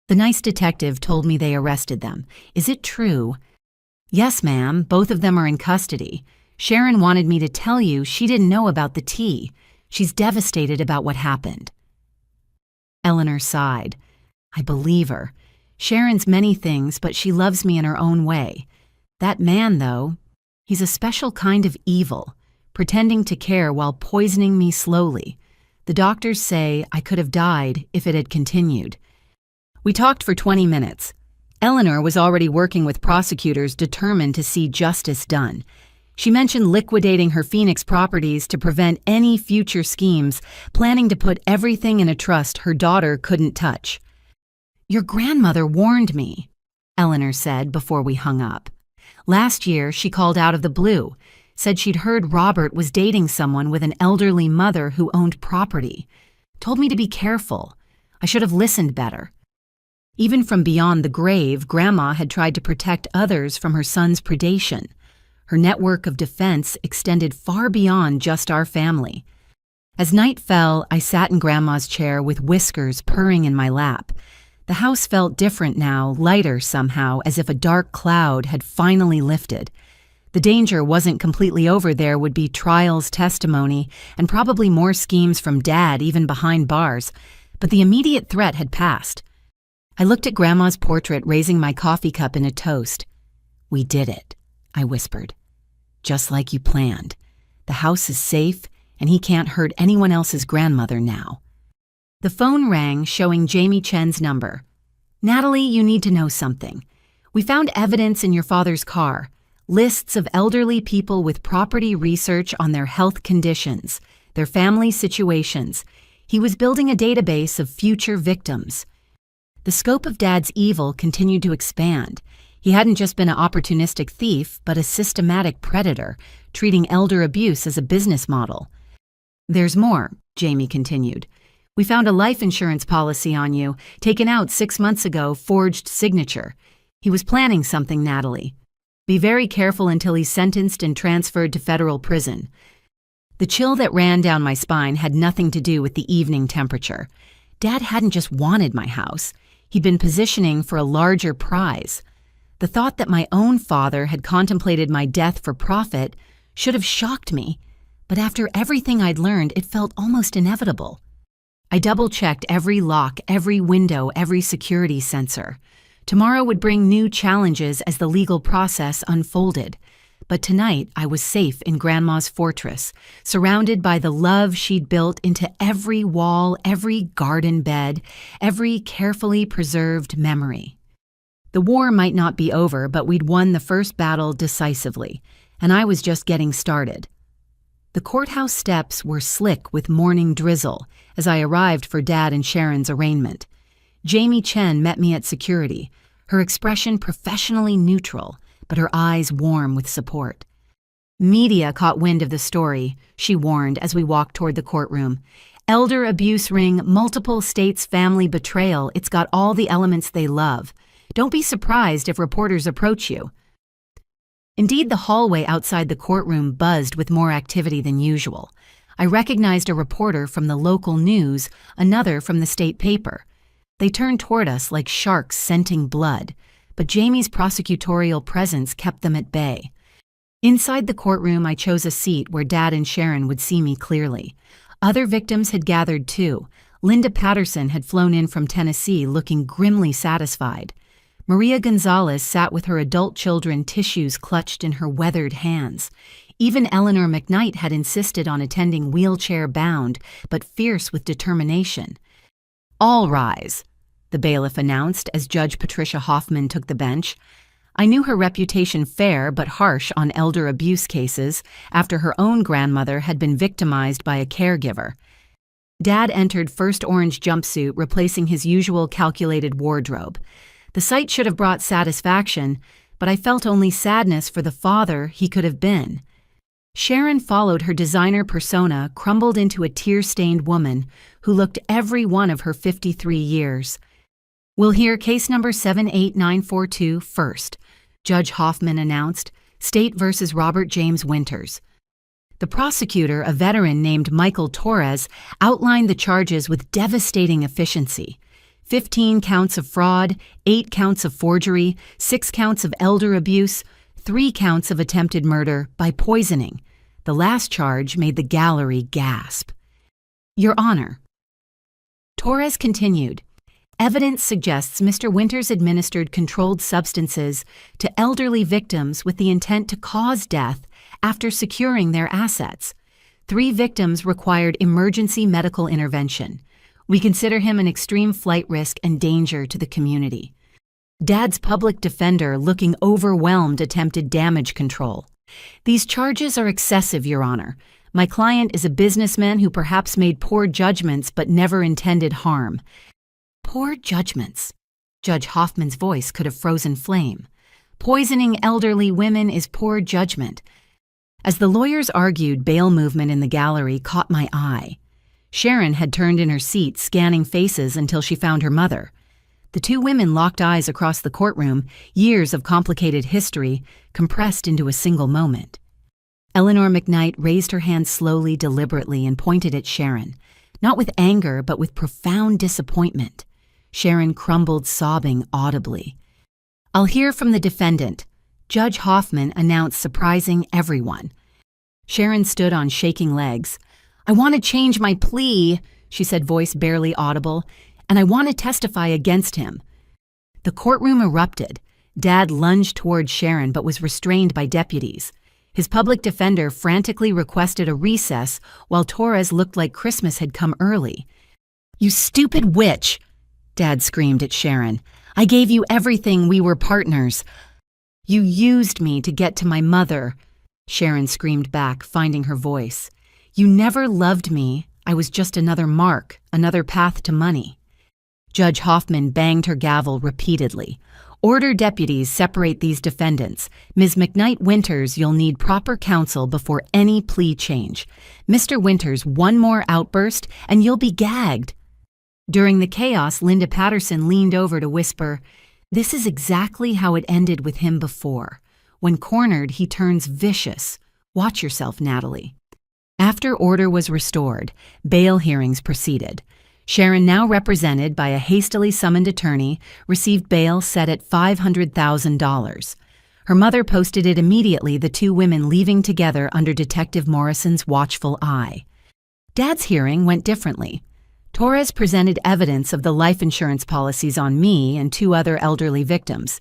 "The nice detective told me they arrested them. Is it true?" "Yes, ma'am. Both of them are in custody. Sharon wanted me to tell you she didn't know about the tea. She's devastated about what happened." Eleanor sighed. "I believe her. Sharon's many things, but she loves me in her own way. That man, though, he's a special kind of evil, pretending to care while poisoning me slowly. The doctors say I could have died if it had continued." We talked for 20 minutes. Eleanor was already working with prosecutors determined to see justice done. She mentioned liquidating her Phoenix properties to prevent any future schemes, planning to put everything in a trust her daughter couldn't touch. "Your grandmother warned me," Eleanor said before we hung up. "Last year, she called out of the blue, said she'd heard Robert was dating someone with an elderly mother who owned property. Told me to be careful. I should have listened better." Even from beyond the grave, Grandma had tried to protect others from her son's predation. Her network of defense extended far beyond just our family. As night fell, I sat in Grandma's chair with Whiskers purring in my lap. The house felt different now, lighter somehow, as if a dark cloud had finally lifted. The danger wasn't completely over. There would be trials, testimony, and probably more schemes from Dad, even behind bars. But the immediate threat had passed. I looked at Grandma's portrait, raising my coffee cup in a toast. "We did it," I whispered. "Just like you planned. The house is safe, and he can't hurt anyone else's grandmother now." The phone rang, showing Jamie Chen's number. "Natalie, you need to know something. We found evidence in your father's car. Lists of elderly people with property research on their health conditions, their family situations. He was building a database of future victims." The scope of Dad's evil continued to expand. He hadn't just been an opportunistic thief, but a systematic predator, treating elder abuse as a business model. "There's more," Jamie continued. "We found a life insurance policy on you, taken out 6 months ago, forged signature. He was planning something, Natalie. Be very careful until he's sentenced and transferred to federal prison." The chill that ran down my spine had nothing to do with the evening temperature. Dad hadn't just wanted my house. He'd been positioning for a larger prize. The thought that my own father had contemplated my death for profit should have shocked me, but after everything I'd learned, it felt almost inevitable. I double-checked every lock, every window, every security sensor. Tomorrow would bring new challenges as the legal process unfolded. But tonight, I was safe in Grandma's fortress, surrounded by the love she'd built into every wall, every garden bed, every carefully preserved memory. The war might not be over, but we'd won the first battle decisively, and I was just getting started. The courthouse steps were slick with morning drizzle as I arrived for Dad and Sharon's arraignment. Jamie Chen met me at security, her expression professionally neutral, but her eyes warm with support. Media caught wind of the story, she warned as we walked toward the courtroom. Elder abuse ring, multiple states family betrayal, it's got all the elements they love. Don't be surprised if reporters approach you. Indeed, the hallway outside the courtroom buzzed with more activity than usual. I recognized a reporter from the local news, another from the state paper. They turned toward us like sharks scenting blood, but Jamie's prosecutorial presence kept them at bay. Inside the courtroom, I chose a seat where Dad and Sharon would see me clearly. Other victims had gathered too. Linda Patterson had flown in from Tennessee looking grimly satisfied. Maria Gonzalez sat with her adult children, tissues clutched in her weathered hands. Even Eleanor McKnight had insisted on attending wheelchair-bound, but fierce with determination. "All rise," the bailiff announced as Judge Patricia Hoffman took the bench. I knew her reputation fair but harsh on elder abuse cases after her own grandmother had been victimized by a caregiver. Dad entered first orange jumpsuit, replacing his usual calculated wardrobe. The sight should have brought satisfaction, but I felt only sadness for the father he could have been. Sharon followed her designer persona, crumbled into a tear-stained woman who looked every one of her 53 years. "We'll hear case number 78942 first," Judge Hoffman announced, State versus Robert James Winters. The prosecutor, a veteran named Michael Torres, outlined the charges with devastating efficiency. 15 counts of fraud, 8 counts of forgery, 6 counts of elder abuse, 3 counts of attempted murder by poisoning. The last charge made the gallery gasp. "Your Honor," Torres continued, "evidence suggests Mr. Winters administered controlled substances to elderly victims with the intent to cause death after securing their assets. 3 victims required emergency medical intervention. We consider him an extreme flight risk and danger to the community." Dad's public defender, looking overwhelmed, attempted damage control. "These charges are excessive, Your Honor. My client is a businessman who perhaps made poor judgments but never intended harm." Poor judgments. Judge Hoffman's voice could have frozen flame. Poisoning elderly women is poor judgment. As the lawyers argued, bail movement in the gallery caught my eye. Sharon had turned in her seat, scanning faces until she found her mother. The 2 women locked eyes across the courtroom, years of complicated history compressed into a single moment. Eleanor McKnight raised her hand slowly, deliberately, and pointed at Sharon, not with anger, but with profound disappointment. Sharon crumbled, sobbing audibly. "I'll hear from the defendant," Judge Hoffman announced, surprising everyone. Sharon stood on shaking legs. "I want to change my plea," she said, voice barely audible, "and I want to testify against him." The courtroom erupted. Dad lunged toward Sharon but was restrained by deputies. His public defender frantically requested a recess while Torres looked like Christmas had come early. "You stupid witch!" Dad screamed at Sharon. "I gave you everything, we were partners." "You used me to get to my mother," Sharon screamed back, finding her voice. "You never loved me. I was just another mark, another path to money." Judge Hoffman banged her gavel repeatedly. "Order deputies separate these defendants. Ms. McKnight Winters, you'll need proper counsel before any plea change. Mr. Winters, one more outburst and you'll be gagged." During the chaos, Linda Patterson leaned over to whisper, "This is exactly how it ended with him before. When cornered, he turns vicious. Watch yourself, Natalie." After order was restored, bail hearings proceeded. Sharon, now represented by a hastily summoned attorney, received bail set at $500,000. Her mother posted it immediately, the 2 women leaving together under Detective Morrison's watchful eye. Dad's hearing went differently. Torres presented evidence of the life insurance policies on me and 2 other elderly victims.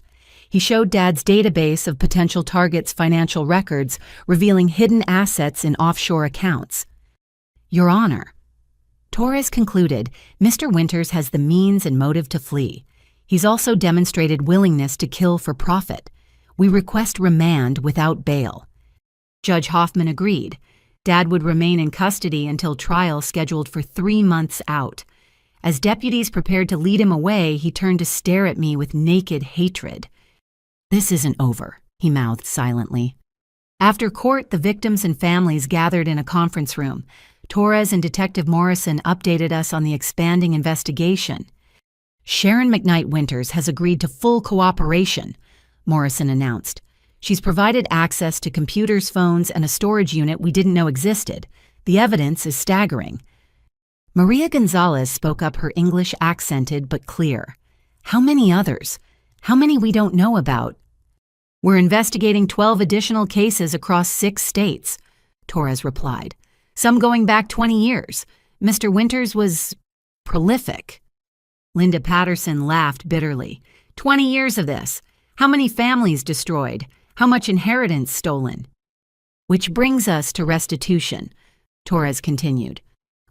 He showed Dad's database of potential targets' financial records, revealing hidden assets in offshore accounts. Your Honor, Torres concluded, Mr. Winters has the means and motive to flee. He's also demonstrated willingness to kill for profit. We request remand without bail. Judge Hoffman agreed. Dad would remain in custody until trial scheduled for 3 months out. As deputies prepared to lead him away, he turned to stare at me with naked hatred. This isn't over, he mouthed silently. After court, the victims and families gathered in a conference room. Torres and Detective Morrison updated us on the expanding investigation. Sharon McKnight Winters has agreed to full cooperation, Morrison announced. She's provided access to computers, phones, and a storage unit we didn't know existed. The evidence is staggering. Maria Gonzalez spoke up, her English accented but clear. How many others? How many we don't know about? We're investigating 12 additional cases across 6 states, Torres replied. Some going back 20 years. Mr. Winters was prolific. Linda Patterson laughed bitterly. 20 years of this. How many families destroyed? How much inheritance stolen? Which brings us to restitution, Torres continued.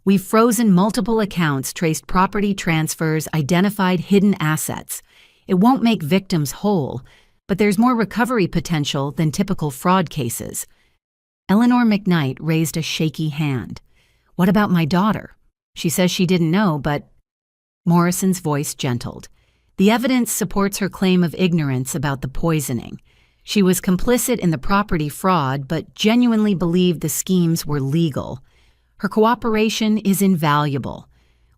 We've frozen multiple accounts, traced property transfers, identified hidden assets. It won't make victims whole, but there's more recovery potential than typical fraud cases. Eleanor McKnight raised a shaky hand. What about my daughter? She says she didn't know, but... Morrison's voice gentled. The evidence supports her claim of ignorance about the poisoning. She was complicit in the property fraud, but genuinely believed the schemes were legal. Her cooperation is invaluable.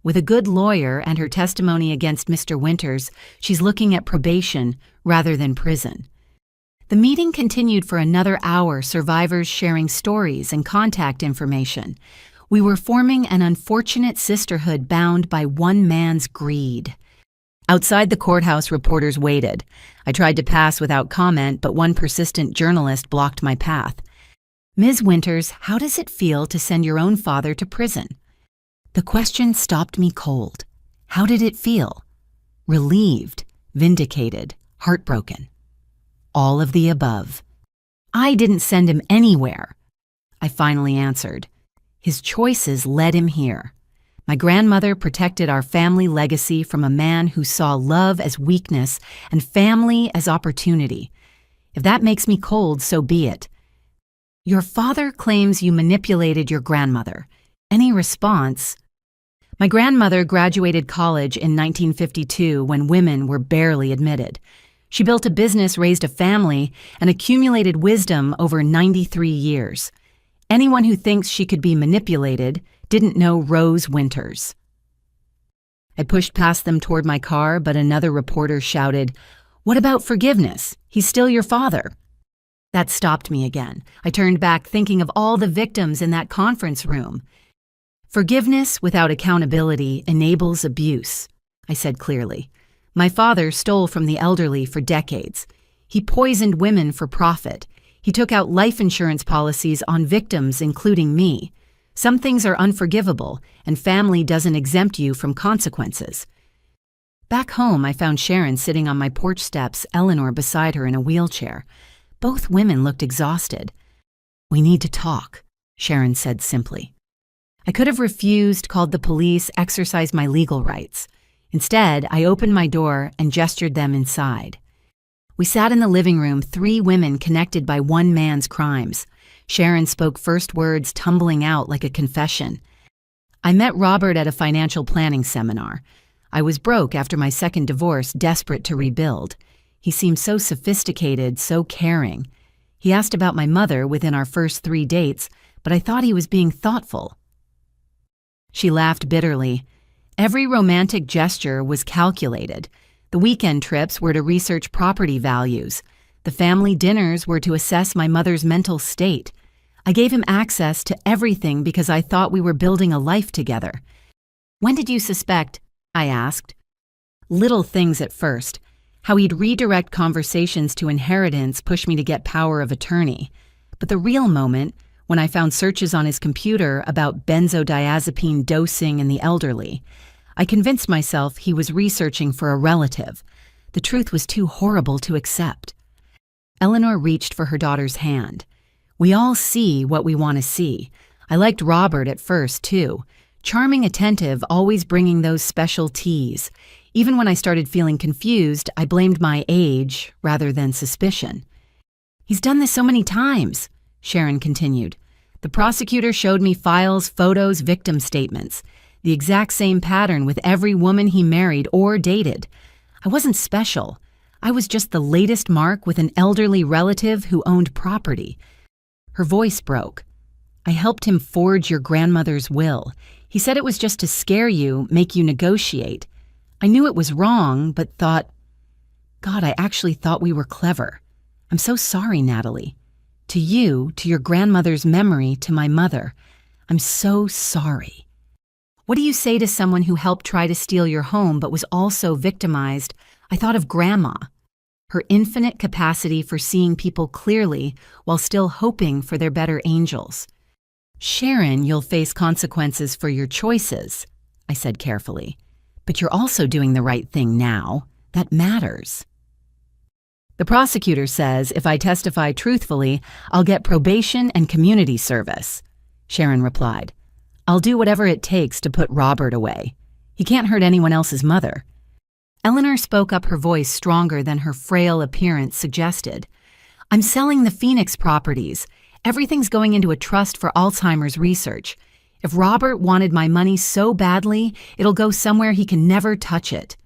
With a good lawyer and her testimony against Mr. Winters, she's looking at probation rather than prison. The meeting continued for another hour, survivors sharing stories and contact information. We were forming an unfortunate sisterhood bound by one man's greed. Outside the courthouse, reporters waited. I tried to pass without comment, but one persistent journalist blocked my path. Ms. Winters, how does it feel to send your own father to prison? The question stopped me cold. How did it feel? Relieved, vindicated, heartbroken. All of the above. I didn't send him anywhere, I finally answered. His choices led him here. My grandmother protected our family legacy from a man who saw love as weakness and family as opportunity. If that makes me cold, so be it. Your father claims you manipulated your grandmother. Any response? My grandmother graduated college in 1952 when women were barely admitted. She built a business, raised a family, and accumulated wisdom over 93 years. Anyone who thinks she could be manipulated didn't know Rose Winters. I pushed past them toward my car, but another reporter shouted, "What about forgiveness? He's still your father." That stopped me again. I turned back, thinking of all the victims in that conference room. Forgiveness without accountability enables abuse, I said clearly. My father stole from the elderly for decades. He poisoned women for profit. He took out life insurance policies on victims, including me. Some things are unforgivable, and family doesn't exempt you from consequences. Back home, I found Sharon sitting on my porch steps, Eleanor beside her in a wheelchair. Both women looked exhausted. We need to talk, Sharon said simply. I could have refused, called the police, exercised my legal rights. Instead, I opened my door and gestured them inside. We sat in the living room, 3 women connected by one man's crimes. Sharon spoke first, words tumbling out like a confession. I met Robert at a financial planning seminar. I was broke after my second divorce, desperate to rebuild. He seemed so sophisticated, so caring. He asked about my mother within our first 3 dates, but I thought he was being thoughtful. She laughed bitterly. Every romantic gesture was calculated. The weekend trips were to research property values. The family dinners were to assess my mother's mental state. I gave him access to everything because I thought we were building a life together. When did you suspect? I asked. Little things at first. How he'd redirect conversations to inheritance pushed me to get power of attorney. But the real moment, when I found searches on his computer about benzodiazepine dosing in the elderly, I convinced myself he was researching for a relative. The truth was too horrible to accept. Eleanor reached for her daughter's hand. We all see what we want to see. I liked Robert at first, too. Charming, attentive, always bringing those special teas. Even when I started feeling confused, I blamed my age rather than suspicion. He's done this so many times, Sharon continued. The prosecutor showed me files, photos, victim statements. The exact same pattern with every woman he married or dated. I wasn't special. I was just the latest mark with an elderly relative who owned property. Her voice broke. I helped him forge your grandmother's will. He said it was just to scare you, make you negotiate. I knew it was wrong, but thought, God, I actually thought we were clever. I'm so sorry, Natalie. To you, to your grandmother's memory, to my mother, I'm so sorry. What do you say to someone who helped try to steal your home but was also victimized? I thought of Grandma. Her infinite capacity for seeing people clearly while still hoping for their better angels. Sharon, you'll face consequences for your choices, I said carefully. But you're also doing the right thing now. That matters. The prosecutor says if I testify truthfully, I'll get probation and community service, Sharon replied. I'll do whatever it takes to put Robert away. He can't hurt anyone else's mother. Eleanor spoke up, her voice stronger than her frail appearance suggested. I'm selling the Phoenix properties. Everything's going into a trust for Alzheimer's research. If Robert wanted my money so badly, it'll go somewhere he can never touch it.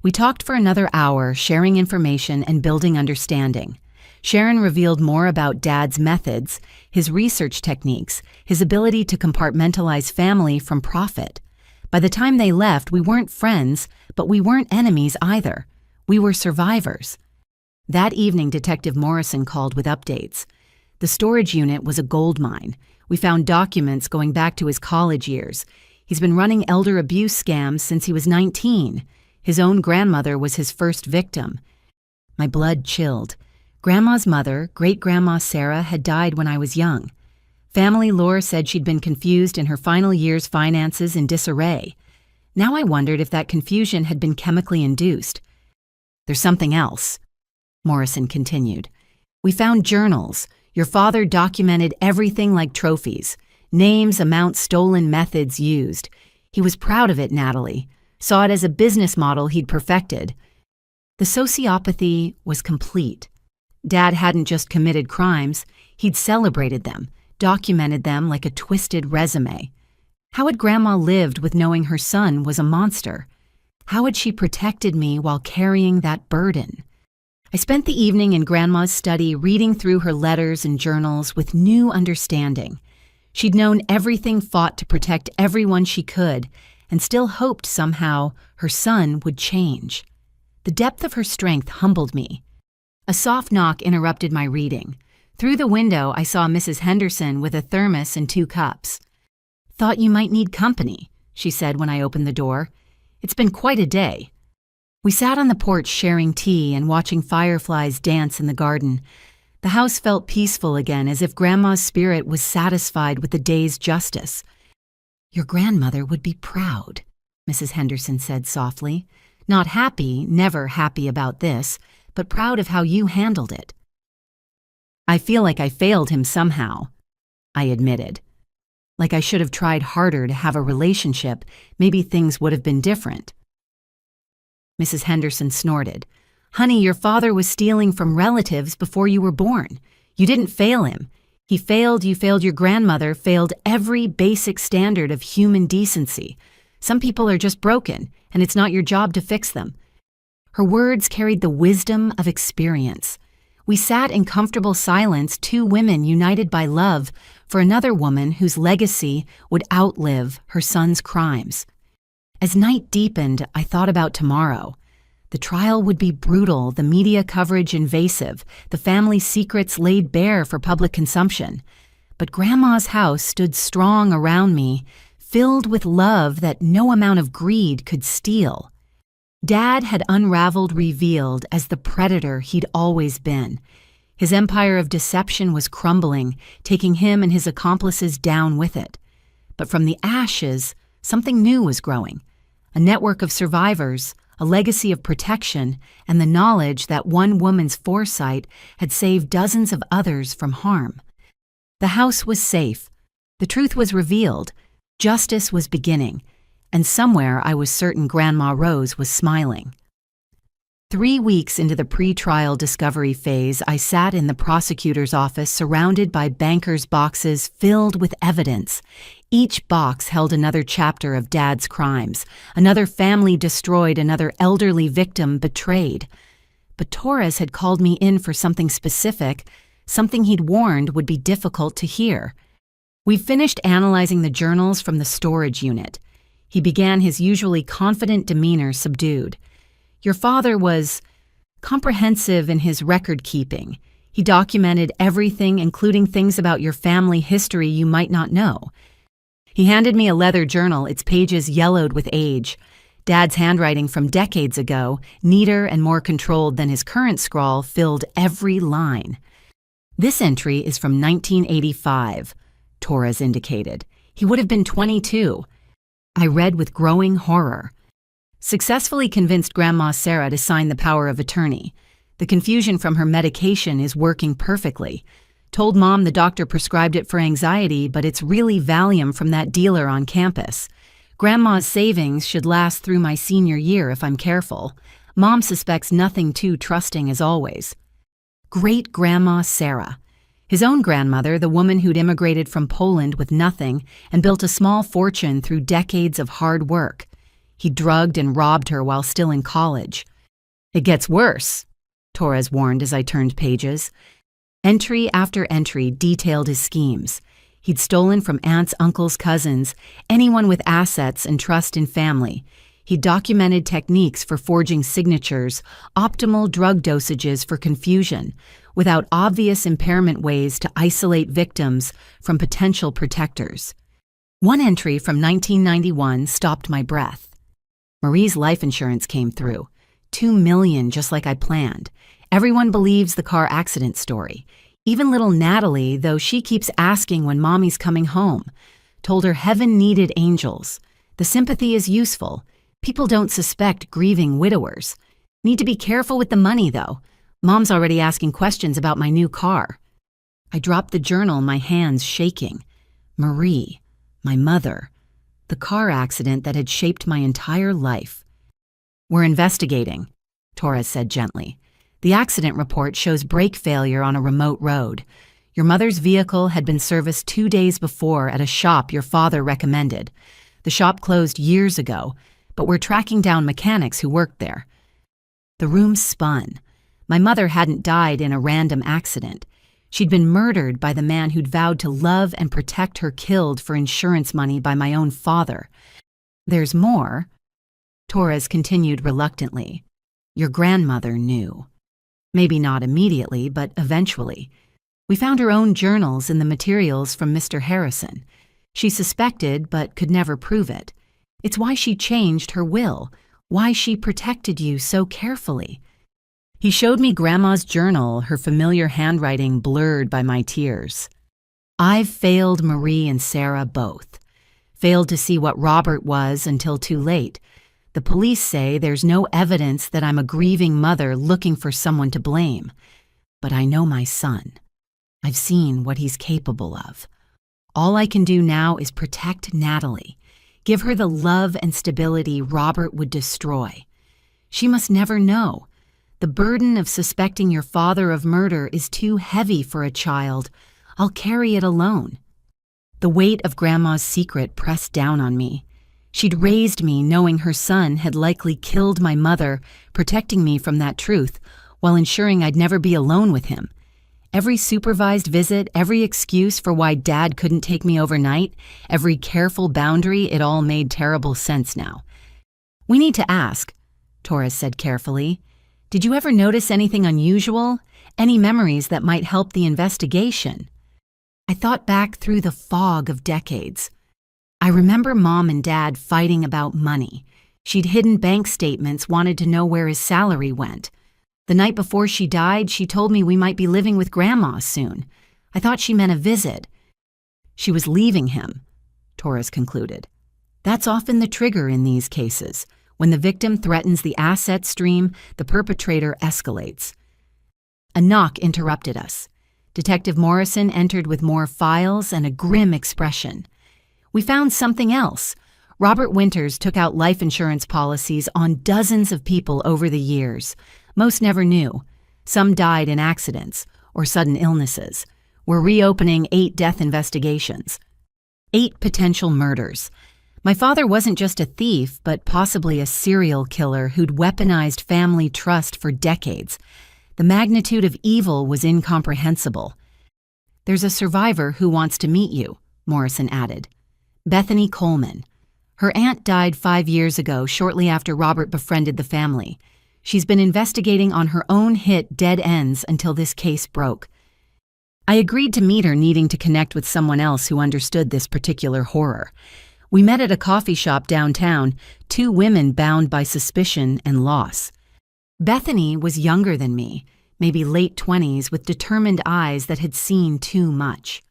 We talked for another hour, sharing information and building understanding. Sharon revealed more about Dad's methods, his research techniques, his ability to compartmentalize family from profit. By the time they left, we weren't friends, but we weren't enemies either. We were survivors. That evening, Detective Morrison called with updates. The storage unit was a gold mine. We found documents going back to his college years. He's been running elder abuse scams since he was 19. His own grandmother was his first victim. My blood chilled. Grandma's mother, great-grandma Sarah, had died when I was young. Family lore said she'd been confused in her final year's finances in disarray. Now I wondered if that confusion had been chemically induced. There's something else, Morrison continued. We found journals. Your father documented everything like trophies. Names, amounts stolen, methods used. He was proud of it, Natalie. Saw it as a business model he'd perfected. The sociopathy was complete. Dad hadn't just committed crimes, he'd celebrated them, documented them like a twisted resume. How had Grandma lived with knowing her son was a monster? How had she protected me while carrying that burden? I spent the evening in Grandma's study reading through her letters and journals with new understanding. She'd known everything, fought to protect everyone she could, and still hoped somehow her son would change. The depth of her strength humbled me. A soft knock interrupted my reading. Through the window, I saw Mrs. Henderson with a thermos and 2 cups. Thought you might need company, she said when I opened the door. It's been quite a day. We sat on the porch sharing tea and watching fireflies dance in the garden. The house felt peaceful again, as if Grandma's spirit was satisfied with the day's justice. Your grandmother would be proud, Mrs. Henderson said softly. Not happy, never happy about this, but proud of how you handled it. I feel like I failed him somehow, I admitted. Like I should have tried harder to have a relationship, maybe things would have been different. Mrs. Henderson snorted. Honey, your father was stealing from relatives before you were born. You didn't fail him. He failed, you failed your grandmother, failed every basic standard of human decency. Some people are just broken, and it's not your job to fix them. Her words carried the wisdom of experience. We sat in comfortable silence, 2 women united by love for another woman whose legacy would outlive her son's crimes. As night deepened, I thought about tomorrow. The trial would be brutal, the media coverage invasive, the family secrets laid bare for public consumption. But Grandma's house stood strong around me, filled with love that no amount of greed could steal. Dad had unraveled, revealed as the predator he'd always been. His empire of deception was crumbling, taking him and his accomplices down with it. But from the ashes, something new was growing. A network of survivors, a legacy of protection, and the knowledge that one woman's foresight had saved dozens of others from harm. The house was safe. The truth was revealed. Justice was beginning. And somewhere I was certain Grandma Rose was smiling. 3 weeks into the pre-trial discovery phase, I sat in the prosecutor's office surrounded by bankers' boxes filled with evidence. Each box held another chapter of Dad's crimes, another family destroyed, another elderly victim betrayed. But Torres had called me in for something specific, something he'd warned would be difficult to hear. We finished analyzing the journals from the storage unit. He began, his usually confident demeanor subdued. Your father was comprehensive in his record-keeping. He documented everything, including things about your family history you might not know. He handed me a leather journal, its pages yellowed with age. Dad's handwriting from decades ago, neater and more controlled than his current scrawl, filled every line. This entry is from 1985, Torres indicated. He would have been 22. I read with growing horror. Successfully convinced Grandma Sarah to sign the power of attorney. The confusion from her medication is working perfectly. Told Mom the doctor prescribed it for anxiety, but it's really Valium from that dealer on campus. Grandma's savings should last through my senior year if I'm careful. Mom suspects nothing too trusting as always. Great-Grandma Sarah. His own grandmother, the woman who'd immigrated from Poland with nothing and built a small fortune through decades of hard work. He drugged and robbed her while still in college. It gets worse, Torres warned as I turned pages. Entry after entry detailed his schemes. He'd stolen from aunts, uncles, cousins, anyone with assets and trust in family. He documented techniques for forging signatures, optimal drug dosages for confusion, without obvious impairment ways to isolate victims from potential protectors. One entry from 1991 stopped my breath. Marie's life insurance came through. $2 million, just like I planned. Everyone believes the car accident story. Even little Natalie, though she keeps asking when Mommy's coming home. Told her heaven needed angels. The sympathy is useful. People don't suspect grieving widowers. Need to be careful with the money, though. Mom's already asking questions about my new car. I dropped the journal, my hands shaking. Marie, my mother. The car accident that had shaped my entire life. We're investigating, Torres said gently. The accident report shows brake failure on a remote road. Your mother's vehicle had been serviced 2 days before at a shop your father recommended. The shop closed years ago, but we're tracking down mechanics who worked there. The room spun. My mother hadn't died in a random accident. She'd been murdered by the man who'd vowed to love and protect her, killed for insurance money by my own father. There's more, Torres continued reluctantly. Your grandmother knew. Maybe not immediately, but eventually. We found her own journals in the materials from Mr. Harrison. She suspected, but could never prove it. It's why she changed her will, why she protected you so carefully. He showed me Grandma's journal, her familiar handwriting blurred by my tears. I've failed Marie and Sarah both. Failed to see what Robert was until too late. The police say there's no evidence that I'm a grieving mother looking for someone to blame. But I know my son. I've seen what he's capable of. All I can do now is protect Natalie. Give her the love and stability Robert would destroy. She must never know. The burden of suspecting your father of murder is too heavy for a child. I'll carry it alone. The weight of Grandma's secret pressed down on me. She'd raised me knowing her son had likely killed my mother, protecting me from that truth, while ensuring I'd never be alone with him. Every supervised visit, every excuse for why Dad couldn't take me overnight, every careful boundary, it all made terrible sense now. We need to ask, Torres said carefully. Did you ever notice anything unusual? Any memories that might help the investigation? I thought back through the fog of decades. I remember Mom and Dad fighting about money. She'd hidden bank statements, wanted to know where his salary went. The night before she died, she told me we might be living with Grandma soon. I thought she meant a visit. She was leaving him, Torres concluded. That's often the trigger in these cases. When the victim threatens the asset stream, the perpetrator escalates. A knock interrupted us. Detective Morrison entered with more files and a grim expression. We found something else. Robert Winters took out life insurance policies on dozens of people over the years. Most never knew. Some died in accidents or sudden illnesses. We're reopening 8 death investigations. 8 potential murders. My father wasn't just a thief, but possibly a serial killer who'd weaponized family trust for decades. The magnitude of evil was incomprehensible. There's a survivor who wants to meet you, Morrison added. Bethany Coleman. Her aunt died 5 years ago, shortly after Robert befriended the family. She's been investigating on her own hit Dead Ends until this case broke. I agreed to meet her, needing to connect with someone else who understood this particular horror. We met at a coffee shop downtown, 2 women bound by suspicion and loss. Bethany was younger than me, maybe late 20s, with determined eyes that had seen too much.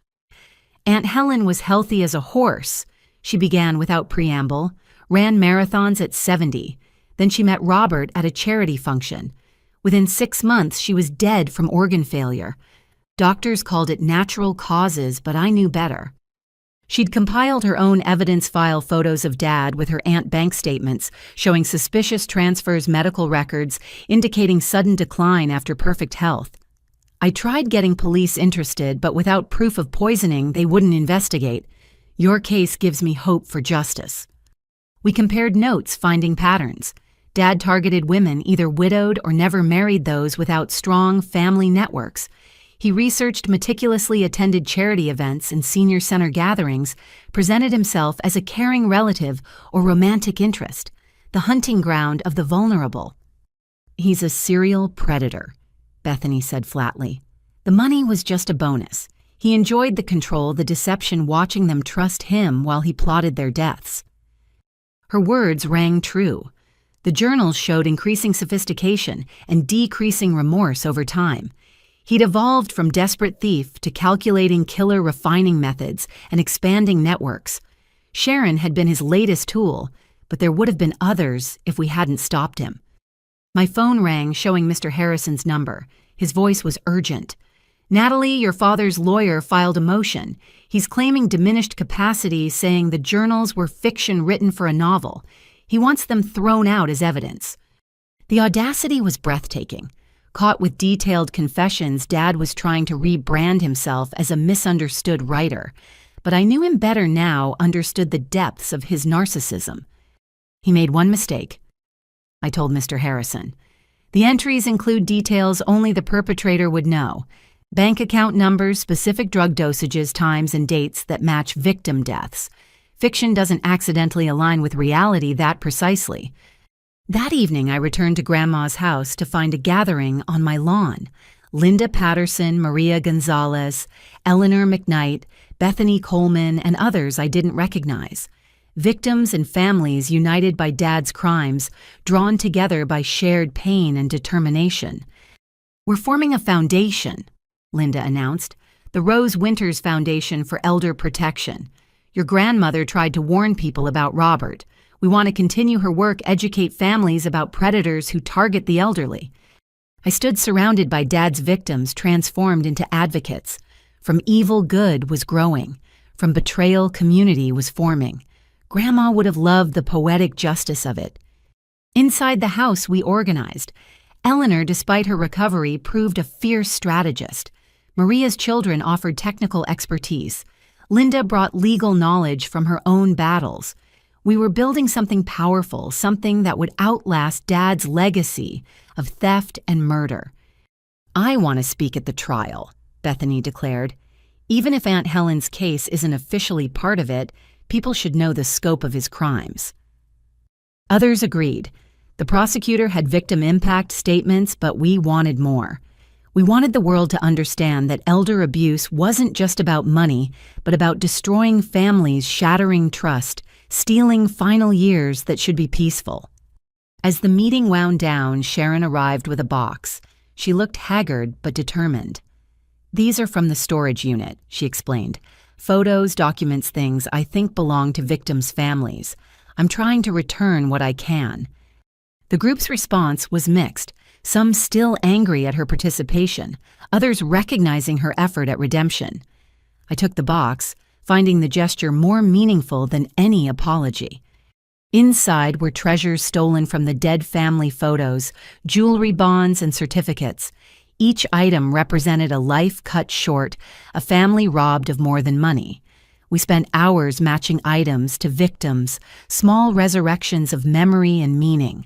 Aunt Helen was healthy as a horse. She began without preamble, ran marathons at 70. Then she met Robert at a charity function. Within 6 months, she was dead from organ failure. Doctors called it natural causes, but I knew better. She'd compiled her own evidence file photos of Dad with her aunt bank statements showing suspicious transfers, medical records indicating sudden decline after perfect health. I tried getting police interested, but without proof of poisoning, they wouldn't investigate. Your case gives me hope for justice. We compared notes, finding patterns. Dad targeted women, either widowed or never married those without strong family networks. He researched meticulously attended charity events and senior center gatherings, presented himself as a caring relative or romantic interest, the hunting ground of the vulnerable. He's a serial predator, Bethany said flatly. The money was just a bonus. He enjoyed the control, the deception, watching them trust him while he plotted their deaths. Her words rang true. The journals showed increasing sophistication and decreasing remorse over time. He'd evolved from desperate thief to calculating killer refining methods and expanding networks. Sharon had been his latest tool, but there would have been others if we hadn't stopped him. My phone rang, showing Mr. Harrison's number. His voice was urgent. Natalie, your father's lawyer filed a motion. He's claiming diminished capacity, saying the journals were fiction written for a novel. He wants them thrown out as evidence. The audacity was breathtaking. Caught with detailed confessions, Dad was trying to rebrand himself as a misunderstood writer. But I knew him better now, understood the depths of his narcissism. He made one mistake, I told Mr. Harrison. The entries include details only the perpetrator would know. Bank account numbers, specific drug dosages, times, and dates that match victim deaths. Fiction doesn't accidentally align with reality that precisely. That evening, I returned to Grandma's house to find a gathering on my lawn. Linda Patterson, Maria Gonzalez, Eleanor McKnight, Bethany Coleman, and others I didn't recognize. Victims and families united by Dad's crimes, drawn together by shared pain and determination. We're forming a foundation, Linda announced, the Rose Winters Foundation for Elder Protection. Your grandmother tried to warn people about Robert. We want to continue her work, educate families about predators who target the elderly. I stood surrounded by Dad's victims, transformed into advocates. From evil, good was growing. From betrayal, community was forming. Grandma would have loved the poetic justice of it. Inside the house, we organized. Eleanor, despite her recovery, proved a fierce strategist. Maria's children offered technical expertise. Linda brought legal knowledge from her own battles. We were building something powerful, something that would outlast Dad's legacy of theft and murder. I want to speak at the trial, Bethany declared. Even if Aunt Helen's case isn't officially part of it, people should know the scope of his crimes. Others agreed. The prosecutor had victim impact statements, but we wanted more. We wanted the world to understand that elder abuse wasn't just about money, but about destroying families, shattering trust, stealing final years that should be peaceful. As the meeting wound down, Sharon arrived with a box. She looked haggard but determined. These are from the storage unit, she explained. Photos, documents, things I think belong to victims' families. I'm trying to return what I can." The group's response was mixed, some still angry at her participation, others recognizing her effort at redemption. I took the box, finding the gesture more meaningful than any apology. Inside were treasures stolen from the dead family photos, jewelry bonds, and certificates. Each item represented a life cut short, a family robbed of more than money. We spent hours matching items to victims, small resurrections of memory and meaning.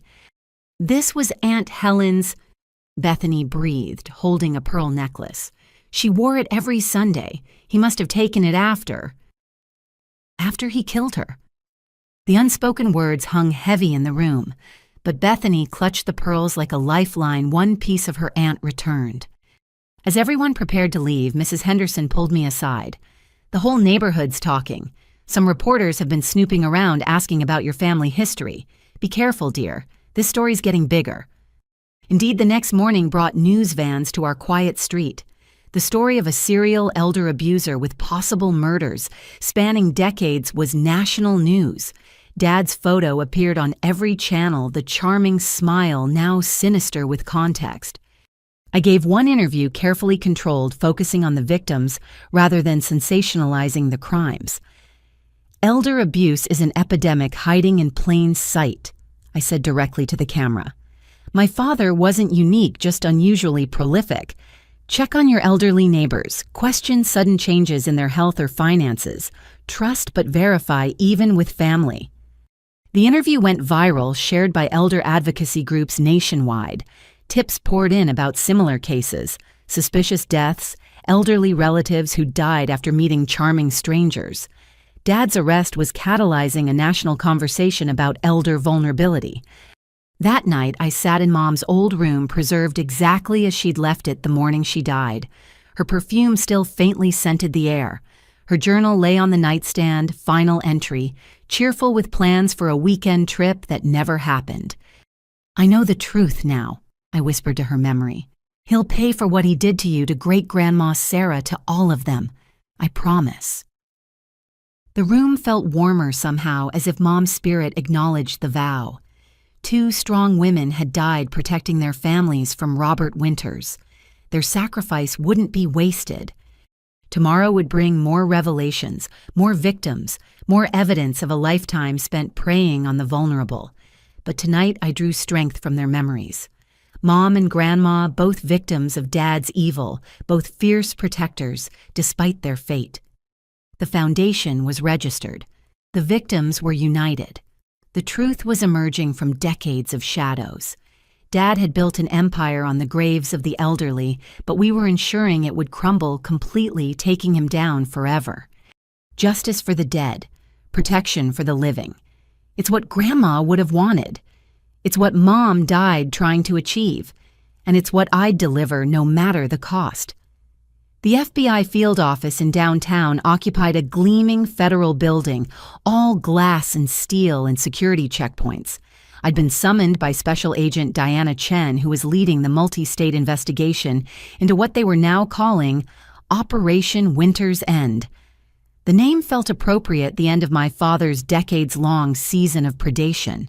"This was Aunt Helen's," Bethany breathed, holding a pearl necklace. "She wore it every Sunday. He must have taken it after he killed her." The unspoken words hung heavy in the room, but Bethany clutched the pearls like a lifeline one piece of her aunt returned. As everyone prepared to leave, Mrs. Henderson pulled me aside. "The whole neighborhood's talking. Some reporters have been snooping around asking about your family history. Be careful, dear. This story's getting bigger." Indeed, the next morning brought news vans to our quiet street. The story of a serial elder abuser with possible murders spanning decades was national news. Dad's photo appeared on every channel, the charming smile now sinister with context. I gave one interview carefully controlled, focusing on the victims rather than sensationalizing the crimes. "Elder abuse is an epidemic hiding in plain sight," I said directly to the camera. "My father wasn't unique, just unusually prolific. Check on your elderly neighbors. Question sudden changes in their health or finances. Trust but verify even with family." The interview went viral, shared by elder advocacy groups nationwide. Tips poured in about similar cases, suspicious deaths, elderly relatives who died after meeting charming strangers. Dad's arrest was catalyzing a national conversation about elder vulnerability. That night, I sat in Mom's old room, preserved exactly as she'd left it the morning she died. Her perfume still faintly scented the air. Her journal lay on the nightstand, final entry, cheerful with plans for a weekend trip that never happened. "I know the truth now," I whispered to her memory. "He'll pay for what he did to you, to great-grandma Sarah, to all of them. I promise." The room felt warmer somehow, as if Mom's spirit acknowledged the vow. 2 strong women had died protecting their families from Robert Winters. Their sacrifice wouldn't be wasted. Tomorrow would bring more revelations, more victims, more evidence of a lifetime spent preying on the vulnerable. But tonight I drew strength from their memories. Mom and Grandma, both victims of Dad's evil, both fierce protectors, despite their fate. The foundation was registered. The victims were united. The truth was emerging from decades of shadows. Dad had built an empire on the graves of the elderly, but we were ensuring it would crumble completely, taking him down forever. Justice for the dead, protection for the living. It's what Grandma would have wanted. It's what Mom died trying to achieve. And it's what I'd deliver no matter the cost. The FBI field office in downtown occupied a gleaming federal building, all glass and steel and security checkpoints. I'd been summoned by Special Agent Diana Chen, who was leading the multi-state investigation into what they were now calling Operation Winter's End. The name felt appropriate at the end of my father's decades-long season of predation.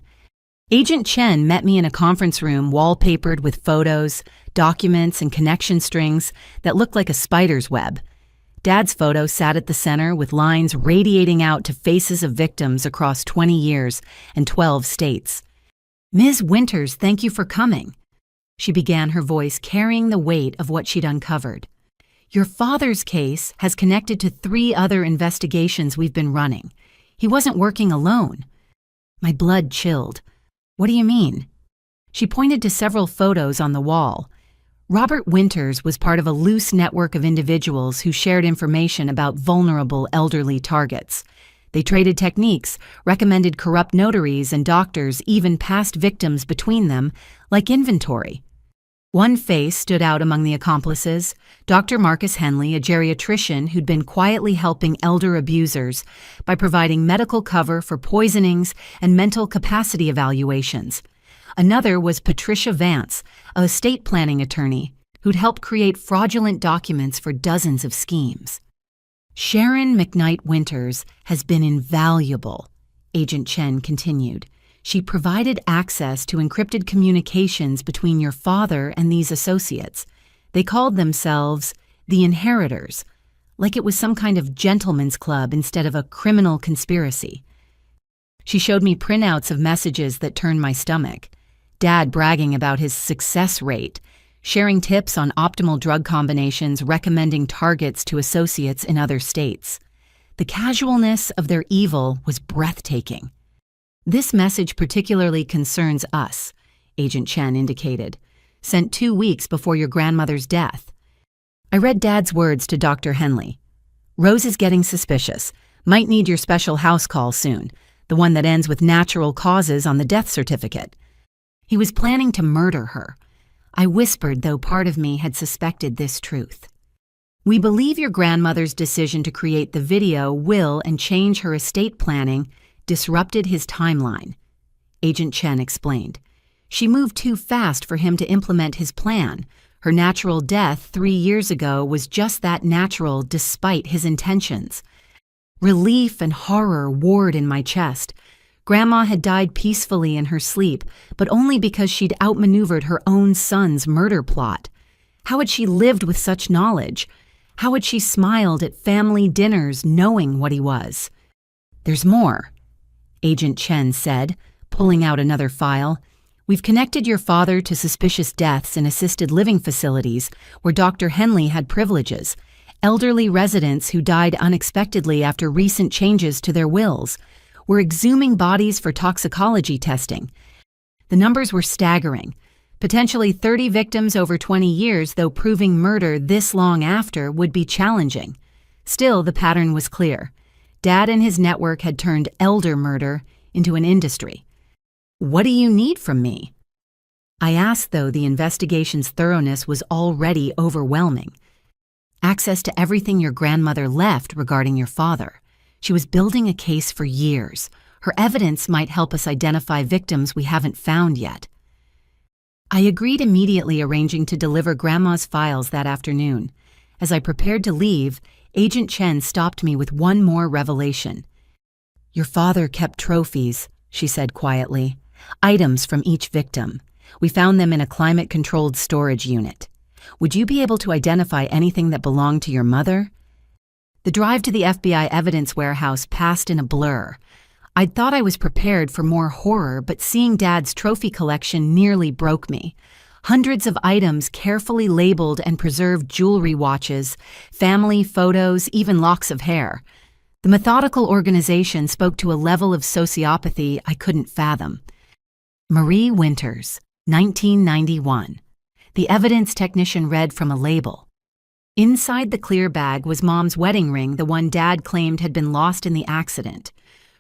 Agent Chen met me in a conference room wallpapered with photos, documents, and connection strings that looked like a spider's web. Dad's photo sat at the center with lines radiating out to faces of victims across 20 years and 12 states. "Ms. Winters, thank you for coming," she began, her voice carrying the weight of what she'd uncovered. "Your father's case has connected to 3 other investigations we've been running. He wasn't working alone." My blood chilled. "What do you mean?" She pointed to several photos on the wall. Robert Winters was part of a loose network of individuals who shared information about vulnerable elderly targets. They traded techniques, recommended corrupt notaries and doctors, even past victims between them, like inventory. One face stood out among the accomplices: Dr. Marcus Henley, a geriatrician who'd been quietly helping elder abusers by providing medical cover for poisonings and mental capacity evaluations. Another was Patricia Vance, a estate planning attorney who'd helped create fraudulent documents for dozens of schemes. Sharon McKnight Winters has been invaluable, Agent Chen continued. She provided access to encrypted communications between your father and these associates. They called themselves the Inheritors, like it was some kind of gentleman's club instead of a criminal conspiracy. She showed me printouts of messages that turned my stomach. Dad bragging about his success rate, sharing tips on optimal drug combinations, recommending targets to associates in other states. The casualness of their evil was breathtaking. This message particularly concerns us, Agent Chen indicated. Sent 2 weeks before your grandmother's death. I read Dad's words to Dr. Henley. Rose is getting suspicious. Might need your special house call soon, the one that ends with natural causes on the death certificate. He was planning to murder her. I whispered, though part of me had suspected this truth. We believe your grandmother's decision to create the video will and change her estate planning disrupted his timeline, Agent Chen explained. She moved too fast for him to implement his plan. Her natural death 3 years ago was just that natural despite his intentions. Relief and horror warred in my chest. Grandma had died peacefully in her sleep, but only because she'd outmaneuvered her own son's murder plot. How had she lived with such knowledge? How had she smiled at family dinners knowing what he was? There's more, Agent Chen said, pulling out another file. We've connected your father to suspicious deaths in assisted living facilities where Dr. Henley had privileges, elderly residents who died unexpectedly after recent changes to their wills. We're exhuming bodies for toxicology testing. The numbers were staggering. Potentially 30 victims over 20 years, though proving murder this long after would be challenging. Still, the pattern was clear. Dad and his network had turned elder murder into an industry. What do you need from me? I asked, though the investigation's thoroughness was already overwhelming. Access to everything your grandmother left regarding your father. She was building a case for years. Her evidence might help us identify victims we haven't found yet. I agreed immediately, arranging to deliver Grandma's files that afternoon. As I prepared to leave, Agent Chen stopped me with one more revelation. Your father kept trophies, she said quietly. Items from each victim. We found them in a climate-controlled storage unit. Would you be able to identify anything that belonged to your mother? The drive to the FBI evidence warehouse passed in a blur. I'd thought I was prepared for more horror, but seeing Dad's trophy collection nearly broke me. Hundreds of items carefully labeled and preserved jewelry, watches, family photos, even locks of hair. The methodical organization spoke to a level of sociopathy I couldn't fathom. Marie Winters, 1991. The evidence technician read from a label. Inside the clear bag was Mom's wedding ring, the one Dad claimed had been lost in the accident.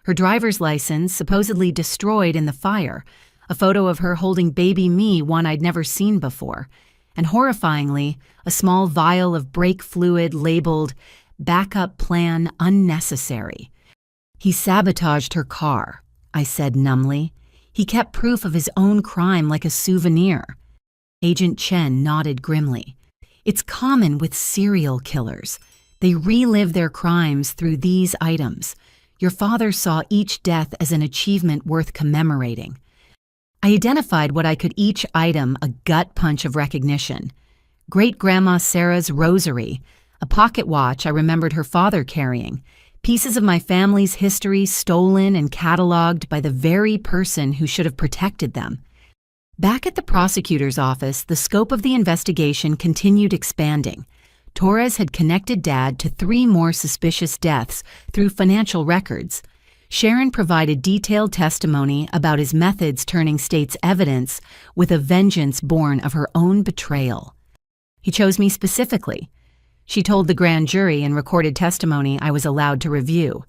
Her driver's license, supposedly destroyed in the fire. A photo of her holding baby me, one I'd never seen before. And horrifyingly, a small vial of brake fluid labeled "Backup Plan Unnecessary." He sabotaged her car, I said numbly. He kept proof of his own crime like a souvenir. Agent Chen nodded grimly. It's common with serial killers. They relive their crimes through these items. Your father saw each death as an achievement worth commemorating. I identified what I could each item, a gut punch of recognition. Great-Grandma Sarah's rosary, a pocket watch I remembered her father carrying, pieces of my family's history stolen and cataloged by the very person who should have protected them. Back at the prosecutor's office, the scope of the investigation continued expanding. Torres had connected Dad to 3 more suspicious deaths through financial records. Sharon provided detailed testimony about his methods turning state's evidence with a vengeance born of her own betrayal. He chose me specifically. She told the grand jury in recorded testimony I was allowed to review.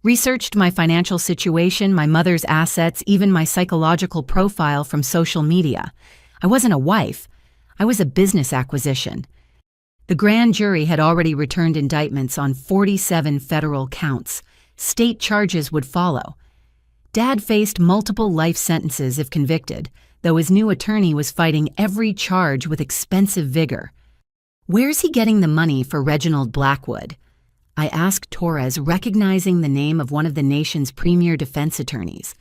Researched my financial situation, my mother's assets, even my psychological profile from social media. I wasn't a wife. I was a business acquisition. The grand jury had already returned indictments on 47 federal counts. State charges would follow. Dad faced multiple life sentences if convicted, though his new attorney was fighting every charge with expensive vigor. Where's he getting the money for Reginald Blackwood? I asked Torres, recognizing the name of one of the nation's premier defense attorneys.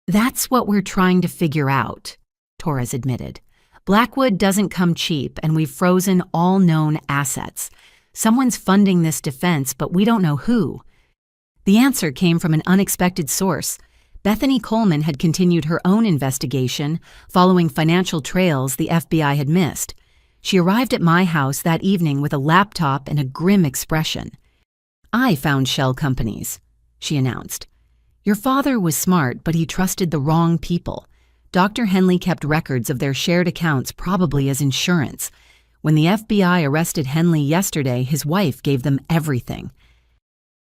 That's what we're trying to figure out, Torres admitted. Blackwood doesn't come cheap, and we've frozen all known assets. Someone's funding this defense, but we don't know who. The answer came from an unexpected source. Bethany Coleman had continued her own investigation, following financial trails the FBI had missed. She arrived at my house that evening with a laptop and a grim expression. "I found shell companies," she announced. "Your father was smart, but he trusted the wrong people. Dr. Henley kept records of their shared accounts, probably as insurance. When the FBI arrested Henley yesterday, his wife gave them everything.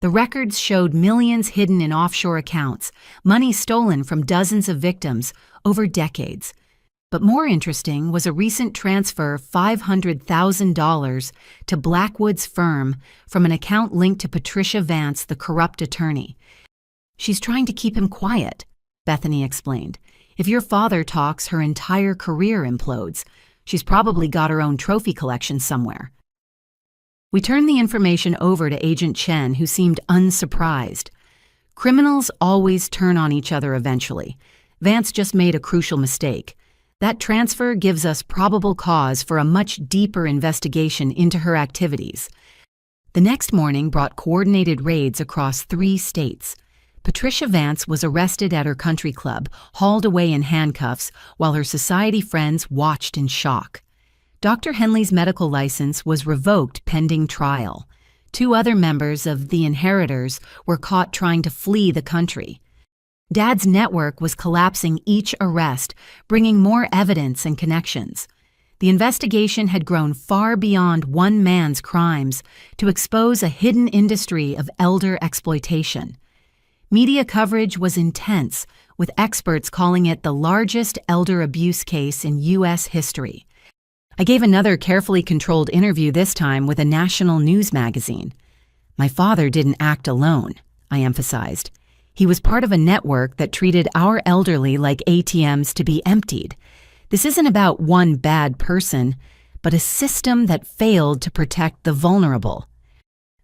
The records showed millions hidden in offshore accounts, money stolen from dozens of victims over decades. But more interesting was a recent transfer of $500,000 to Blackwood's firm from an account linked to Patricia Vance, the corrupt attorney. She's trying to keep him quiet," Bethany explained. "If your father talks, her entire career implodes. She's probably got her own trophy collection somewhere." We turned the information over to Agent Chen, who seemed unsurprised. Criminals always turn on each other eventually. Vance just made a crucial mistake. That transfer gives us probable cause for a much deeper investigation into her activities. The next morning brought coordinated raids across 3 states. Patricia Vance was arrested at her country club, hauled away in handcuffs, while her society friends watched in shock. Dr. Henley's medical license was revoked pending trial. 2 other members of the Inheritors were caught trying to flee the country. Dad's network was collapsing each arrest, bringing more evidence and connections. The investigation had grown far beyond one man's crimes to expose a hidden industry of elder exploitation. Media coverage was intense, with experts calling it the largest elder abuse case in U.S. history. I gave another carefully controlled interview, this time with a national news magazine. "My father didn't act alone," I emphasized. "He was part of a network that treated our elderly like ATMs to be emptied. This isn't about one bad person, but a system that failed to protect the vulnerable."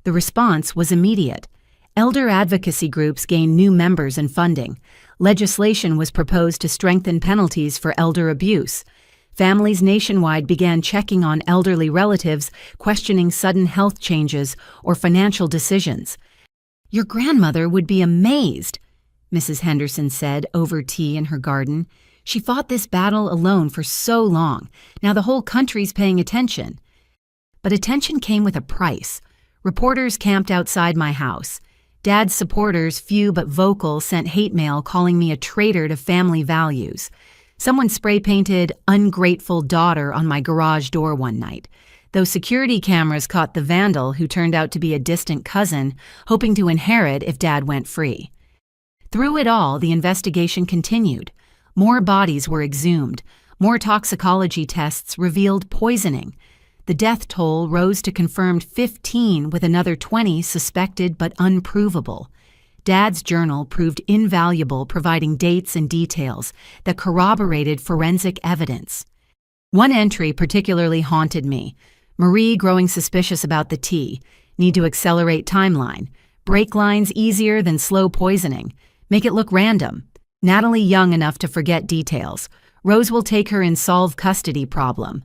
The response was immediate. Elder advocacy groups gained new members and funding. Legislation was proposed to strengthen penalties for elder abuse. Families nationwide began checking on elderly relatives, questioning sudden health changes or financial decisions. "Your grandmother would be amazed," Mrs. Henderson said over tea in her garden. "She fought this battle alone for so long. Now the whole country's paying attention." But attention came with a price. Reporters camped outside my house. Dad's supporters, few but vocal, sent hate mail calling me a traitor to family values. Someone spray-painted "ungrateful daughter" on my garage door one night. Though security cameras caught the vandal, who turned out to be a distant cousin, hoping to inherit if Dad went free. Through it all, the investigation continued. More bodies were exhumed. More toxicology tests revealed poisoning. The death toll rose to confirmed 15, with another 20 suspected but unprovable. Dad's journal proved invaluable, providing dates and details that corroborated forensic evidence. One entry particularly haunted me. Marie growing suspicious about the tea. Need to accelerate timeline. Break lines easier than slow poisoning. Make it look random. Natalie young enough to forget details. Rose will take her in solve custody problem.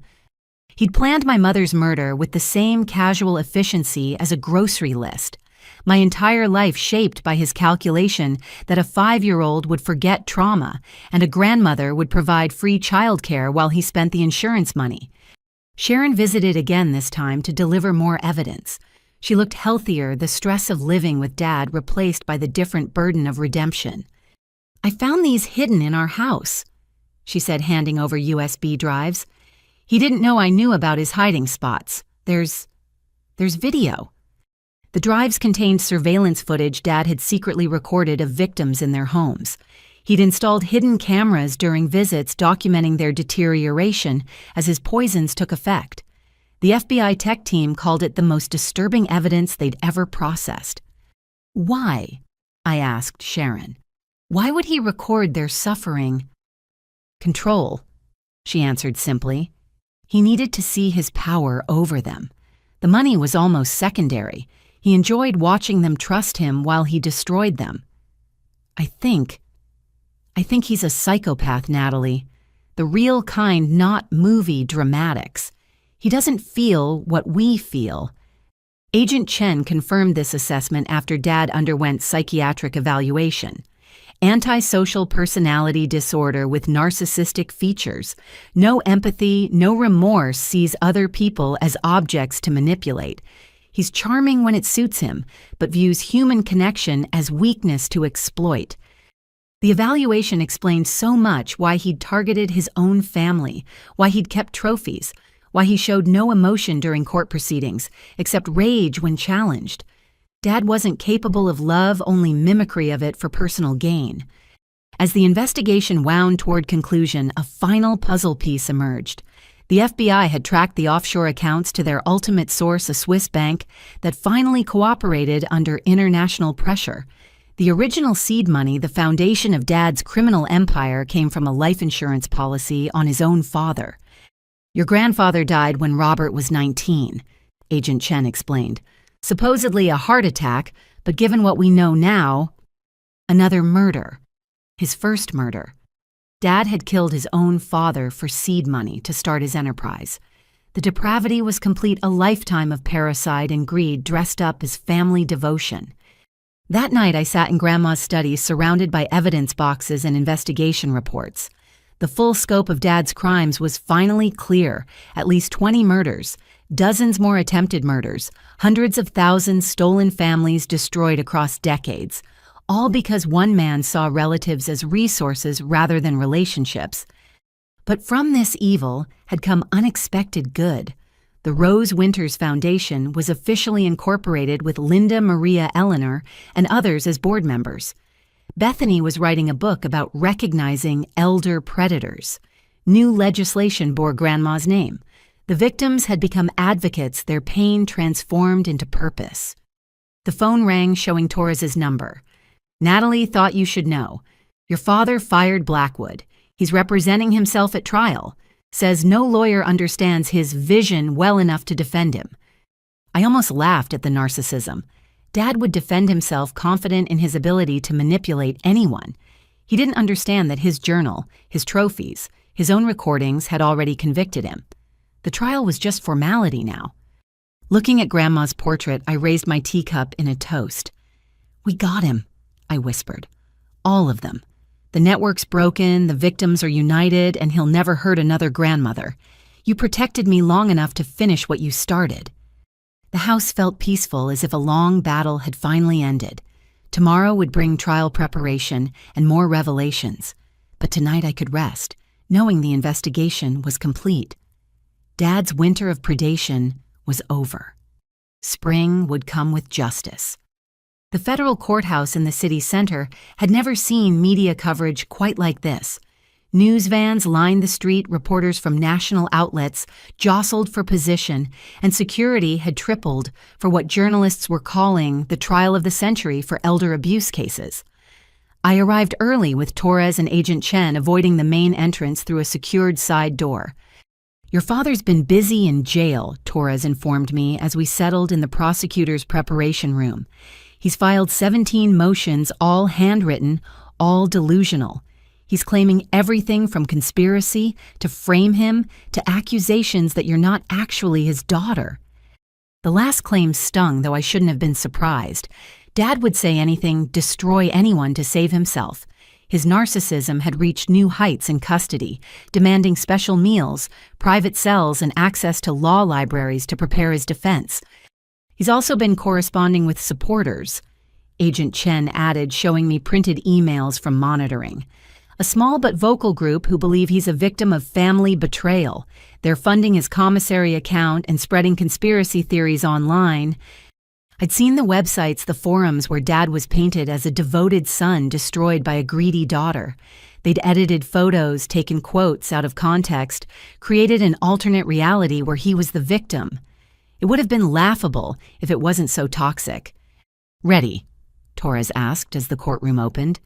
He'd planned my mother's murder with the same casual efficiency as a grocery list. My entire life shaped by his calculation that a 5-year-old would forget trauma and a grandmother would provide free childcare while he spent the insurance money. Sharon visited again this time to deliver more evidence. She looked healthier, the stress of living with Dad replaced by the different burden of redemption. "I found these hidden in our house," she said, handing over USB drives. "He didn't know I knew about his hiding spots. There's video." The drives contained surveillance footage Dad had secretly recorded of victims in their homes. He'd installed hidden cameras during visits documenting their deterioration as his poisons took effect. The FBI tech team called it the most disturbing evidence they'd ever processed. "Why?" I asked Sharon. "Why would he record their suffering?" "Control," she answered simply. "He needed to see his power over them. The money was almost secondary. He enjoyed watching them trust him while he destroyed them. I think he's a psychopath, Natalie. The real kind, not movie dramatics. He doesn't feel what we feel. Agent Chen confirmed this assessment after Dad underwent psychiatric evaluation. Antisocial personality disorder with narcissistic features. No empathy, no remorse, sees other people as objects to manipulate. He's charming when it suits him, but views human connection as weakness to exploit. The evaluation explained so much: why he'd targeted his own family, why he'd kept trophies, why he showed no emotion during court proceedings, except rage when challenged. Dad wasn't capable of love, only mimicry of it for personal gain. As the investigation wound toward conclusion, a final puzzle piece emerged. The FBI had tracked the offshore accounts to their ultimate source, a Swiss bank, that finally cooperated under international pressure. The original seed money, the foundation of Dad's criminal empire, came from a life insurance policy on his own father. Your grandfather died when Robert was 19, Agent Chen explained. Supposedly a heart attack, but given what we know now, another murder. His first murder. Dad had killed his own father for seed money to start his enterprise. The depravity was complete, a lifetime of parricide and greed dressed up as family devotion. That night I sat in Grandma's study surrounded by evidence boxes and investigation reports. The full scope of Dad's crimes was finally clear: at least 20 murders, dozens more attempted murders, hundreds of thousands stolen families destroyed across decades, all because one man saw relatives as resources rather than relationships. But from this evil had come unexpected good. The Rose Winters Foundation was officially incorporated with Linda Maria Eleanor and others as board members. Bethany was writing a book about recognizing elder predators. New legislation bore Grandma's name. The victims had become advocates, their pain transformed into purpose. The phone rang, showing Torres's number. Natalie, thought you should know. Your father fired Blackwood. He's representing himself at trial. Says no lawyer understands his vision well enough to defend him. I almost laughed at the narcissism. Dad would defend himself, confident in his ability to manipulate anyone. He didn't understand that his journal, his trophies, his own recordings had already convicted him. The trial was just formality now. Looking at Grandma's portrait, I raised my teacup in a toast. We got him, I whispered. All of them. The network's broken, the victims are united, and he'll never hurt another grandmother. You protected me long enough to finish what you started. The house felt peaceful, as if a long battle had finally ended. Tomorrow would bring trial preparation and more revelations. But tonight I could rest, knowing the investigation was complete. Dad's winter of predation was over. Spring would come with justice. The federal courthouse in the city center had never seen media coverage quite like this. News vans lined the street, reporters from national outlets jostled for position, and security had tripled for what journalists were calling the trial of the century for elder abuse cases. I arrived early with Torres and Agent Chen, avoiding the main entrance through a secured side door. Your father's been busy in jail, Torres informed me as we settled in the prosecutor's preparation room. He's filed 17 motions, all handwritten, all delusional. He's claiming everything from conspiracy to frame him to accusations that you're not actually his daughter. The last claim stung, though I shouldn't have been surprised. Dad would say anything, destroy anyone to save himself. His narcissism had reached new heights in custody, demanding special meals, private cells, and access to law libraries to prepare his defense. He's also been corresponding with supporters, Agent Chen added, showing me printed emails from monitoring. A small but vocal group who believe he's a victim of family betrayal. They're funding his commissary account and spreading conspiracy theories online. I'd seen the websites, the forums where Dad was painted as a devoted son destroyed by a greedy daughter. They'd edited photos, taken quotes out of context, created an alternate reality where he was the victim. It would have been laughable if it wasn't so toxic. Ready? Torres asked as the courtroom opened.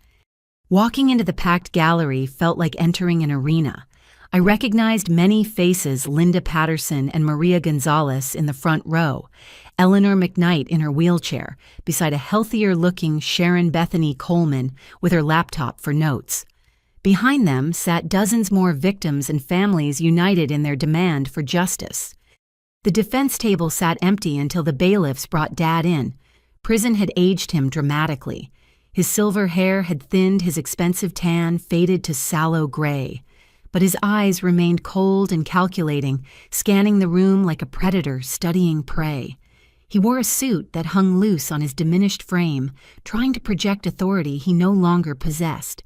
Walking into the packed gallery felt like entering an arena. I recognized many faces, Linda Patterson and Maria Gonzalez in the front row. Eleanor McKnight in her wheelchair, beside a healthier-looking Sharon Bethany Coleman with her laptop for notes. Behind them sat dozens more victims and families united in their demand for justice. The defense table sat empty until the bailiffs brought Dad in. Prison had aged him dramatically. His silver hair had thinned, his expensive tan faded to sallow gray. But his eyes remained cold and calculating, scanning the room like a predator studying prey. He wore a suit that hung loose on his diminished frame, trying to project authority he no longer possessed.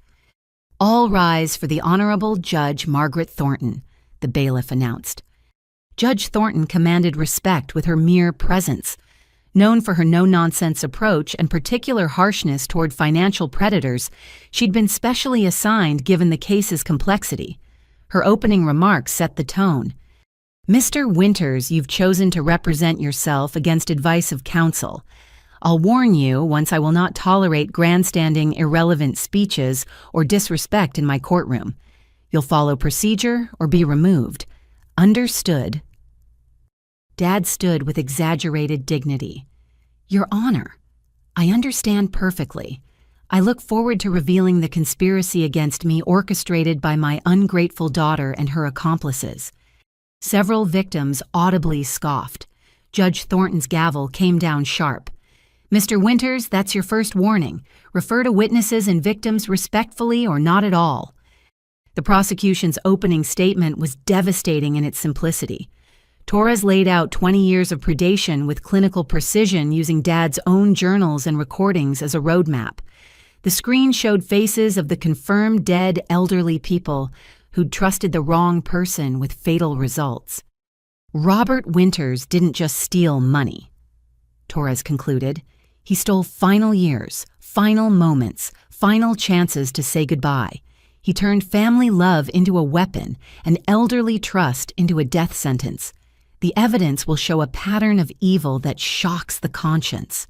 "All rise for the Honorable Judge Margaret Thornton," the bailiff announced. Judge Thornton commanded respect with her mere presence. Known for her no-nonsense approach and particular harshness toward financial predators, she'd been specially assigned given the case's complexity. Her opening remarks set the tone. "Mr. Winters, you've chosen to represent yourself against advice of counsel. I'll warn you, once I will not tolerate grandstanding, irrelevant speeches or disrespect in my courtroom. You'll follow procedure or be removed. Understood?" Dad stood with exaggerated dignity. "Your Honor, I understand perfectly. I look forward to revealing the conspiracy against me orchestrated by my ungrateful daughter and her accomplices." Several victims audibly scoffed. Judge Thornton's gavel came down sharp. "Mr. Winters, that's your first warning. Refer to witnesses and victims respectfully or not at all." The prosecution's opening statement was devastating in its simplicity. Torres laid out 20 years of predation with clinical precision using Dad's own journals and recordings as a roadmap. The screen showed faces of the confirmed dead elderly people who'd trusted the wrong person with fatal results. "Robert Winters didn't just steal money," Torres concluded. "He stole final years, final moments, final chances to say goodbye. He turned family love into a weapon, and elderly trust into a death sentence. The evidence will show a pattern of evil that shocks the conscience."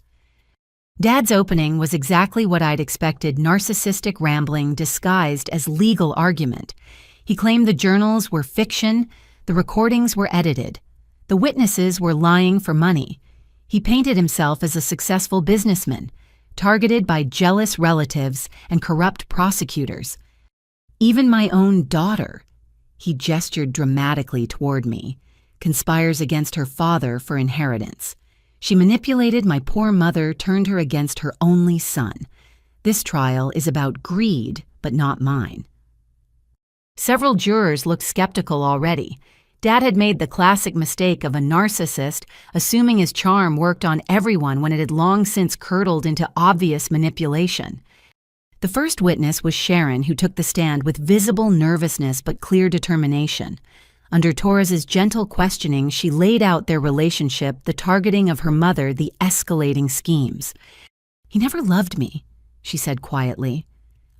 Dad's opening was exactly what I'd expected: narcissistic rambling disguised as legal argument. He claimed the journals were fiction, the recordings were edited, the witnesses were lying for money. He painted himself as a successful businessman, targeted by jealous relatives and corrupt prosecutors. "Even my own daughter," he gestured dramatically toward me, "conspires against her father for inheritance. She manipulated my poor mother, turned her against her only son. This trial is about greed, but not mine." Several jurors looked skeptical already. Dad had made the classic mistake of a narcissist assuming his charm worked on everyone when it had long since curdled into obvious manipulation. The first witness was Sharon, who took the stand with visible nervousness but clear determination. Under Torres's gentle questioning, she laid out their relationship, the targeting of her mother, the escalating schemes. "He never loved me," she said quietly.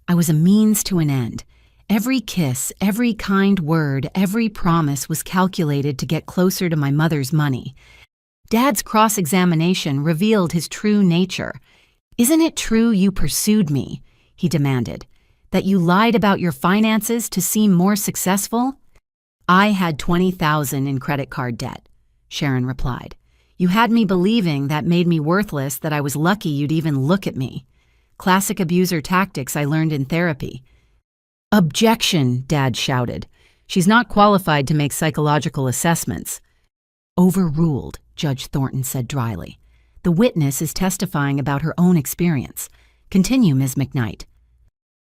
"I was a means to an end. Every kiss, every kind word, every promise was calculated to get closer to my mother's money." Dad's cross-examination revealed his true nature. "Isn't it true you pursued me?" he demanded. "That you lied about your finances to seem more successful?" "I had $20,000 in credit card debt," Sharon replied. "You had me believing that made me worthless, that I was lucky you'd even look at me. Classic abuser tactics I learned in therapy." "Objection," Dad shouted. "She's not qualified to make psychological assessments." "Overruled," Judge Thornton said dryly. "The witness is testifying about her own experience. Continue, Ms. McKnight."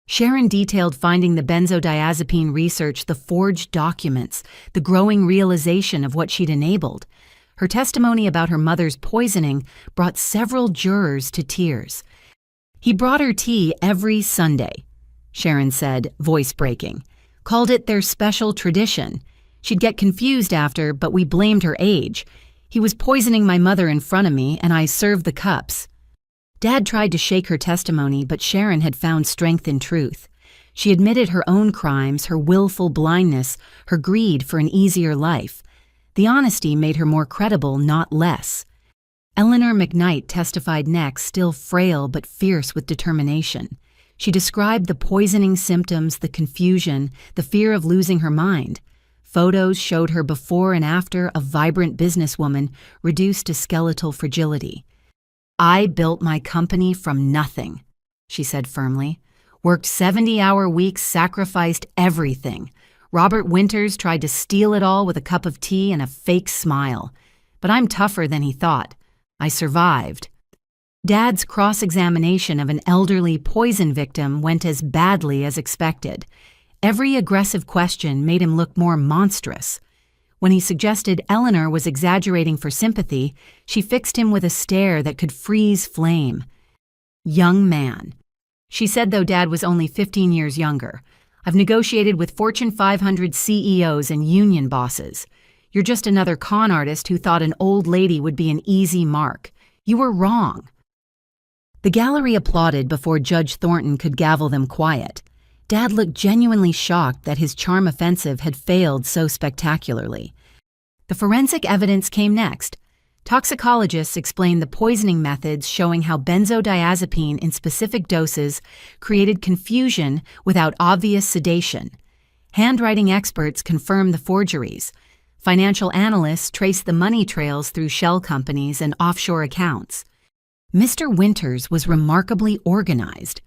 Sharon detailed finding the benzodiazepine research, the forged documents, the growing realization of what she'd enabled. Her testimony about her mother's poisoning brought several jurors to tears. "He brought her tea every Sunday," Sharon said, voice breaking. "Called it their special tradition. She'd get confused after, but we blamed her age. He was poisoning my mother in front of me, and I served the cups." Dad tried to shake her testimony, but Sharon had found strength in truth. She admitted her own crimes, her willful blindness, her greed for an easier life. The honesty made her more credible, not less. Eleanor McKnight testified next, still frail but fierce with determination. She described the poisoning symptoms, the confusion, the fear of losing her mind. Photos showed her before and after, a vibrant businesswoman reduced to skeletal fragility. "I built my company from nothing," she said firmly. "Worked 70-hour weeks, sacrificed everything. Robert Winters tried to steal it all with a cup of tea and a fake smile. But I'm tougher than he thought. I survived." Dad's cross-examination of an elderly poison victim went as badly as expected. Every aggressive question made him look more monstrous. When he suggested Eleanor was exaggerating for sympathy, she fixed him with a stare that could freeze flame. "Young man," she said, though Dad was only 15 years younger, "I've negotiated with Fortune 500 CEOs and union bosses. You're just another con artist who thought an old lady would be an easy mark. You were wrong." The gallery applauded before Judge Thornton could gavel them quiet. Dad looked genuinely shocked that his charm offensive had failed so spectacularly. The forensic evidence came next. Toxicologists explained the poisoning methods, showing how benzodiazepine in specific doses created confusion without obvious sedation. Handwriting experts confirmed the forgeries. Financial analysts traced the money trails through shell companies and offshore accounts. "Mr. Winters was remarkably organized,"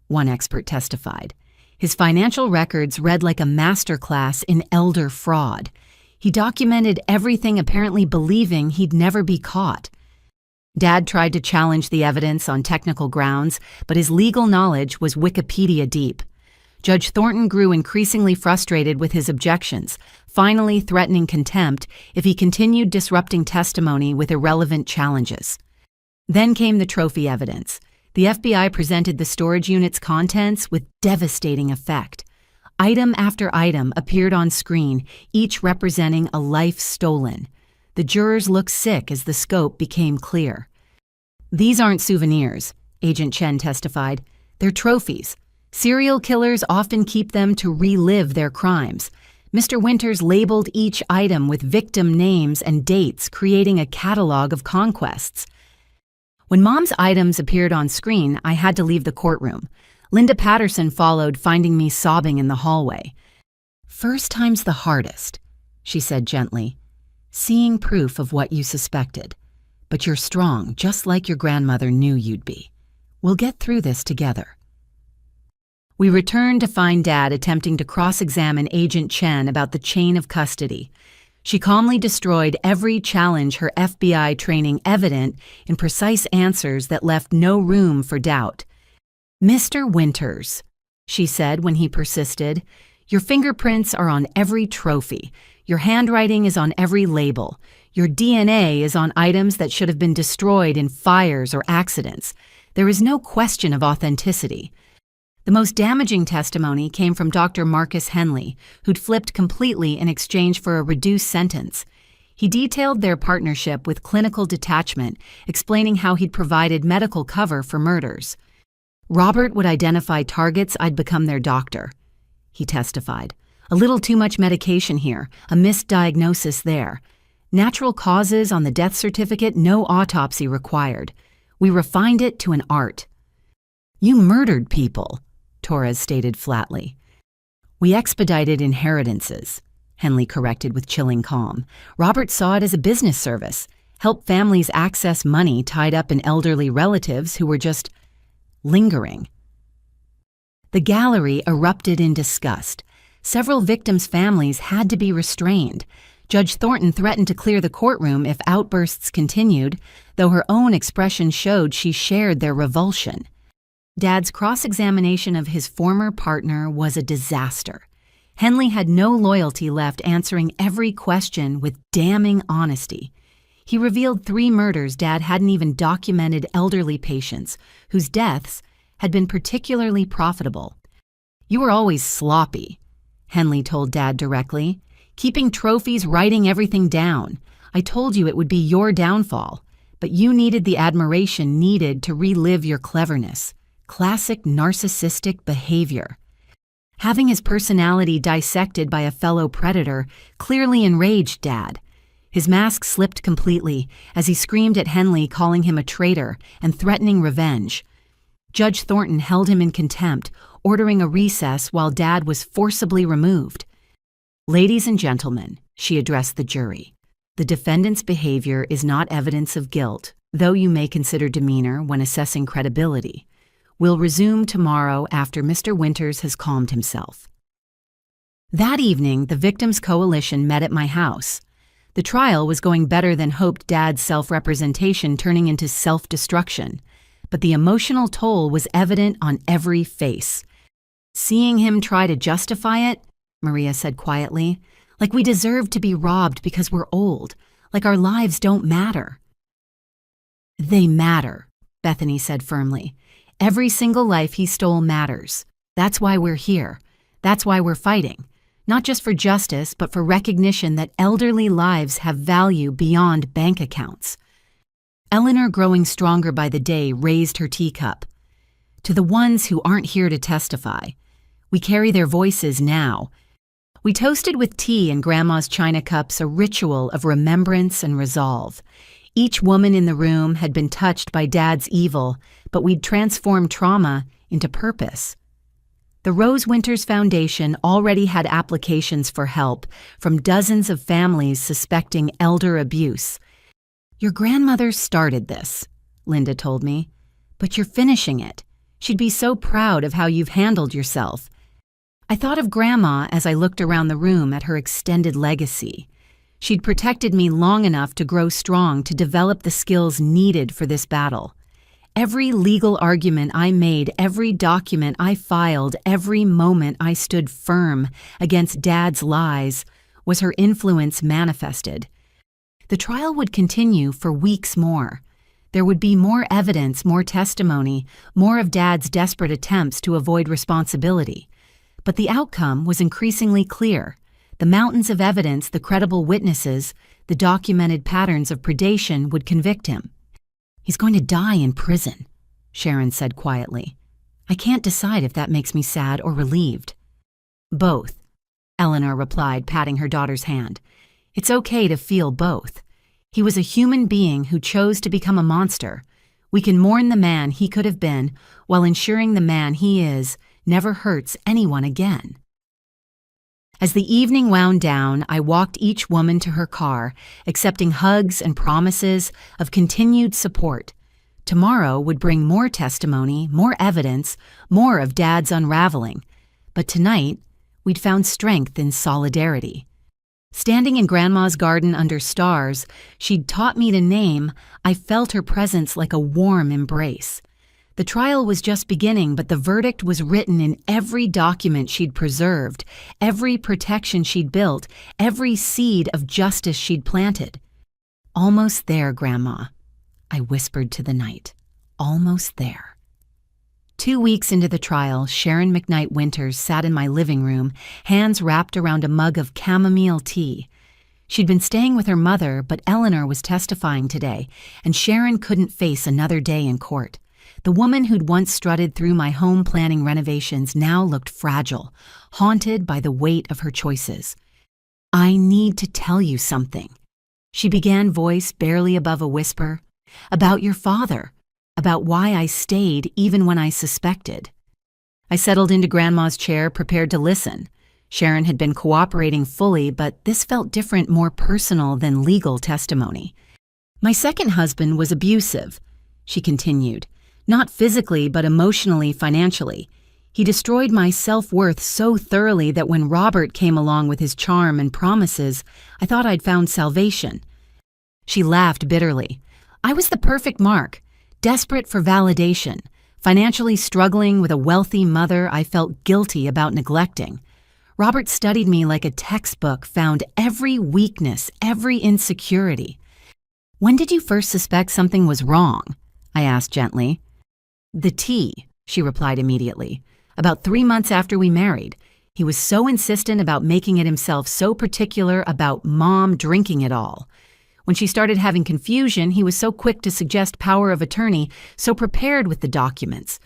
one expert testified. "His financial records read like a masterclass in elder fraud. He documented everything, apparently believing he'd never be caught." Dad tried to challenge the evidence on technical grounds, but his legal knowledge was Wikipedia deep. Judge Thornton grew increasingly frustrated with his objections, finally threatening contempt if he continued disrupting testimony with irrelevant challenges. Then came the trophy evidence. The FBI presented the storage unit's contents with devastating effect. Item after item appeared on screen, each representing a life stolen. The jurors looked sick as the scope became clear. "These aren't souvenirs," Agent Chen testified. "They're trophies. Serial killers often keep them to relive their crimes. Mr. Winters labeled each item with victim names and dates, creating a catalog of conquests." When Mom's items appeared on screen, I had to leave the courtroom. Linda Patterson followed, finding me sobbing in the hallway. "First time's the hardest," she said gently. "Seeing proof of what you suspected. But you're strong, just like your grandmother knew you'd be. We'll get through this together." We returned to find Dad attempting to cross-examine Agent Chen about the chain of custody. She calmly destroyed every challenge, her FBI training evident in precise answers that left no room for doubt. "Mr. Winters," she said when he persisted, "your fingerprints are on every trophy. Your handwriting is on every label. Your DNA is on items that should have been destroyed in fires or accidents. There is no question of authenticity." The most damaging testimony came from Dr. Marcus Henley, who'd flipped completely in exchange for a reduced sentence. He detailed their partnership with clinical detachment, explaining how he'd provided medical cover for murders. "Robert would identify targets, I'd become their doctor," he testified. "A little too much medication here, a misdiagnosis there. Natural causes on the death certificate, no autopsy required. We refined it to an art." "You murdered people," Torres stated flatly. "We expedited inheritances," Henley corrected with chilling calm. "Robert saw it as a business service, help families access money tied up in elderly relatives who were just lingering." The gallery erupted in disgust. Several victims' families had to be restrained. Judge Thornton threatened to clear the courtroom if outbursts continued, though her own expression showed she shared their revulsion. Dad's cross-examination of his former partner was a disaster. Henley had no loyalty left, answering every question with damning honesty. He revealed 3 murders Dad hadn't even documented, elderly patients whose deaths had been particularly profitable. "You were always sloppy," Henley told Dad directly. "Keeping trophies, writing everything down. I told you it would be your downfall, but you needed the admiration needed to relive your cleverness. Classic narcissistic behavior." Having his personality dissected by a fellow predator clearly enraged Dad. His mask slipped completely as he screamed at Henley, calling him a traitor and threatening revenge. Judge Thornton held him in contempt, ordering a recess while Dad was forcibly removed. "Ladies and gentlemen," she addressed the jury, "the defendant's behavior is not evidence of guilt, though you may consider demeanor when assessing credibility. We'll resume tomorrow after Mr. Winters has calmed himself." That evening, the Victims' Coalition met at my house. The trial was going better than hoped, Dad's self-representation turning into self-destruction. But the emotional toll was evident on every face. "Seeing him try to justify it," Maria said quietly, "like we deserve to be robbed because we're old, like our lives don't matter." "They matter," Bethany said firmly. "Every single life he stole matters. That's why we're here. That's why we're fighting. Not just for justice, but for recognition that elderly lives have value beyond bank accounts." Eleanor, growing stronger by the day, raised her teacup. "To the ones who aren't here to testify, we carry their voices now." We toasted with tea in Grandma's china cups, a ritual of remembrance and resolve. Each woman in the room had been touched by Dad's evil, but we'd transformed trauma into purpose. The Rose Winters Foundation already had applications for help from dozens of families suspecting elder abuse. "Your grandmother started this," Linda told me, "but you're finishing it. She'd be so proud of how you've handled yourself." I thought of Grandma as I looked around the room at her extended legacy. She'd protected me long enough to grow strong, to develop the skills needed for this battle. Every legal argument I made, every document I filed, every moment I stood firm against Dad's lies was her influence manifested. The trial would continue for weeks more. There would be more evidence, more testimony, more of Dad's desperate attempts to avoid responsibility. But the outcome was increasingly clear. The mountains of evidence, the credible witnesses, the documented patterns of predation would convict him. "He's going to die in prison," Sharon said quietly. "I can't decide if that makes me sad or relieved." "Both," Eleanor replied, patting her daughter's hand. "It's okay to feel both. He was a human being who chose to become a monster. We can mourn the man he could have been while ensuring the man he is never hurts anyone again." As the evening wound down, I walked each woman to her car, accepting hugs and promises of continued support. Tomorrow would bring more testimony, more evidence, more of Dad's unraveling. But tonight, we'd found strength in solidarity. Standing in Grandma's garden under stars she'd taught me to name, I felt her presence like a warm embrace. The trial was just beginning, but the verdict was written in every document she'd preserved, every protection she'd built, every seed of justice she'd planted. "Almost there, Grandma," I whispered to the night. "Almost there." 2 weeks into the trial, Sharon McKnight Winters sat in my living room, hands wrapped around a mug of chamomile tea. She'd been staying with her mother, but Eleanor was testifying today, and Sharon couldn't face another day in court. The woman who'd once strutted through my home planning renovations now looked fragile, haunted by the weight of her choices. "I need to tell you something," she began, voice barely above a whisper. "About your father, about why I stayed even when I suspected." I settled into Grandma's chair, prepared to listen. Sharon had been cooperating fully, but this felt different, more personal than legal testimony. "My second husband was abusive," she continued. "Not physically, but emotionally, financially. He destroyed my self-worth so thoroughly that when Robert came along with his charm and promises, I thought I'd found salvation." She laughed bitterly. "I was the perfect mark, desperate for validation, financially struggling with a wealthy mother I felt guilty about neglecting. Robert studied me like a textbook, found every weakness, every insecurity." "When did you first suspect something was wrong?" I asked gently. "The tea," she replied immediately. "About 3 months after we married. He was so insistent about making it himself, so particular about Mom drinking it all. When she started having confusion, he was so quick to suggest power of attorney, so prepared with the documents."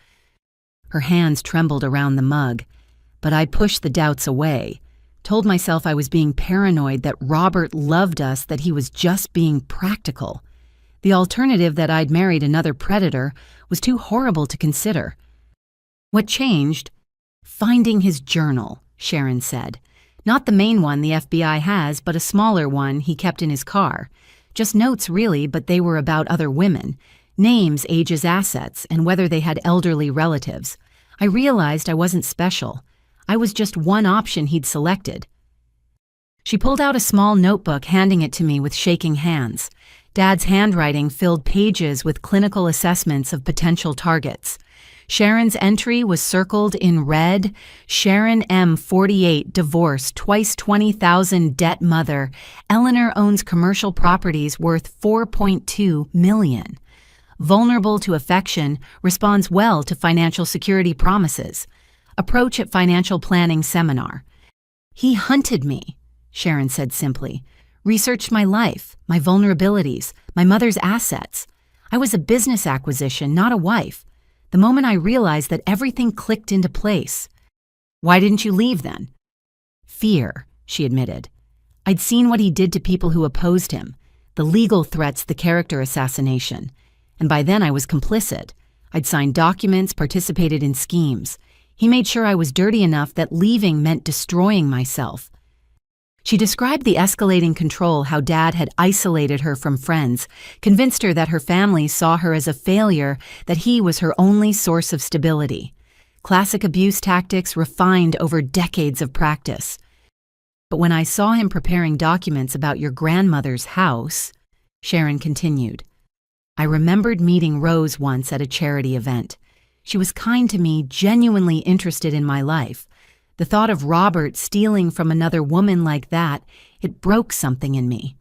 Her hands trembled around the mug, but I pushed the doubts away, told myself I was being paranoid, that Robert loved us, that he was just being practical. The alternative, that I'd married another predator, was too horrible to consider. "What changed?" "Finding his journal," Sharon said. Not the main one the FBI has, but a smaller one he kept in his car. Just notes, really, but they were about other women. Names, ages, assets, and whether they had elderly relatives. I realized I wasn't special. I was just one option he'd selected. She pulled out a small notebook, handing it to me with shaking hands. Dad's handwriting filled pages with clinical assessments of potential targets. Sharon's entry was circled in red. Sharon M., 48, divorced, twice 20,000, debt mother. Eleanor owns commercial properties worth $4.2 million. Vulnerable to affection, responds well to financial security promises. Approach at financial planning seminar. He hunted me, Sharon said simply. Researched my life, my vulnerabilities, my mother's assets. I was a business acquisition, not a wife. The moment I realized that, everything clicked into place. Why didn't you leave then? Fear, she admitted. I'd seen what he did to people who opposed him, the legal threats, the character assassination. And by then I was complicit. I'd signed documents, participated in schemes. He made sure I was dirty enough that leaving meant destroying myself. She described the escalating control, how Dad had isolated her from friends, convinced her that her family saw her as a failure, that he was her only source of stability. Classic abuse tactics refined over decades of practice. But when I saw him preparing documents about your grandmother's house, Sharon continued, I remembered meeting Rose once at a charity event. She was kind to me, genuinely interested in my life. The thought of Robert stealing from another woman like that, it broke something in me.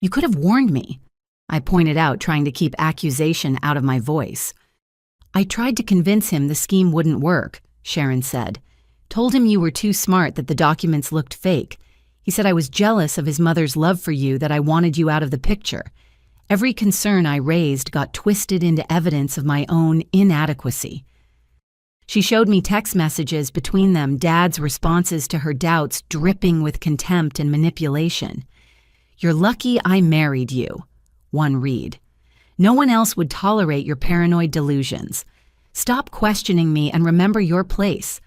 You could have warned me, I pointed out, trying to keep accusation out of my voice. I tried to convince him the scheme wouldn't work, Sharon said. Told him you were too smart, that the documents looked fake. He said I was jealous of his mother's love for you, that I wanted you out of the picture. Every concern I raised got twisted into evidence of my own inadequacy. She showed me text messages between them, Dad's responses to her doubts dripping with contempt and manipulation. You're lucky I married you, one read. No one else would tolerate your paranoid delusions. Stop questioning me and remember your place.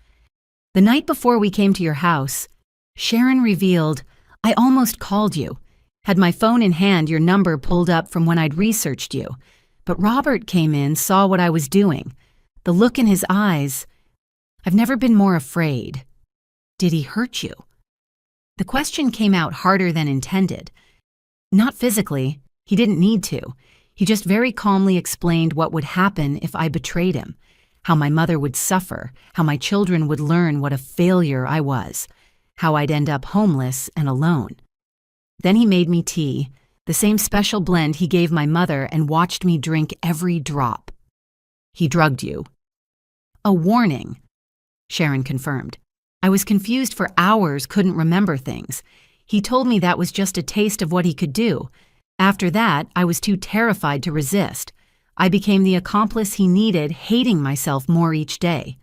The night before we came to your house, Sharon revealed, I almost called you. Had my phone in hand, your number pulled up from when I'd researched you. But Robert came in, saw what I was doing. The look in his eyes. I've never been more afraid. Did he hurt you? The question came out harder than intended. Not physically. He didn't need to. He just very calmly explained what would happen if I betrayed him, how my mother would suffer, how my children would learn what a failure I was, how I'd end up homeless and alone. Then he made me tea, the same special blend he gave my mother, and watched me drink every drop. He drugged you. A warning, Sharon confirmed. I was confused for hours, couldn't remember things. He told me that was just a taste of what he could do. After that, I was too terrified to resist. I became the accomplice he needed, hating myself more each day.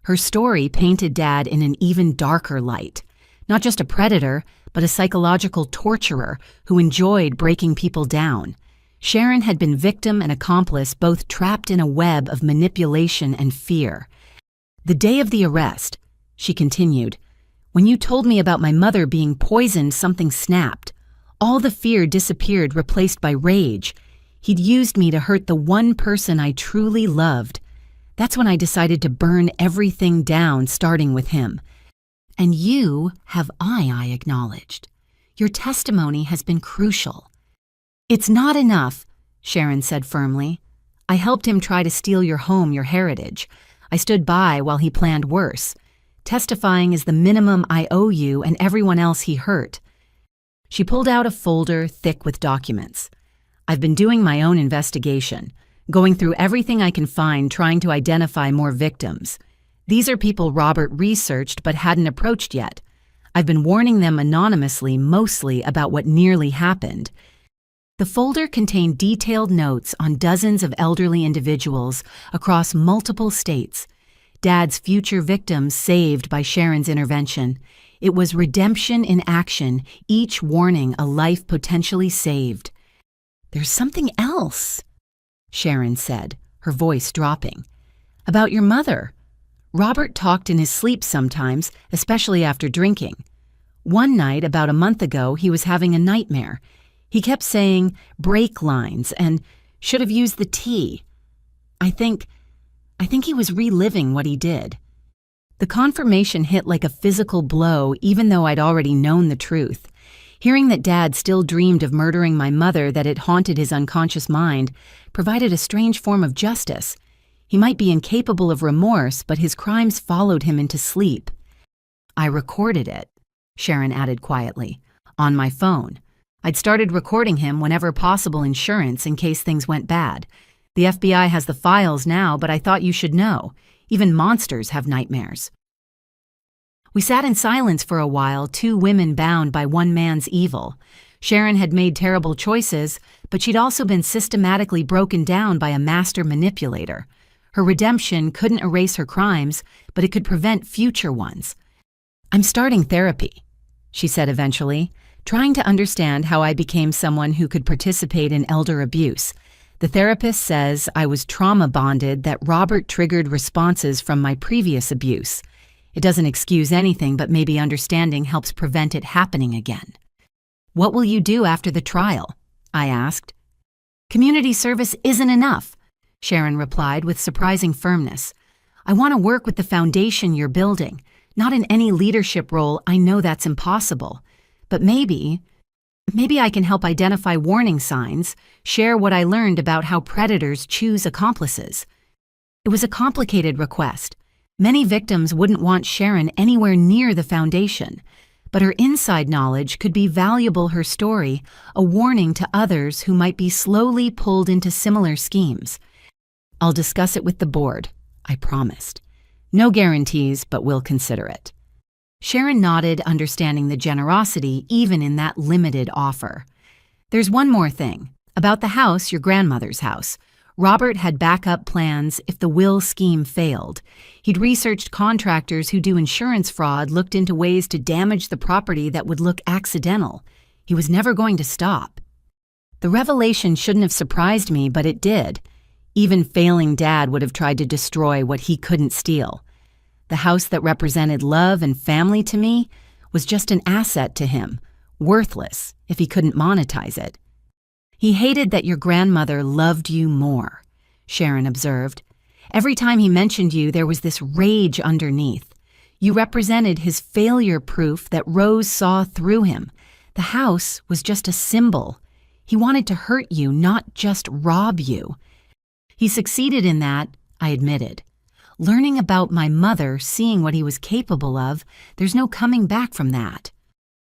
Her story painted Dad in an even darker light. Not just a predator, but a psychological torturer who enjoyed breaking people down. Sharon had been victim and accomplice, both trapped in a web of manipulation and fear. The day of the arrest, she continued, when you told me about my mother being poisoned, something snapped. All the fear disappeared, replaced by rage. He'd used me to hurt the one person I truly loved. That's when I decided to burn everything down, starting with him. And you have I acknowledged. Your testimony has been crucial. It's not enough, Sharon said firmly. I helped him try to steal your home, your heritage. I stood by while he planned worse. Testifying is the minimum I owe you and everyone else he hurt. She pulled out a folder thick with documents. I've been doing my own investigation, going through everything I can find, trying to identify more victims. These are people Robert researched but hadn't approached yet. I've been warning them anonymously, mostly about what nearly happened. The folder contained detailed notes on dozens of elderly individuals across multiple states. Dad's future victims saved by Sharon's intervention. It was redemption in action, each warning a life potentially saved. There's something else, Sharon said, her voice dropping. About your mother. Robert talked in his sleep sometimes, especially after drinking. One night, about a month ago, he was having a nightmare. He kept saying brake lines and should have used the T. I think he was reliving what he did. The confirmation hit like a physical blow, even though I'd already known the truth. Hearing that Dad still dreamed of murdering my mother, that it haunted his unconscious mind, provided a strange form of justice. He might be incapable of remorse, but his crimes followed him into sleep. I recorded it, Sharon added quietly, on my phone. I'd started recording him whenever possible insurance in case things went bad. The FBI has the files now, but I thought you should know. Even monsters have nightmares. We sat in silence for a while, two women bound by one man's evil. Sharon had made terrible choices, but she'd also been systematically broken down by a master manipulator. Her redemption couldn't erase her crimes, but it could prevent future ones. "I'm starting therapy," she said eventually, trying to understand how I became someone who could participate in elder abuse. The therapist says I was trauma bonded, that Robert triggered responses from my previous abuse. It doesn't excuse anything, but maybe understanding helps prevent it happening again. "What will you do after the trial?" I asked. "Community service isn't enough," Sharon replied with surprising firmness. "I want to work with the foundation you're building. Not in any leadership role, I know that's impossible. But maybe I can help identify warning signs, share what I learned about how predators choose accomplices." It was a complicated request. Many victims wouldn't want Sharon anywhere near the foundation, but her inside knowledge could be valuable. Her story, a warning to others who might be slowly pulled into similar schemes. "I'll discuss it with the board," I promised. "No guarantees, but we'll consider it." Sharon nodded, understanding the generosity even in that limited offer. "There's one more thing. About the house, your grandmother's house. Robert had backup plans if the will scheme failed. He'd researched contractors who do insurance fraud, looked into ways to damage the property that would look accidental. He was never going to stop. The revelation shouldn't have surprised me, but it did. Even failing Dad would have tried to destroy what he couldn't steal. The house that represented love and family to me was just an asset to him, worthless if he couldn't monetize it. "He hated that your grandmother loved you more," Sharon observed. "Every time he mentioned you, there was this rage underneath. You represented his failure proof that Rose saw through him. The house was just a symbol. He wanted to hurt you, not just rob you. He succeeded in that," I admitted. "Learning about my mother, seeing what he was capable of, there's no coming back from that."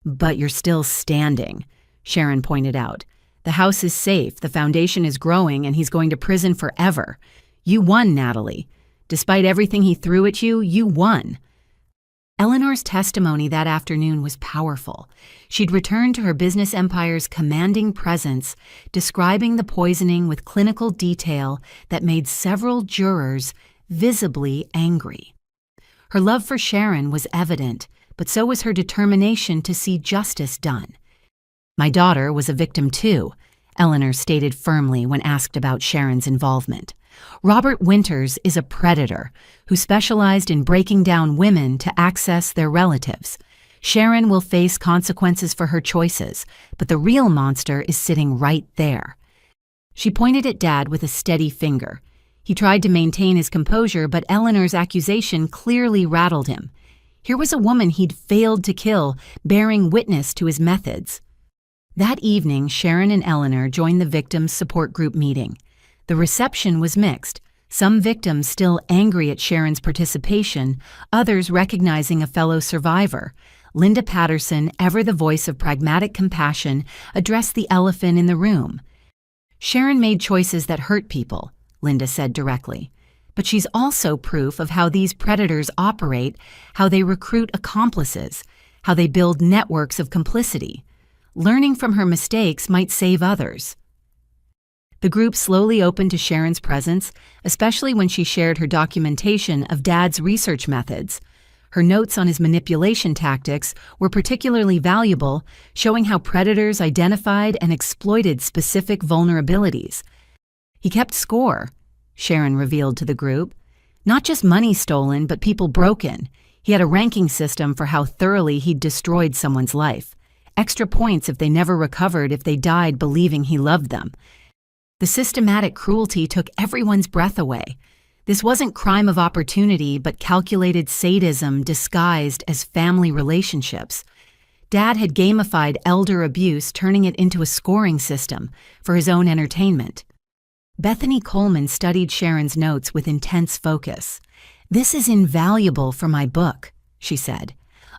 "But you're still standing," Sharon pointed out. "The house is safe, the foundation is growing, and he's going to prison forever. You won, Natalie. Despite everything he threw at you, you won." Eleanor's testimony that afternoon was powerful. She'd returned to her business empire's commanding presence, describing the poisoning with clinical detail that made several jurors visibly angry. Her love for Sharon was evident, but so was her determination to see justice done. "My daughter was a victim too," Eleanor stated firmly when asked about Sharon's involvement. "Robert Winters is a predator who specialized in breaking down women to access their relatives. Sharon will face consequences for her choices, but the real monster is sitting right there." She pointed at Dad with a steady finger. He tried to maintain his composure, but Eleanor's accusation clearly rattled him. Here was a woman he'd failed to kill, bearing witness to his methods. That evening, Sharon and Eleanor joined the victims' support group meeting. The reception was mixed, some victims still angry at Sharon's participation, others recognizing a fellow survivor. Linda Patterson, ever the voice of pragmatic compassion, addressed the elephant in the room. "Sharon made choices that hurt people," Linda said directly. "But she's also proof of how these predators operate, how they recruit accomplices, how they build networks of complicity. Learning from her mistakes might save others." The group slowly opened to Sharon's presence, especially when she shared her documentation of Dad's research methods. Her notes on his manipulation tactics were particularly valuable, showing how predators identified and exploited specific vulnerabilities. "He kept score," Sharon revealed to the group. Not just money stolen, but people broken. He had a ranking system for how thoroughly he'd destroyed someone's life. Extra points if they never recovered if they died believing he loved them. The systematic cruelty took everyone's breath away. This wasn't crime of opportunity, but calculated sadism disguised as family relationships. Dad had gamified elder abuse, turning it into a scoring system for his own entertainment. Bethany Coleman studied Sharon's notes with intense focus. "This is invaluable for my book," she said.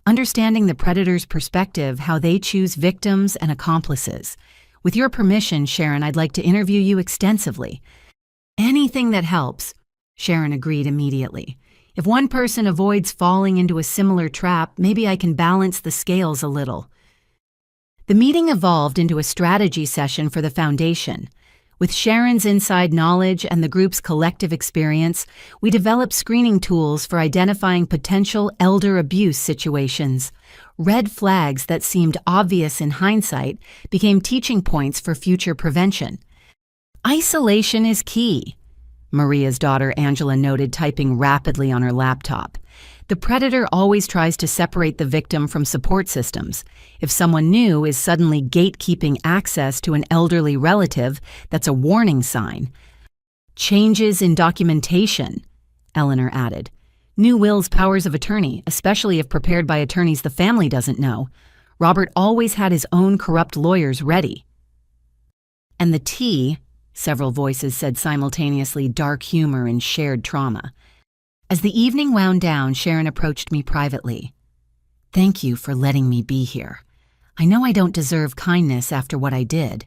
"Understanding the predator's perspective, how they choose victims and accomplices. With your permission, Sharon, I'd like to interview you extensively." "Anything that helps," Sharon agreed immediately. "If one person avoids falling into a similar trap, maybe I can balance the scales a little." The meeting evolved into a strategy session for the foundation. With Sharon's inside knowledge and the group's collective experience, we developed screening tools for identifying potential elder abuse situations. Red flags that seemed obvious in hindsight became teaching points for future prevention. "Isolation is key," Maria's daughter Angela noted, typing rapidly on her laptop. "The predator always tries to separate the victim from support systems. If someone new is suddenly gatekeeping access to an elderly relative, that's a warning sign." "Changes in documentation," Eleanor added. "New wills, powers of attorney, especially if prepared by attorneys the family doesn't know. Robert always had his own corrupt lawyers ready." "And the T," several voices said simultaneously, dark humor and shared trauma. As the evening wound down, Sharon approached me privately. "Thank you for letting me be here. I know I don't deserve kindness after what I did."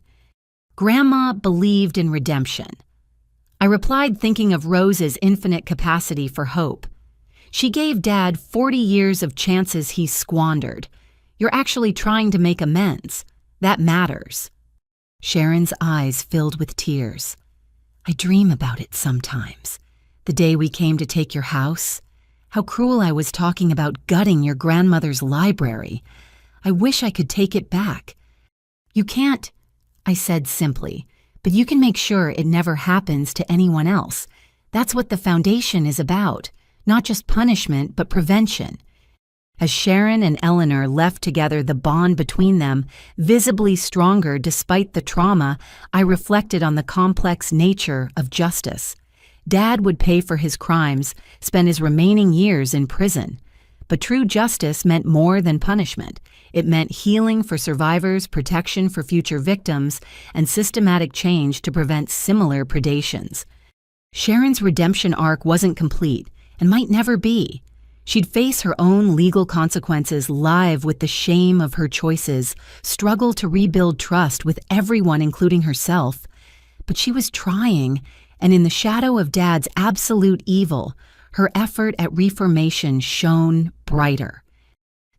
"Grandma believed in redemption." I replied, thinking of Rose's infinite capacity for hope. "She gave Dad 40 years of chances he squandered. You're actually trying to make amends. That matters." Sharon's eyes filled with tears. "I dream about it sometimes. The day we came to take your house. How cruel I was talking about gutting your grandmother's library. I wish I could take it back." "You can't," I said simply, "but you can make sure it never happens to anyone else. That's what the foundation is about. Not just punishment, but prevention." As Sharon and Eleanor left together, the bond between them, visibly stronger despite the trauma, I reflected on the complex nature of justice. Dad would pay for his crimes, spend his remaining years in prison. But true justice meant more than punishment. It meant healing for survivors, protection for future victims, and systematic change to prevent similar predations. Sharon's redemption arc wasn't complete, and might never be. She'd face her own legal consequences, live with the shame of her choices, struggle to rebuild trust with everyone, including herself. But she was trying, and in the shadow of Dad's absolute evil, her effort at reformation shone brighter.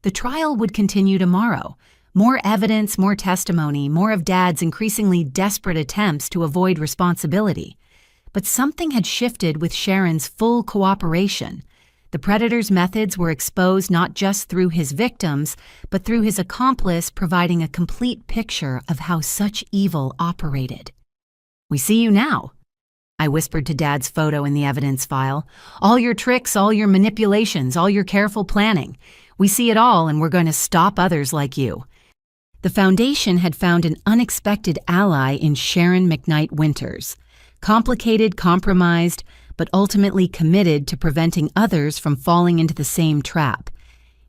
The trial would continue tomorrow. More evidence, more testimony, more of Dad's increasingly desperate attempts to avoid responsibility. But something had shifted with Sharon's full cooperation. The predator's methods were exposed not just through his victims, but through his accomplice, providing a complete picture of how such evil operated. "We see you now," I whispered to Dad's photo in the evidence file. "All your tricks, all your manipulations, all your careful planning. We see it all, and we're going to stop others like you." The foundation had found an unexpected ally in Sharon McKnight Winters. Complicated, compromised, but ultimately committed to preventing others from falling into the same trap.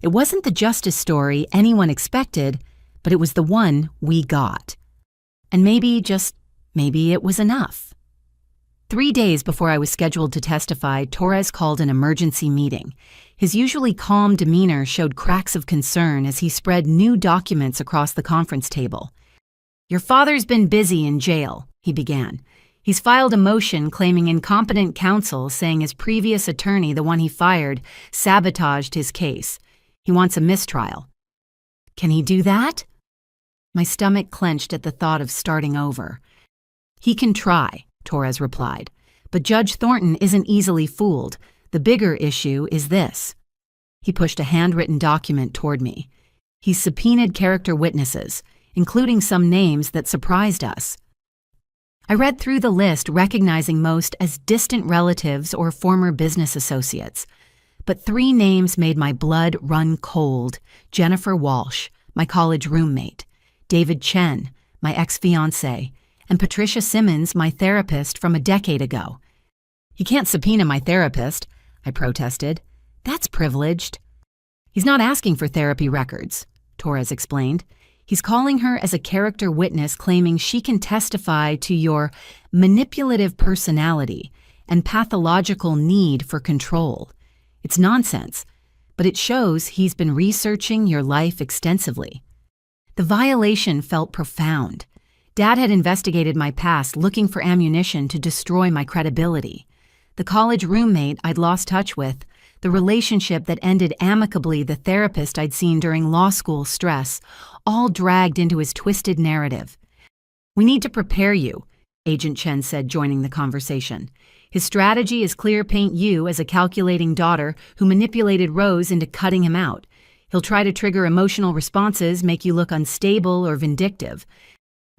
It wasn't the justice story anyone expected, but it was the one we got. And maybe, just maybe, it was enough. 3 days before I was scheduled to testify, Torres called an emergency meeting. His usually calm demeanor showed cracks of concern as he spread new documents across the conference table. "Your father's been busy in jail," he began. "He's filed a motion claiming incompetent counsel, saying his previous attorney, the one he fired, sabotaged his case. He wants a mistrial." "Can he do that?" My stomach clenched at the thought of starting over. "He can try," Torres replied. "But Judge Thornton isn't easily fooled. The bigger issue is this." He pushed a handwritten document toward me. "He's subpoenaed character witnesses, including some names that surprised us." I read through the list, recognizing most as distant relatives or former business associates. But 3 names made my blood run cold: Jennifer Walsh, my college roommate; David Chen, my ex-fiancé; and Patricia Simmons, my therapist from a decade ago. "He can't subpoena my therapist," I protested. "That's privileged." "He's not asking for therapy records," Torres explained. "He's calling her as a character witness, claiming she can testify to your manipulative personality and pathological need for control. It's nonsense, but it shows he's been researching your life extensively." The violation felt profound. Dad had investigated my past, looking for ammunition to destroy my credibility. The college roommate I'd lost touch with, the relationship that ended amicably, the therapist I'd seen during law school stress, all dragged into his twisted narrative. "We need to prepare you," Agent Chen said, joining the conversation. "His strategy is clear: paint you as a calculating daughter who manipulated Rose into cutting him out. He'll try to trigger emotional responses, make you look unstable or vindictive.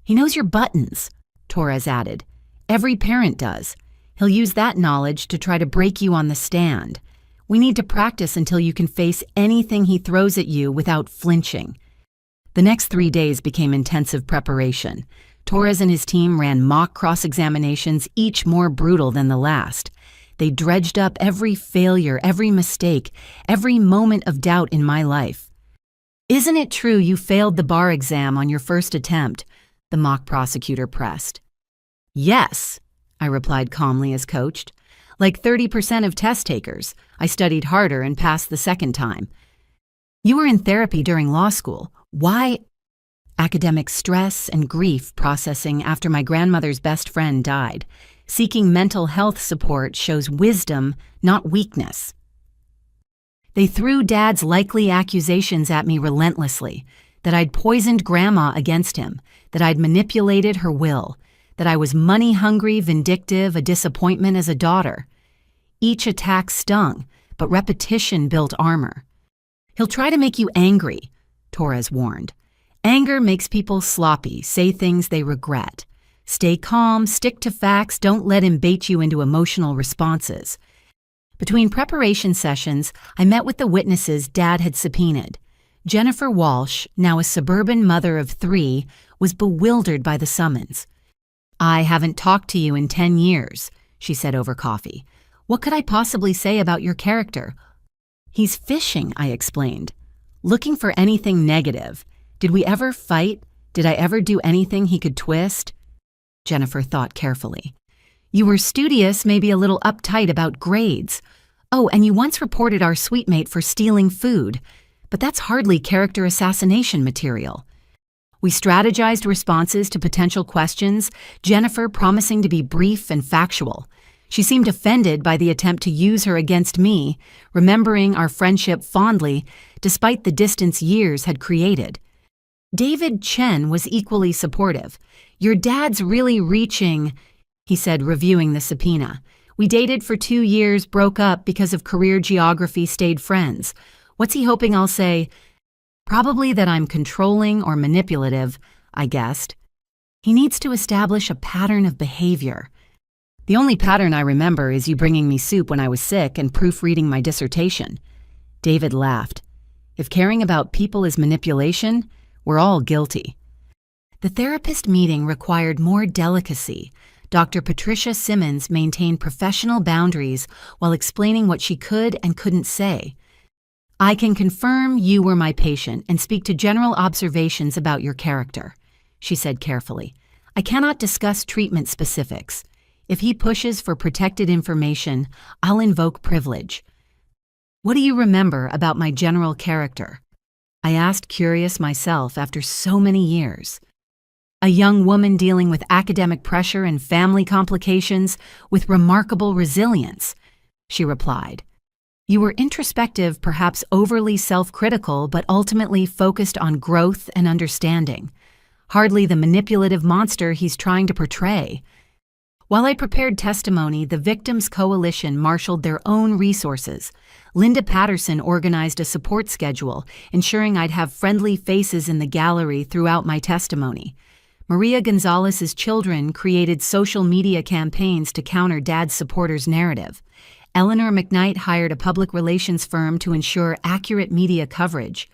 He knows your buttons," Torres added. "Every parent does. He'll use that knowledge to try to break you on the stand. We need to practice until you can face anything he throws at you without flinching." The next 3 days became intensive preparation. Torres and his team ran mock cross-examinations, each more brutal than the last. They dredged up every failure, every mistake, every moment of doubt in my life. "Isn't it true you failed the bar exam on your first attempt?" the mock prosecutor pressed. "Yes," I replied calmly as coached. "Like 30% of test takers. I studied harder and passed the second time." "You were in therapy during law school. Why?" "Academic stress and grief processing after my grandmother's best friend died. Seeking mental health support shows wisdom, not weakness." They threw Dad's likely accusations at me relentlessly: that I'd poisoned Grandma against him, that I'd manipulated her will, that I was money-hungry, vindictive, a disappointment as a daughter. Each attack stung, but repetition built armor. "He'll try to make you angry," Torres warned. "Anger makes people sloppy, say things they regret. Stay calm, stick to facts, don't let him bait you into emotional responses." Between preparation sessions, I met with the witnesses Dad had subpoenaed. Jennifer Walsh, now a suburban mother of 3, was bewildered by the summons. "I haven't talked to you in 10 years, she said over coffee. "What could I possibly say about your character?" "He's fishing," I explained. "Looking for anything negative. Did we ever fight? Did I ever do anything he could twist?" Jennifer thought carefully. "You were studious, maybe a little uptight about grades. Oh, and you once reported our suitemate for stealing food. But that's hardly character assassination material." We strategized responses to potential questions, Jennifer promising to be brief and factual. She seemed offended by the attempt to use her against me, remembering our friendship fondly despite the distance years had created. David Chen was equally supportive. "Your dad's really reaching," he said, reviewing the subpoena. "We dated for 2 years, broke up because of career geography, stayed friends. What's he hoping I'll say?" "Probably that I'm controlling or manipulative," I guessed. "He needs to establish a pattern of behavior." "The only pattern I remember is you bringing me soup when I was sick and proofreading my dissertation." David laughed. "If caring about people is manipulation, we're all guilty." The therapist meeting required more delicacy. Dr. Patricia Simmons maintained professional boundaries while explaining what she could and couldn't say. "I can confirm you were my patient and speak to general observations about your character," she said carefully. "I cannot discuss treatment specifics. If he pushes for protected information, I'll invoke privilege." "What do you remember about my general character?" I asked, curious myself after so many years. "A young woman dealing with academic pressure and family complications with remarkable resilience," she replied. "You were introspective, perhaps overly self-critical, but ultimately focused on growth and understanding. Hardly the manipulative monster he's trying to portray." While I prepared testimony, the Victims Coalition marshaled their own resources. Linda Patterson organized a support schedule, ensuring I'd have friendly faces in the gallery throughout my testimony. Maria Gonzalez's children created social media campaigns to counter Dad's supporters' narrative. Eleanor McKnight hired a public relations firm to ensure accurate media coverage.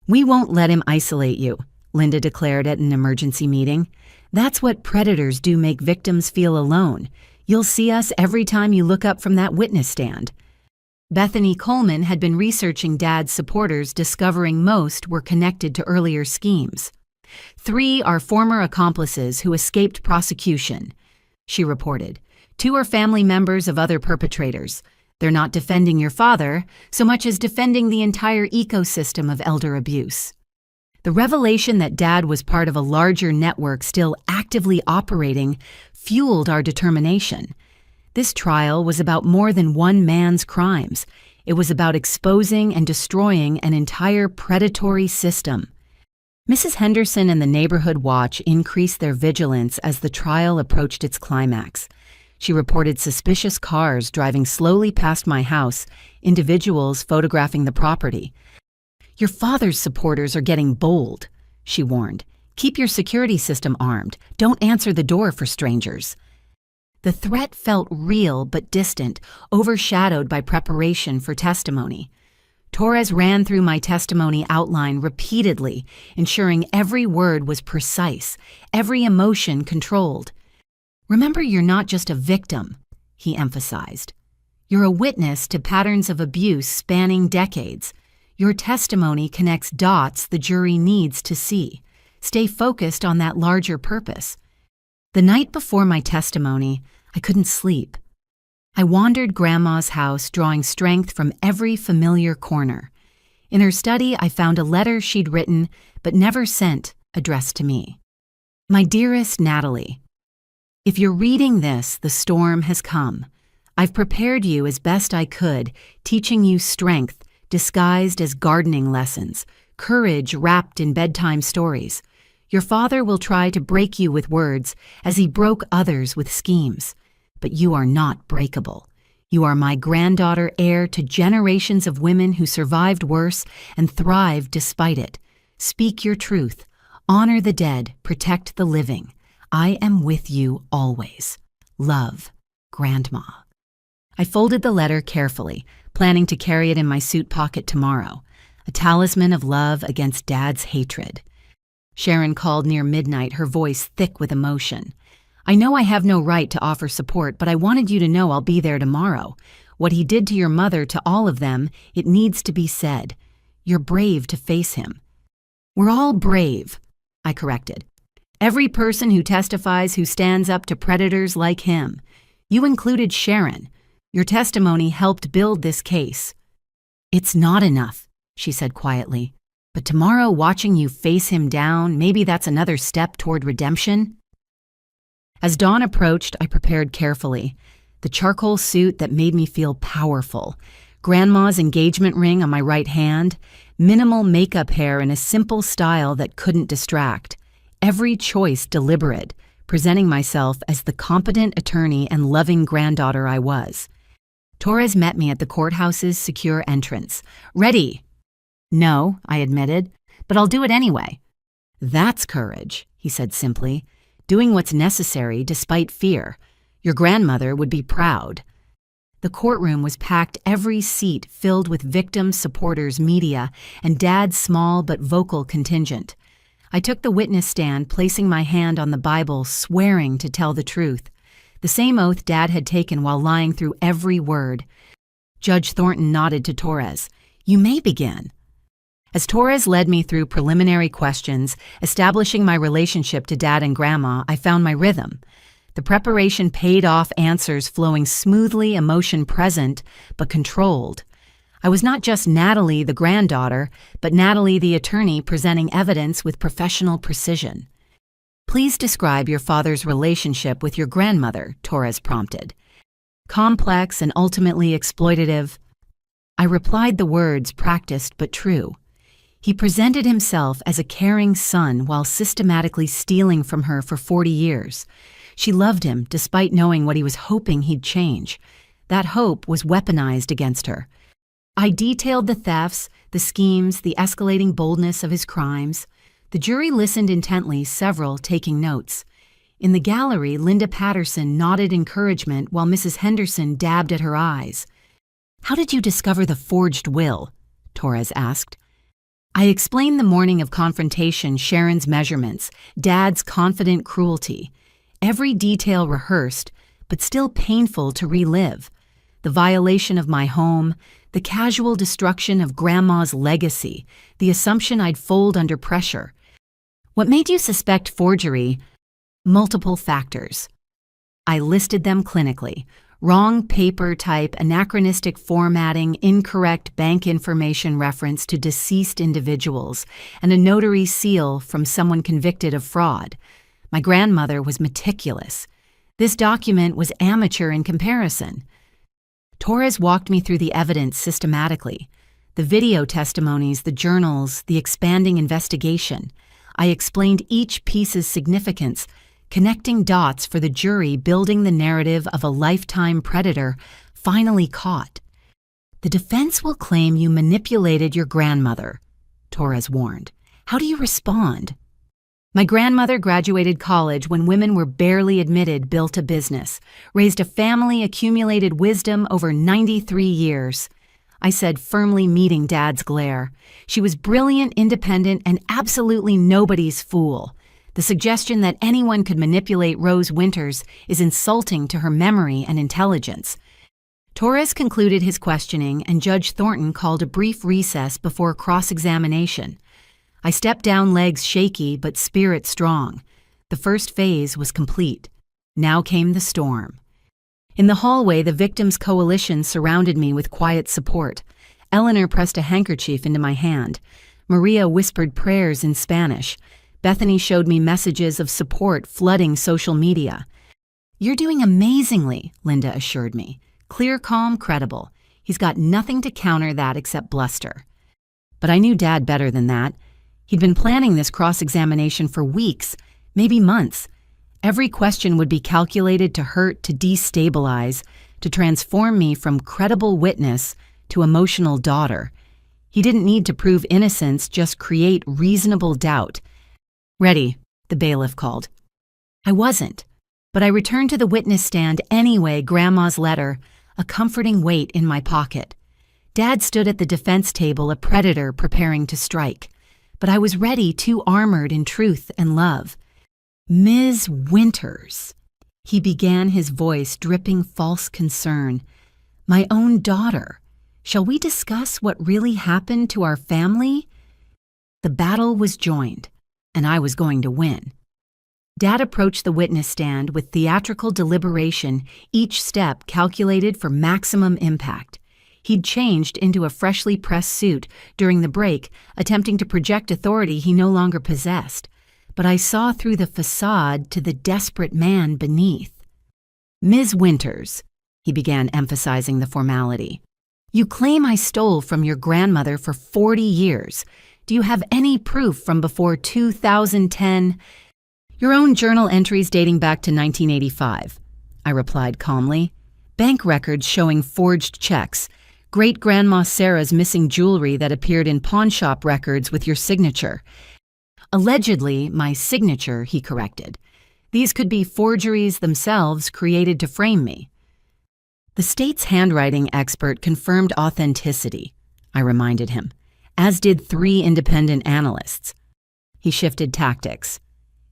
"We won't let him isolate you," Linda declared at an emergency meeting. "That's what predators do, make victims feel alone. You'll see us every time you look up from that witness stand." Bethany Coleman had been researching Dad's supporters, discovering most were connected to earlier schemes. "3 are former accomplices who escaped prosecution," she reported. "2 are family members of other perpetrators. They're not defending your father so much as defending the entire ecosystem of elder abuse." The revelation that Dad was part of a larger network still actively operating fueled our determination. This trial was about more than one man's crimes. It was about exposing and destroying an entire predatory system. Mrs. Henderson and the Neighborhood Watch increased their vigilance as the trial approached its climax. She reported suspicious cars driving slowly past my house, individuals photographing the property. "Your father's supporters are getting bold," she warned. "Keep your security system armed. Don't answer the door for strangers." The threat felt real but distant, overshadowed by preparation for testimony. Torres ran through my testimony outline repeatedly, ensuring every word was precise, every emotion controlled. "Remember, you're not just a victim," he emphasized. "You're a witness to patterns of abuse spanning decades. Your testimony connects dots the jury needs to see. Stay focused on that larger purpose." The night before my testimony, I couldn't sleep. I wandered Grandma's house, drawing strength from every familiar corner. In her study, I found a letter she'd written but never sent, addressed to me. "My dearest Natalie, if you're reading this, the storm has come. I've prepared you as best I could, teaching you strength disguised as gardening lessons, courage wrapped in bedtime stories. Your father will try to break you with words as he broke others with schemes. But you are not breakable. You are my granddaughter, heir to generations of women who survived worse and thrived despite it. Speak your truth. Honor the dead. Protect the living. I am with you always. Love, Grandma." I folded the letter carefully, planning to carry it in my suit pocket tomorrow, a talisman of love against Dad's hatred. Sharon called near midnight, her voice thick with emotion. "I know I have no right to offer support, but I wanted you to know I'll be there tomorrow. What he did to your mother, to all of them, it needs to be said. You're brave to face him." "We're all brave," I corrected. "Every person who testifies who stands up to predators like him. You included Sharon. Your testimony helped build this case." "It's not enough," she said quietly. "But tomorrow, watching you face him down, maybe that's another step toward redemption." As dawn approached, I prepared carefully. The charcoal suit that made me feel powerful, Grandma's engagement ring on my right hand, minimal makeup hair in a simple style that couldn't distract. Every choice deliberate, presenting myself as the competent attorney and loving granddaughter I was. Torres met me at the courthouse's secure entrance. "Ready?" "No," I admitted, "but I'll do it anyway." "That's courage," he said simply. "Doing what's necessary despite fear. Your grandmother would be proud." The courtroom was packed, every seat filled with victims, supporters, media, and Dad's small but vocal contingent. I took the witness stand, placing my hand on the Bible, swearing to tell the truth. The same oath Dad had taken while lying through every word. Judge Thornton nodded to Torres. "You may begin." As Torres led me through preliminary questions, establishing my relationship to Dad and Grandma, I found my rhythm. The preparation paid off, answers flowing smoothly, emotion present, but controlled. I was not just Natalie, the granddaughter, but Natalie, the attorney, presenting evidence with professional precision. "Please describe your father's relationship with your grandmother," Torres prompted. "Complex and ultimately exploitative." I replied the words practiced but true. He presented himself as a caring son while systematically stealing from her for 40 years. She loved him despite knowing what he was hoping he'd change. That hope was weaponized against her. I detailed the thefts, the schemes, the escalating boldness of his crimes. The jury listened intently, several taking notes. In the gallery, Linda Patterson nodded encouragement while Mrs. Henderson dabbed at her eyes. "How did you discover the forged will?" Torres asked. I explained the morning of confrontation, Sharon's measurements, Dad's confident cruelty. Every detail rehearsed, but still painful to relive. The violation of my home, the casual destruction of Grandma's legacy, the assumption I'd fold under pressure. "What made you suspect forgery?" "Multiple factors." I listed them clinically. Wrong paper type, anachronistic formatting, incorrect bank information reference to deceased individuals, and a notary seal from someone convicted of fraud. My grandmother was meticulous. This document was amateur in comparison. Torres walked me through the evidence systematically. The video testimonies, the journals, the expanding investigation. I explained each piece's significance, connecting dots for the jury, building the narrative of a lifetime predator finally caught. "The defense will claim you manipulated your grandmother," Torres warned. "How do you respond?" "My grandmother graduated college when women were barely admitted, built a business, raised a family, accumulated wisdom over 93 years. I said, firmly meeting Dad's glare. "She was brilliant, independent, and absolutely nobody's fool. The suggestion that anyone could manipulate Rose Winters is insulting to her memory and intelligence." Torres concluded his questioning, and Judge Thornton called a brief recess before cross-examination. I stepped down, legs shaky but spirit strong. The first phase was complete. Now came the storm. In the hallway, the victims' coalition surrounded me with quiet support. Eleanor pressed a handkerchief into my hand. Maria whispered prayers in Spanish. Bethany showed me messages of support flooding social media. "You're doing amazingly," Linda assured me. "Clear, calm, credible. He's got nothing to counter that except bluster." But I knew Dad better than that. He'd been planning this cross-examination for weeks, maybe months. Every question would be calculated to hurt, to destabilize, to transform me from credible witness to emotional daughter. He didn't need to prove innocence, just create reasonable doubt. "Ready," the bailiff called. I wasn't, but I returned to the witness stand anyway, Grandma's letter, a comforting weight in my pocket. Dad stood at the defense table, a predator preparing to strike. But I was ready, too armored in truth and love. "Ms. Winters," he began, his voice dripping false concern. "My own daughter. Shall we discuss what really happened to our family?" The battle was joined, and I was going to win. Dad approached the witness stand with theatrical deliberation, each step calculated for maximum impact. He'd changed into a freshly pressed suit during the break, attempting to project authority he no longer possessed. But I saw through the facade to the desperate man beneath. "Ms. Winters," he began, emphasizing the formality, "you claim I stole from your grandmother for 40 years. Do you have any proof from before 2010? "Your own journal entries dating back to 1985, I replied calmly. "Bank records showing forged checks. Great-Grandma Sarah's missing jewelry that appeared in pawnshop records with your signature. Allegedly, my signature," he corrected. "These could be forgeries themselves created to frame me." "The state's handwriting expert confirmed authenticity," I reminded him, as did 3 independent analysts. He shifted tactics.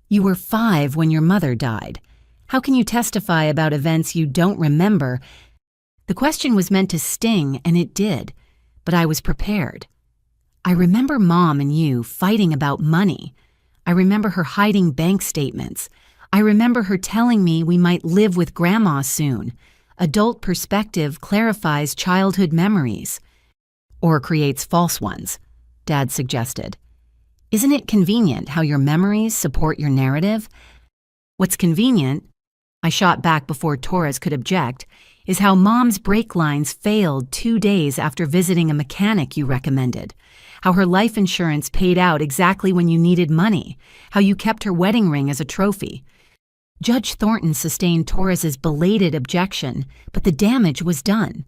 "You were 5 when your mother died. How can you testify about events you don't remember?" The question was meant to sting, and it did, but I was prepared. "I remember Mom and you fighting about money. I remember her hiding bank statements. I remember her telling me we might live with Grandma soon. Adult perspective clarifies childhood memories." "Or creates false ones," Dad suggested. "Isn't it convenient how your memories support your narrative?" "What's convenient," I shot back before Torres could object, "is how Mom's brake lines failed 2 days after visiting a mechanic you recommended. How her life insurance paid out exactly when you needed money. How you kept her wedding ring as a trophy." Judge Thornton sustained Torres's belated objection, but the damage was done.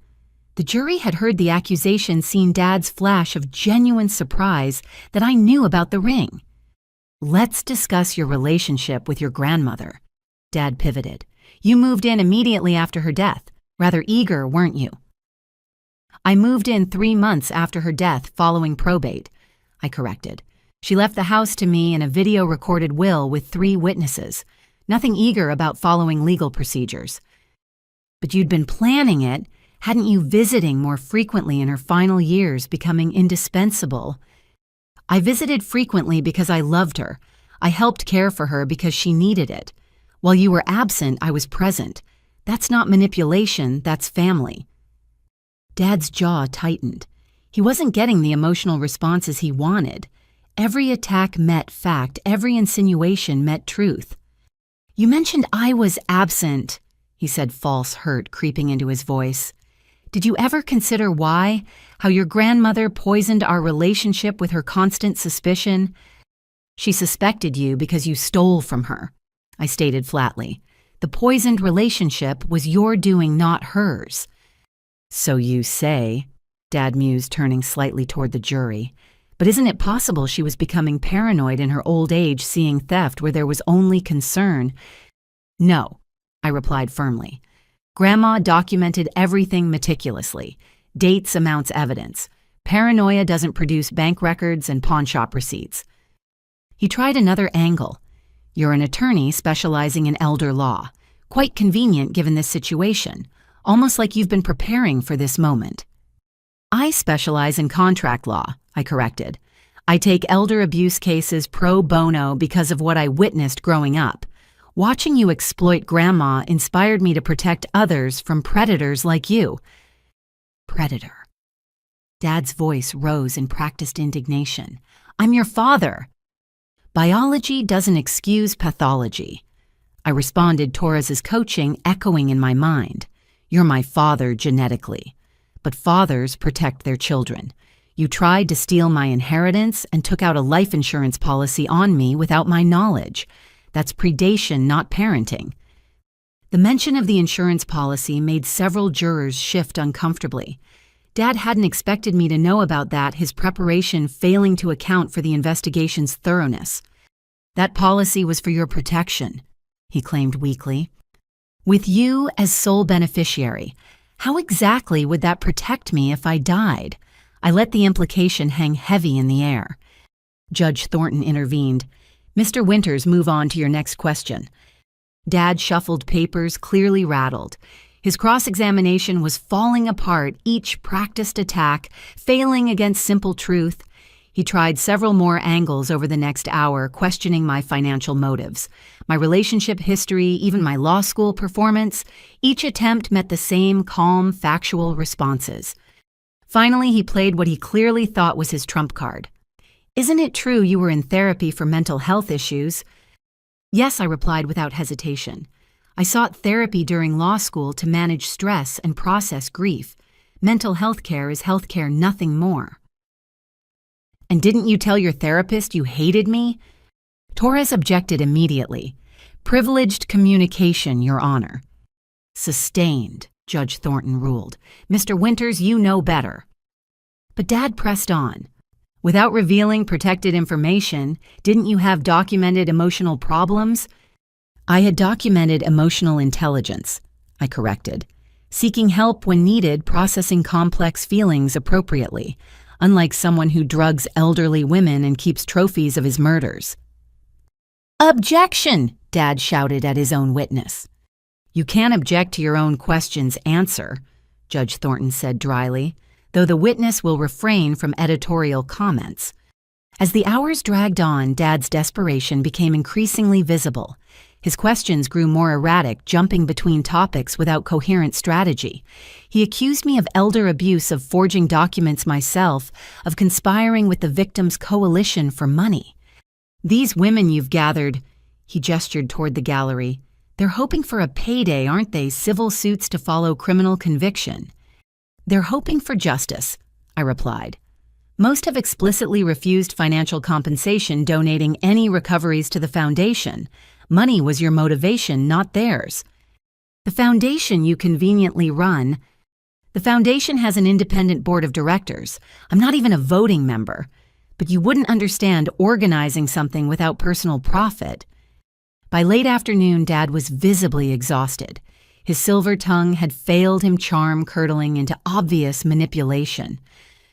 The jury had heard the accusation, seen Dad's flash of genuine surprise that I knew about the ring. Let's discuss your relationship with your grandmother. Dad pivoted. You moved in immediately after her death. Rather eager, weren't you? I moved in 3 months after her death following probate, I corrected. She left the house to me in a video-recorded will with 3 witnesses. Nothing eager about following legal procedures. But you'd been planning it, hadn't you, visiting more frequently in her final years, becoming indispensable? I visited frequently because I loved her. I helped care for her because she needed it. While you were absent, I was present. That's not manipulation, that's family. Dad's jaw tightened. He wasn't getting the emotional responses he wanted. Every attack met fact, every insinuation met truth. You mentioned I was absent, he said, false hurt creeping into his voice. Did you ever consider why? How your grandmother poisoned our relationship with her constant suspicion? She suspected you because you stole from her, I stated flatly. The poisoned relationship was your doing, not hers. So you say, Dad mused, turning slightly toward the jury. But isn't it possible she was becoming paranoid in her old age, seeing theft where there was only concern? No, I replied firmly. Grandma documented everything meticulously. Dates, amounts, evidence. Paranoia doesn't produce bank records and pawnshop receipts. He tried another angle. You're an attorney specializing in elder law. Quite convenient given this situation. Almost like you've been preparing for this moment. I specialize in contract law, I corrected. I take elder abuse cases pro bono because of what I witnessed growing up. Watching you exploit Grandma inspired me to protect others from predators like you. Predator. Dad's voice rose in practiced indignation. I'm your father. Biology doesn't excuse pathology. I responded, Torres's coaching echoing in my mind. You're my father genetically. But fathers protect their children. You tried to steal my inheritance and took out a life insurance policy on me without my knowledge. That's predation, not parenting. The mention of the insurance policy made several jurors shift uncomfortably. Dad hadn't expected me to know about that, his preparation failing to account for the investigation's thoroughness. That policy was for your protection, he claimed weakly. With you as sole beneficiary, how exactly would that protect me if I died? I let the implication hang heavy in the air. Judge Thornton intervened. Mr. Winters, move on to your next question. Dad shuffled papers, clearly rattled. His cross-examination was falling apart, each practiced attack, failing against simple truth. He tried several more angles over the next hour, questioning my financial motives, my relationship history, even my law school performance. Each attempt met the same calm, factual responses. Finally, he played what he clearly thought was his trump card. Isn't it true you were in therapy for mental health issues? Yes, I replied without hesitation. I sought therapy during law school to manage stress and process grief. Mental health care is health care, nothing more. And didn't you tell your therapist you hated me? Torres objected immediately. Privileged communication, Your Honor. Sustained, Judge Thornton ruled. Mr. Winters, you know better. But Dad pressed on. Without revealing protected information, didn't you have documented emotional problems? I had documented emotional intelligence, I corrected. Seeking help when needed, processing complex feelings appropriately, unlike someone who drugs elderly women and keeps trophies of his murders. Objection, Dad shouted at his own witness. You can't object to your own question's answer, Judge Thornton said dryly, though the witness will refrain from editorial comments. As the hours dragged on, Dad's desperation became increasingly visible. His questions grew more erratic, jumping between topics without coherent strategy. He accused me of elder abuse, of forging documents myself, of conspiring with the victim's coalition for money. These women you've gathered, he gestured toward the gallery, they're hoping for a payday, aren't they? Civil suits to follow criminal conviction. They're hoping for justice, I replied. Most have explicitly refused financial compensation, donating any recoveries to the foundation. Money was your motivation, not theirs. The foundation you conveniently run. The foundation has an independent board of directors. I'm not even a voting member. but you wouldn't understand organizing something without personal profit. By late afternoon, Dad was visibly exhausted. His silver tongue had failed him, charm-curdling into obvious manipulation.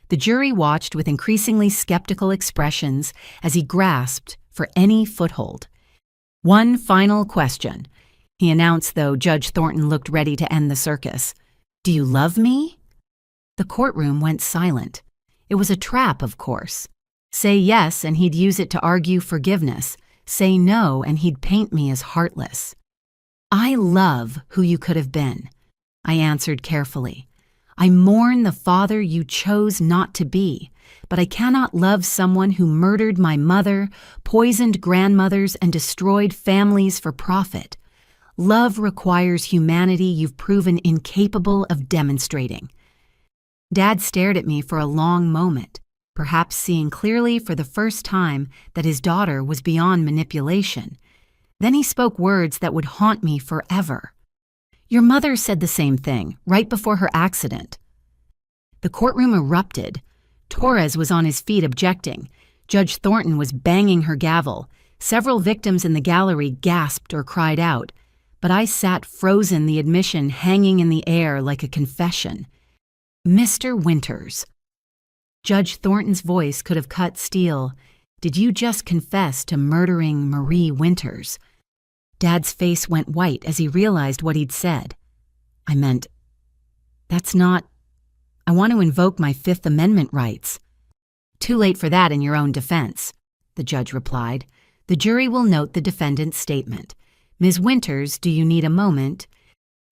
The jury watched with increasingly skeptical expressions as he grasped for any foothold. "One final question," he announced, though Judge Thornton looked ready to end the circus. "Do you love me?" The courtroom went silent. It was a trap, of course. Say yes, and he'd use it to argue forgiveness. Say no, and he'd paint me as heartless. "I love who you could have been," I answered carefully. "I mourn the father you chose not to be, but I cannot love someone who murdered my mother, poisoned grandmothers, and destroyed families for profit. Love requires humanity you've proven incapable of demonstrating." Dad stared at me for a long moment, perhaps seeing clearly for the first time that his daughter was beyond manipulation. Then he spoke words that would haunt me forever. "Your mother said the same thing, right before her accident." The courtroom erupted. Torres was on his feet objecting. Judge Thornton was banging her gavel. Several victims in the gallery gasped or cried out, but I sat frozen, the admission hanging in the air like a confession. "Mr. Winters." Judge Thornton's voice could have cut steel. "Did you just confess to murdering Marie Winters?" Dad's face went white as he realized what he'd said. "I meant, that's not... I want to invoke my Fifth Amendment rights." "Too late for that in your own defense," the judge replied. "The jury will note the defendant's statement. Ms. Winters, do you need a moment?"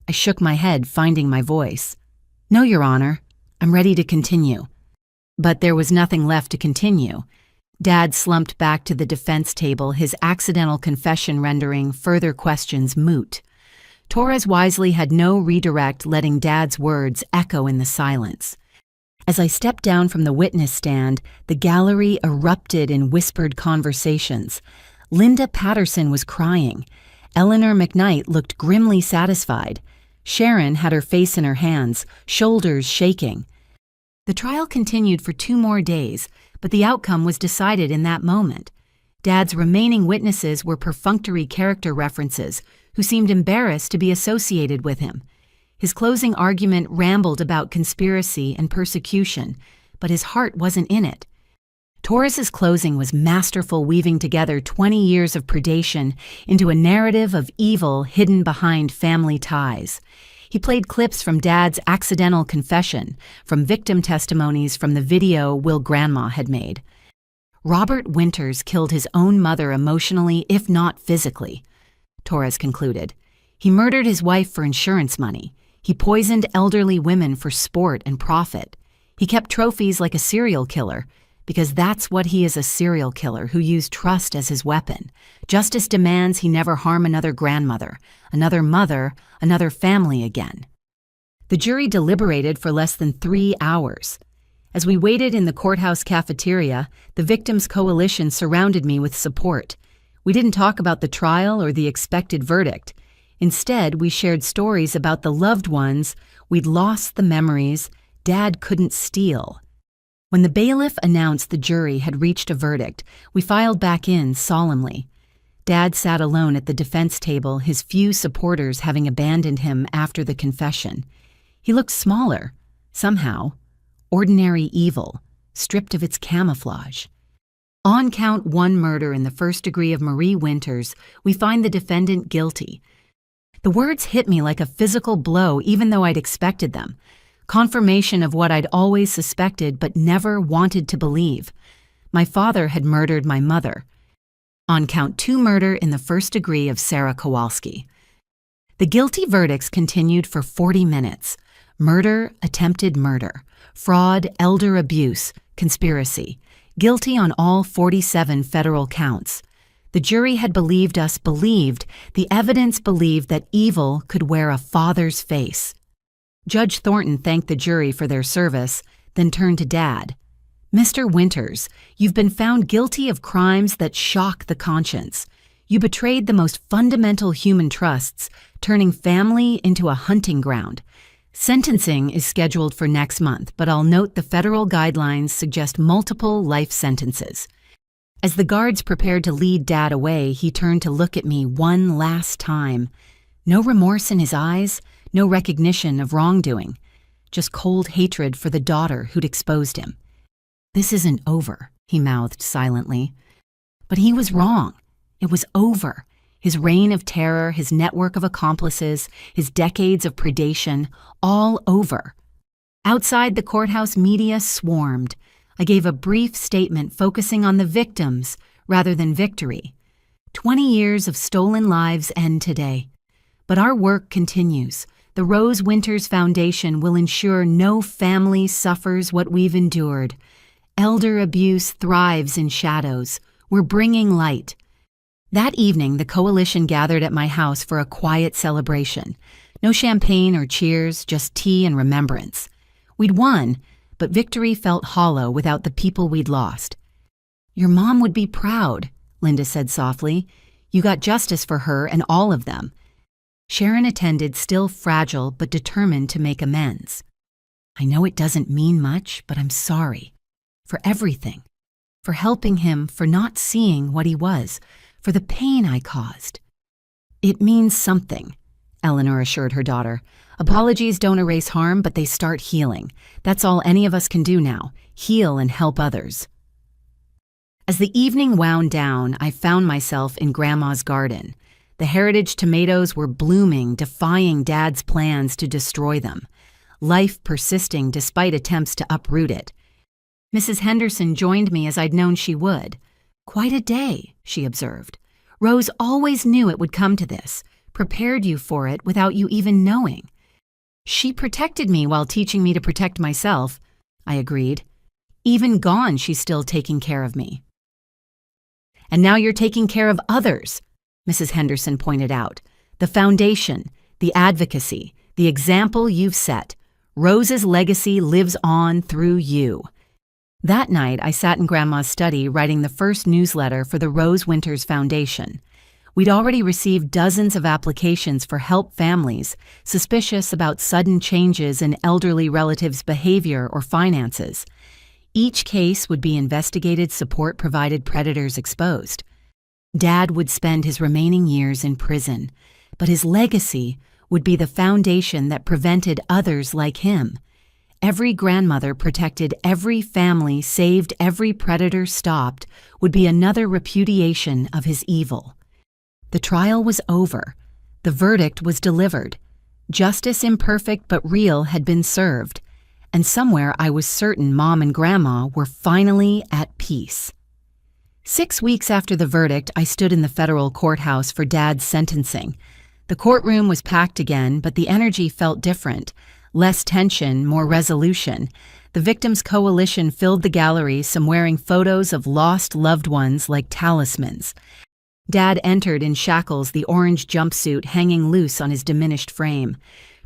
I shook my head, finding my voice. "No, Your Honor. I'm ready to continue." But there was nothing left to continue. Dad slumped back to the defense table, his accidental confession rendering further questions moot. Torres wisely had no redirect, letting Dad's words echo in the silence. As I stepped down from the witness stand, the gallery erupted in whispered conversations. Linda Patterson was crying. Eleanor McKnight looked grimly satisfied. Sharon had her face in her hands, shoulders shaking. The trial continued for 2 more days, but the outcome was decided in that moment. Dad's remaining witnesses were perfunctory character references who seemed embarrassed to be associated with him. His closing argument rambled about conspiracy and persecution, but his heart wasn't in it. Torres's closing was masterful, weaving together 20 years of predation into a narrative of evil hidden behind family ties. He played clips from Dad's accidental confession, from victim testimonies from the video Will Grandma had made. Robert Winters killed his own mother emotionally, if not physically, Torres concluded. He murdered his wife for insurance money. He poisoned elderly women for sport and profit. He kept trophies like a serial killer, because that's what he is, a serial killer who used trust as his weapon. Justice demands he never harm another grandmother, another mother, another family again. The jury deliberated for less than 3 hours. As we waited in the courthouse cafeteria, the victims' coalition surrounded me with support. We didn't talk about the trial or the expected verdict. Instead, we shared stories about the loved ones we'd lost, the memories Dad couldn't steal. When the bailiff announced the jury had reached a verdict, we filed back in solemnly. Dad sat alone at the defense table, his few supporters having abandoned him after the confession. He looked smaller, somehow. Ordinary evil, stripped of its camouflage. On count 1 murder in the first degree of Marie Winters, we find the defendant guilty. The words hit me like a physical blow, even though I'd expected them. Confirmation of what I'd always suspected but never wanted to believe. My father had murdered my mother. On count 2 murder in the first degree of Sarah Kowalski. The guilty verdicts continued for 40 minutes. Murder, attempted murder, fraud, elder abuse, conspiracy. Guilty on all 47 federal counts. The jury had believed us, the evidence believed that evil could wear a father's face. Judge Thornton thanked the jury for their service, then turned to Dad. "Mr. Winters, you've been found guilty of crimes that shock the conscience. You betrayed the most fundamental human trusts, turning family into a hunting ground. Sentencing is scheduled for next month, but I'll note the federal guidelines suggest multiple life sentences. As the guards prepared to lead Dad away, he turned to look at me one last time. No remorse in his eyes, no recognition of wrongdoing, just cold hatred for the daughter who'd exposed him. "This isn't over," he mouthed silently. But he was wrong. It was over. His reign of terror, his network of accomplices, his decades of predation, all over. Outside the courthouse, media swarmed. I gave a brief statement focusing on the victims rather than victory. 20 years of stolen lives end today. But our work continues. The Rose Winters Foundation will ensure no family suffers what we've endured. Elder abuse thrives in shadows. We're bringing light. That evening, the coalition gathered at my house for a quiet celebration. No champagne or cheers, just tea and remembrance. We'd won, but victory felt hollow without the people we'd lost. "Your mom would be proud," Linda said softly. "You got justice for her and all of them." Sharon attended, still fragile but determined to make amends. "I know it doesn't mean much, but I'm sorry. For everything. For helping him, for not seeing what he was, for the pain I caused." "It means something," Eleanor assured her daughter. "Apologies don't erase harm, but they start healing. That's all any of us can do now, heal and help others." As the evening wound down, I found myself in Grandma's garden. The heritage tomatoes were blooming, defying Dad's plans to destroy them. Life persisting despite attempts to uproot it. Mrs. Henderson joined me as I'd known she would. "Quite a day," she observed. "Rose always knew it would come to this, prepared you for it without you even knowing." "She protected me while teaching me to protect myself," I agreed. "Even gone, she's still taking care of me." "And now you're taking care of others," Mrs. Henderson pointed out. "The foundation, the advocacy, the example you've set. Rose's legacy lives on through you." That night, I sat in Grandma's study writing the first newsletter for the Rose Winters Foundation. We'd already received dozens of applications for help families suspicious about sudden changes in elderly relatives' behavior or finances. Each case would be investigated, support provided, predators exposed. Dad would spend his remaining years in prison, but his legacy would be the foundation that prevented others like him. Every grandmother protected, every family saved, every predator stopped would be another repudiation of his evil. The trial was over. The verdict was delivered. Justice, imperfect but real, had been served. And somewhere I was certain Mom and Grandma were finally at peace. 6 weeks after the verdict, I stood in the federal courthouse for Dad's sentencing. The courtroom was packed again, but the energy felt different. Less tension, more resolution. The victims' coalition filled the gallery, some wearing photos of lost loved ones like talismans. Dad entered in shackles, the orange jumpsuit hanging loose on his diminished frame.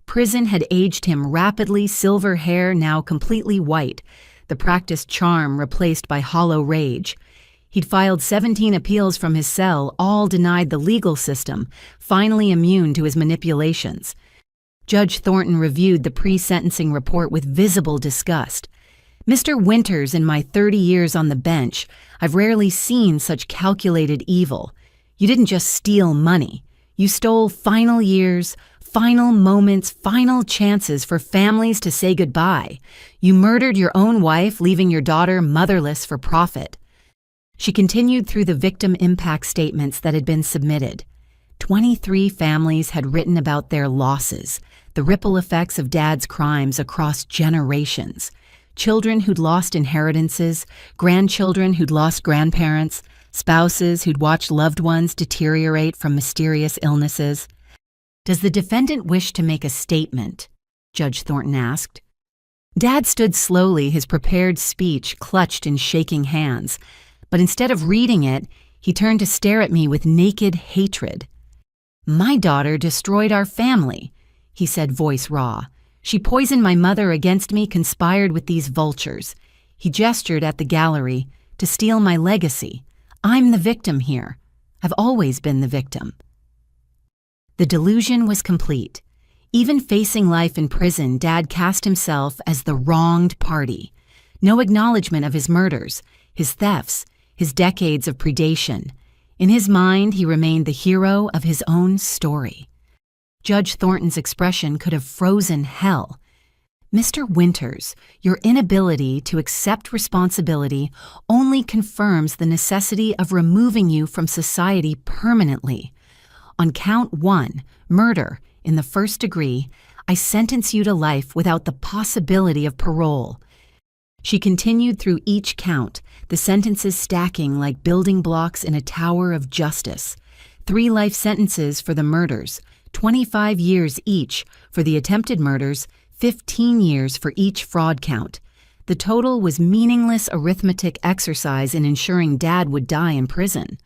Prison had aged him rapidly, silver hair now completely white, the practiced charm replaced by hollow rage. He'd filed 17 appeals from his cell, all denied the legal system, finally immune to his manipulations. Judge Thornton reviewed the pre-sentencing report with visible disgust. "Mr. Winters, in my 30 years on the bench, I've rarely seen such calculated evil. You didn't just steal money. You stole final years, final moments, final chances for families to say goodbye. You murdered your own wife, leaving your daughter motherless for profit." She continued through the victim impact statements that had been submitted. 23 families had written about their losses, the ripple effects of Dad's crimes across generations. Children who'd lost inheritances, grandchildren who'd lost grandparents, spouses who'd watched loved ones deteriorate from mysterious illnesses. "Does the defendant wish to make a statement?" Judge Thornton asked. Dad stood slowly, his prepared speech clutched in shaking hands. But instead of reading it, he turned to stare at me with naked hatred. "My daughter destroyed our family," he said, voice raw. "She poisoned my mother against me, conspired with these vultures." He gestured at the gallery, "to steal my legacy. I'm the victim here. I've always been the victim." The delusion was complete. Even facing life in prison, Dad cast himself as the wronged party. No acknowledgement of his murders, his thefts, his decades of predation. In his mind, he remained the hero of his own story. Judge Thornton's expression could have frozen hell. Mr. Winters, your inability to accept responsibility only confirms the necessity of removing you from society permanently. On count 1, murder, in the first degree, I sentence you to life without the possibility of parole. She continued through each count, the sentences stacking like building blocks in a tower of justice. 3 life sentences for the murders, 25 years each for the attempted murders, 15 years for each fraud count. The total was meaningless arithmetic exercise in ensuring Dad would die in prison.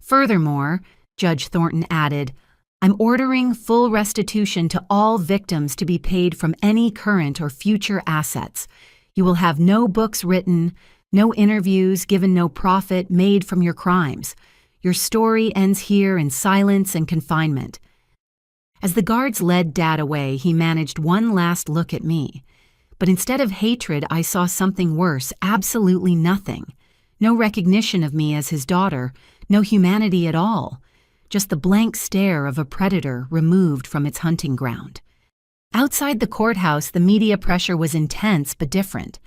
Furthermore, Judge Thornton added, I'm ordering full restitution to all victims to be paid from any current or future assets. You will have no books written, no interviews given, no profit made from your crimes. Your story ends here in silence and confinement. As the guards led Dad away, he managed one last look at me. But instead of hatred, I saw something worse, absolutely nothing. No recognition of me as his daughter, no humanity at all. Just the blank stare of a predator removed from its hunting ground. Outside the courthouse, the media pressure was intense but different.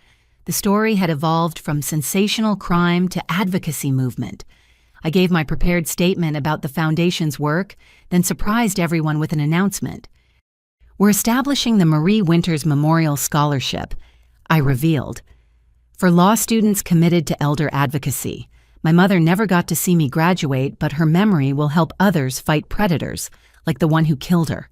The story had evolved from sensational crime to advocacy movement. I gave my prepared statement about the Foundation's work, then surprised everyone with an announcement. We're establishing the Marie Winters Memorial Scholarship, I revealed, for law students committed to elder advocacy. My mother never got to see me graduate, but her memory will help others fight predators, like the one who killed her.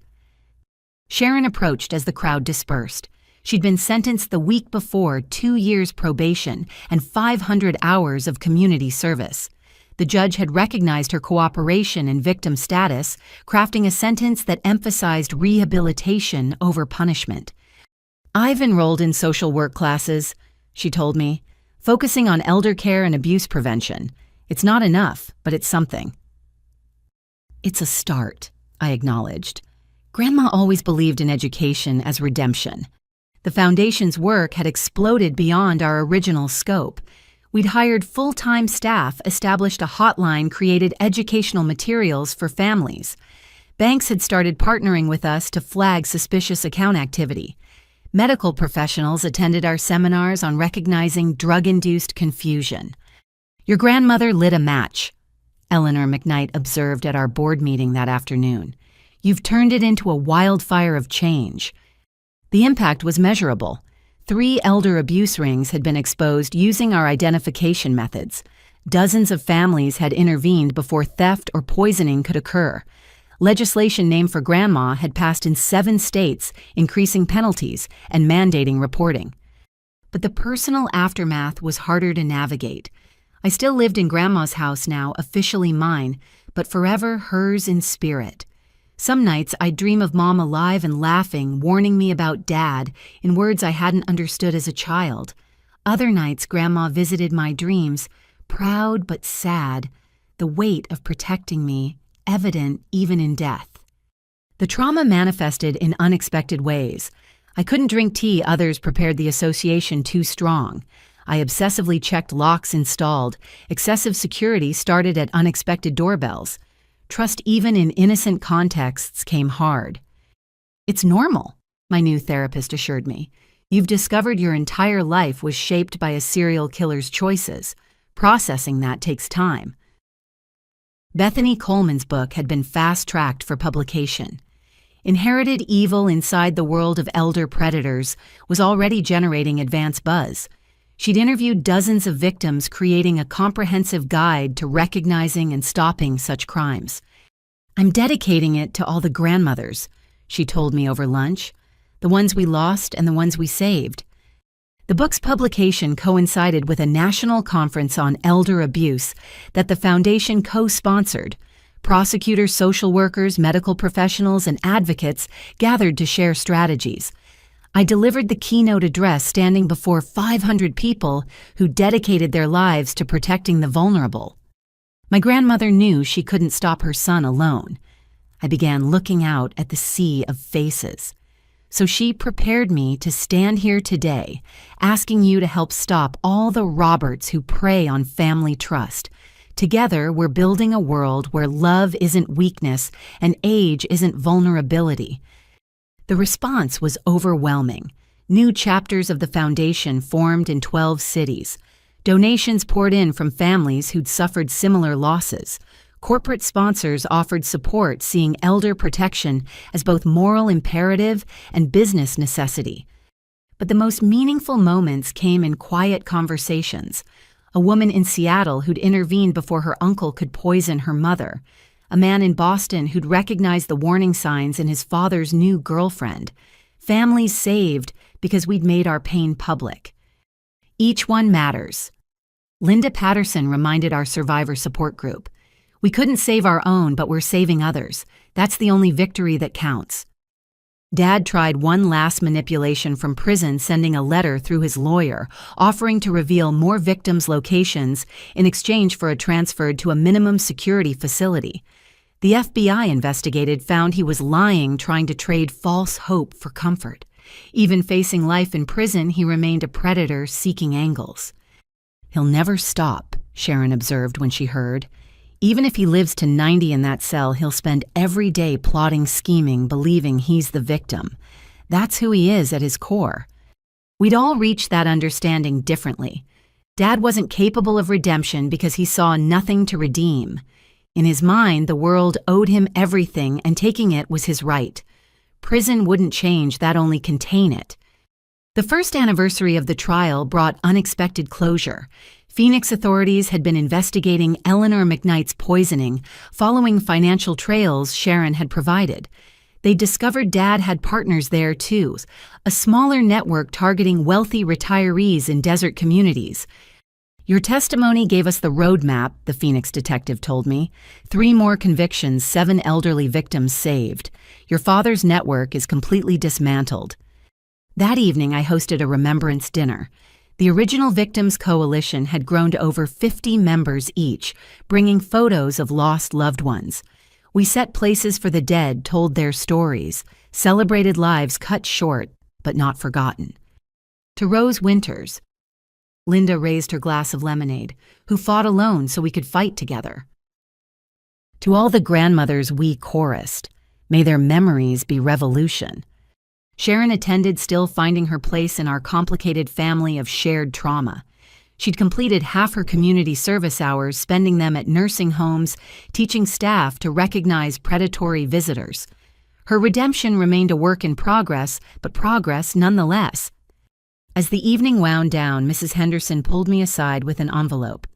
Sharon approached as the crowd dispersed. She'd been sentenced the week before 2 years probation and 500 hours of community service. The judge had recognized her cooperation and victim status, crafting a sentence that emphasized rehabilitation over punishment. I've enrolled in social work classes, she told me, focusing on elder care and abuse prevention. It's not enough, but it's something. It's a start, I acknowledged. Grandma always believed in education as redemption. The Foundation's work had exploded beyond our original scope. We'd hired full-time staff, established a hotline, created educational materials for families. Banks had started partnering with us to flag suspicious account activity. Medical professionals attended our seminars on recognizing drug-induced confusion. Your grandmother lit a match, Eleanor McKnight observed at our board meeting that afternoon. You've turned it into a wildfire of change. The impact was measurable. 3 elder abuse rings had been exposed using our identification methods. Dozens of families had intervened before theft or poisoning could occur. Legislation named for Grandma had passed in 7 states, increasing penalties and mandating reporting. But the personal aftermath was harder to navigate. I still lived in Grandma's house now, officially mine, but forever hers in spirit. Some nights I'd dream of Mom alive and laughing, warning me about Dad in words I hadn't understood as a child. Other nights Grandma visited my dreams, proud but sad, the weight of protecting me evident even in death. The trauma manifested in unexpected ways. I couldn't drink tea others prepared the association too strong. I obsessively checked locks installed. Excessive security started at unexpected doorbells. Trust even in innocent contexts came hard. It's normal, my new therapist assured me. You've discovered your entire life was shaped by a serial killer's choices. Processing that takes time. Bethany Coleman's book had been fast-tracked for publication. Inherited Evil Inside the World of Elder Predators was already generating advance buzz. She'd interviewed dozens of victims, creating a comprehensive guide to recognizing and stopping such crimes. I'm dedicating it to all the grandmothers, she told me over lunch, the ones we lost and the ones we saved. The book's publication coincided with a national conference on elder abuse that the Foundation co-sponsored. Prosecutors, social workers, medical professionals, and advocates gathered to share strategies. I delivered the keynote address standing before 500 people who dedicated their lives to protecting the vulnerable. My grandmother knew she couldn't stop her son alone. I began looking out at the sea of faces. So she prepared me to stand here today, asking you to help stop all the Roberts who prey on family trust. Together, we're building a world where love isn't weakness and age isn't vulnerability. The response was overwhelming. New chapters of the foundation formed in 12 cities. Donations poured in from families who'd suffered similar losses. Corporate sponsors offered support, seeing elder protection as both moral imperative and business necessity. But the most meaningful moments came in quiet conversations. A woman in Seattle who'd intervened before her uncle could poison her mother. A man in Boston who'd recognized the warning signs in his father's new girlfriend. Families saved because we'd made our pain public. Each one matters. Linda Patterson reminded our survivor support group. We couldn't save our own, but we're saving others. That's the only victory that counts. Dad tried one last manipulation from prison, sending a letter through his lawyer, offering to reveal more victims' locations in exchange for a transfer to a minimum security facility. The FBI investigated, found he was lying, trying to trade false hope for comfort. Even facing life in prison, he remained a predator seeking angles. "He'll never stop," Sharon observed when she heard. "Even if he lives to 90 in that cell, he'll spend every day plotting, scheming, believing he's the victim. That's who he is at his core." We'd all reached that understanding differently. Dad wasn't capable of redemption because he saw nothing to redeem. In his mind, the world owed him everything, and taking it was his right. Prison wouldn't change, that only contain it. The first anniversary of the trial brought unexpected closure. Phoenix authorities had been investigating Eleanor McKnight's poisoning, following financial trails Sharon had provided. They discovered Dad had partners there too, a smaller network targeting wealthy retirees in desert communities. "Your testimony gave us the roadmap," the Phoenix detective told me. 3 more convictions, 7 elderly victims saved. Your father's network is completely dismantled. That evening, I hosted a remembrance dinner. The Original Victims Coalition had grown to over 50 members each, bringing photos of lost loved ones. We set places for the dead, told their stories, celebrated lives cut short, but not forgotten. To Rose Winters, Linda raised her glass of lemonade, who fought alone so we could fight together. To all the grandmothers we chorused, may their memories be revolution. Sharon attended, still finding her place in our complicated family of shared trauma. She'd completed half her community service hours, spending them at nursing homes, teaching staff to recognize predatory visitors. Her redemption remained a work in progress, but progress nonetheless. As the evening wound down, Mrs. Henderson pulled me aside with an envelope.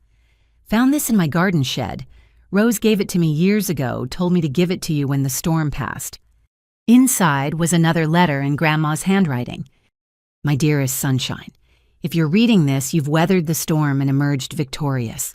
"Found this in my garden shed. Rose gave it to me years ago, told me to give it to you when the storm passed." Inside was another letter in Grandma's handwriting. "My dearest sunshine, if you're reading this, you've weathered the storm and emerged victorious.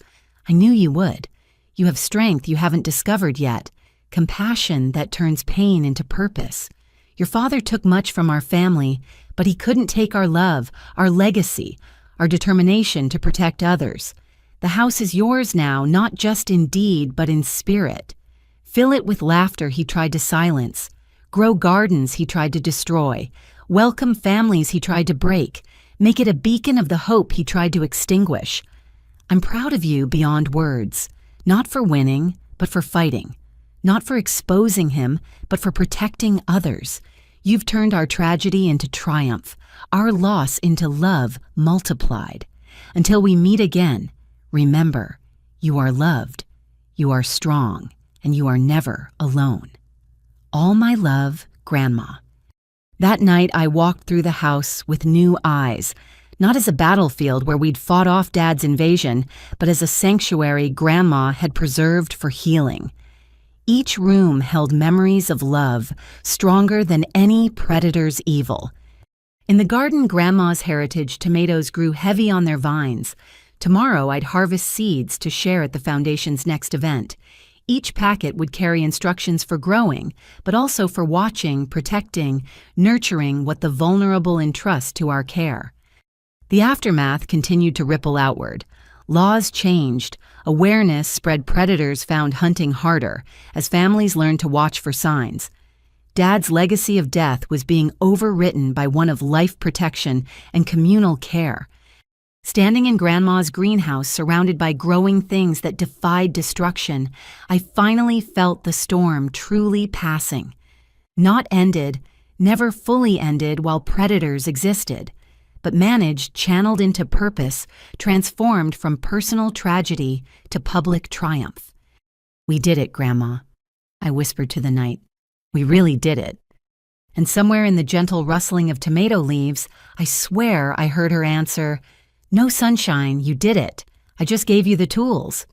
I knew you would. You have strength you haven't discovered yet, compassion that turns pain into purpose. Your father took much from our family, but he couldn't take our love, our legacy, our determination to protect others. The house is yours now, not just in deed, but in spirit. Fill it with laughter he tried to silence. Grow gardens he tried to destroy. Welcome families he tried to break. Make it a beacon of the hope he tried to extinguish. I'm proud of you beyond words, not for winning, but for fighting. Not for exposing him, but for protecting others. You've turned our tragedy into triumph, our loss into love multiplied. Until we meet again, remember, you are loved, you are strong, and you are never alone. All my love, Grandma." That night, I walked through the house with new eyes, not as a battlefield where we'd fought off Dad's invasion, but as a sanctuary Grandma had preserved for healing. Each room held memories of love, stronger than any predator's evil. In the garden, Grandma's heritage tomatoes grew heavy on their vines. Tomorrow, I'd harvest seeds to share at the Foundation's next event. Each packet would carry instructions for growing, but also for watching, protecting, nurturing what the vulnerable entrust to our care. The aftermath continued to ripple outward. Laws changed, Awareness spread. Predators found hunting harder as families learned to watch for signs. Dad's legacy of death was being overwritten by one of life protection and communal care. Standing in Grandma's greenhouse surrounded by growing things that defied destruction, I finally felt the storm truly passing. Not ended, never fully ended while predators existed, but managed, channeled into purpose, transformed from personal tragedy to public triumph. "We did it, Grandma," I whispered to the night. "We really did it." And somewhere in the gentle rustling of tomato leaves, I swear I heard her answer, "No, sunshine, you did it. I just gave you the tools."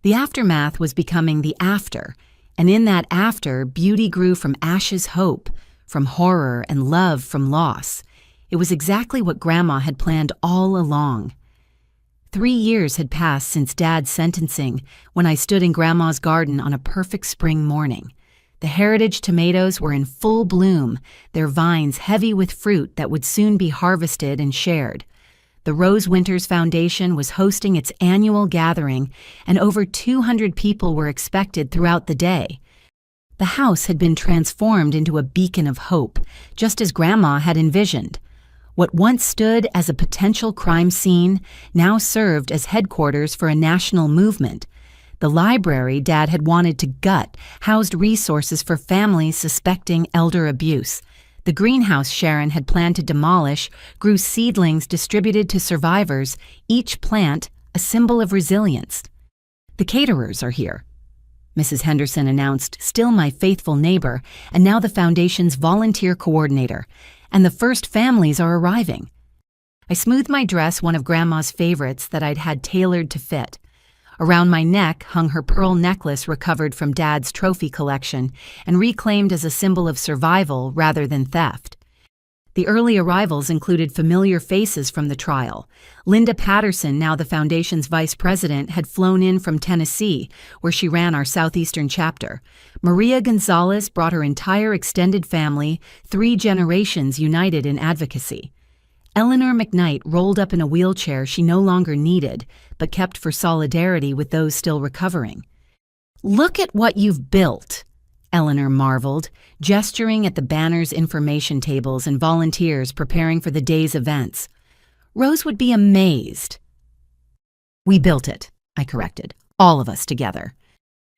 The aftermath was becoming the after, and in that after, beauty grew from ashes. Hope, from horror, and love from loss. It was exactly what Grandma had planned all along. 3 years had passed since Dad's sentencing when I stood in Grandma's garden on a perfect spring morning. The heritage tomatoes were in full bloom, their vines heavy with fruit that would soon be harvested and shared. The Rose Winters Foundation was hosting its annual gathering, and over 200 people were expected throughout the day. The house had been transformed into a beacon of hope, just as Grandma had envisioned. What once stood as a potential crime scene now served as headquarters for a national movement. The library Dad had wanted to gut housed resources for families suspecting elder abuse. The greenhouse Sharon had planned to demolish grew seedlings distributed to survivors, each plant a symbol of resilience. "The caterers are here," Mrs. Henderson announced, still my faithful neighbor, and now the foundation's volunteer coordinator, "and the first families are arriving." I smoothed my dress, one of Grandma's favorites that I'd had tailored to fit. Around my neck hung her pearl necklace recovered from Dad's trophy collection and reclaimed as a symbol of survival rather than theft. The early arrivals included familiar faces from the trial. Linda Patterson, now the foundation's vice president, had flown in from Tennessee, where she ran our southeastern chapter. Maria Gonzalez brought her entire extended family, 3 generations united in advocacy. Eleanor McKnight rolled up in a wheelchair she no longer needed, but kept for solidarity with those still recovering. "Look at what you've built," Eleanor marveled, gesturing at the banners, information tables, and volunteers preparing for the day's events. Rose would be amazed. "We built it," I corrected, "all of us together."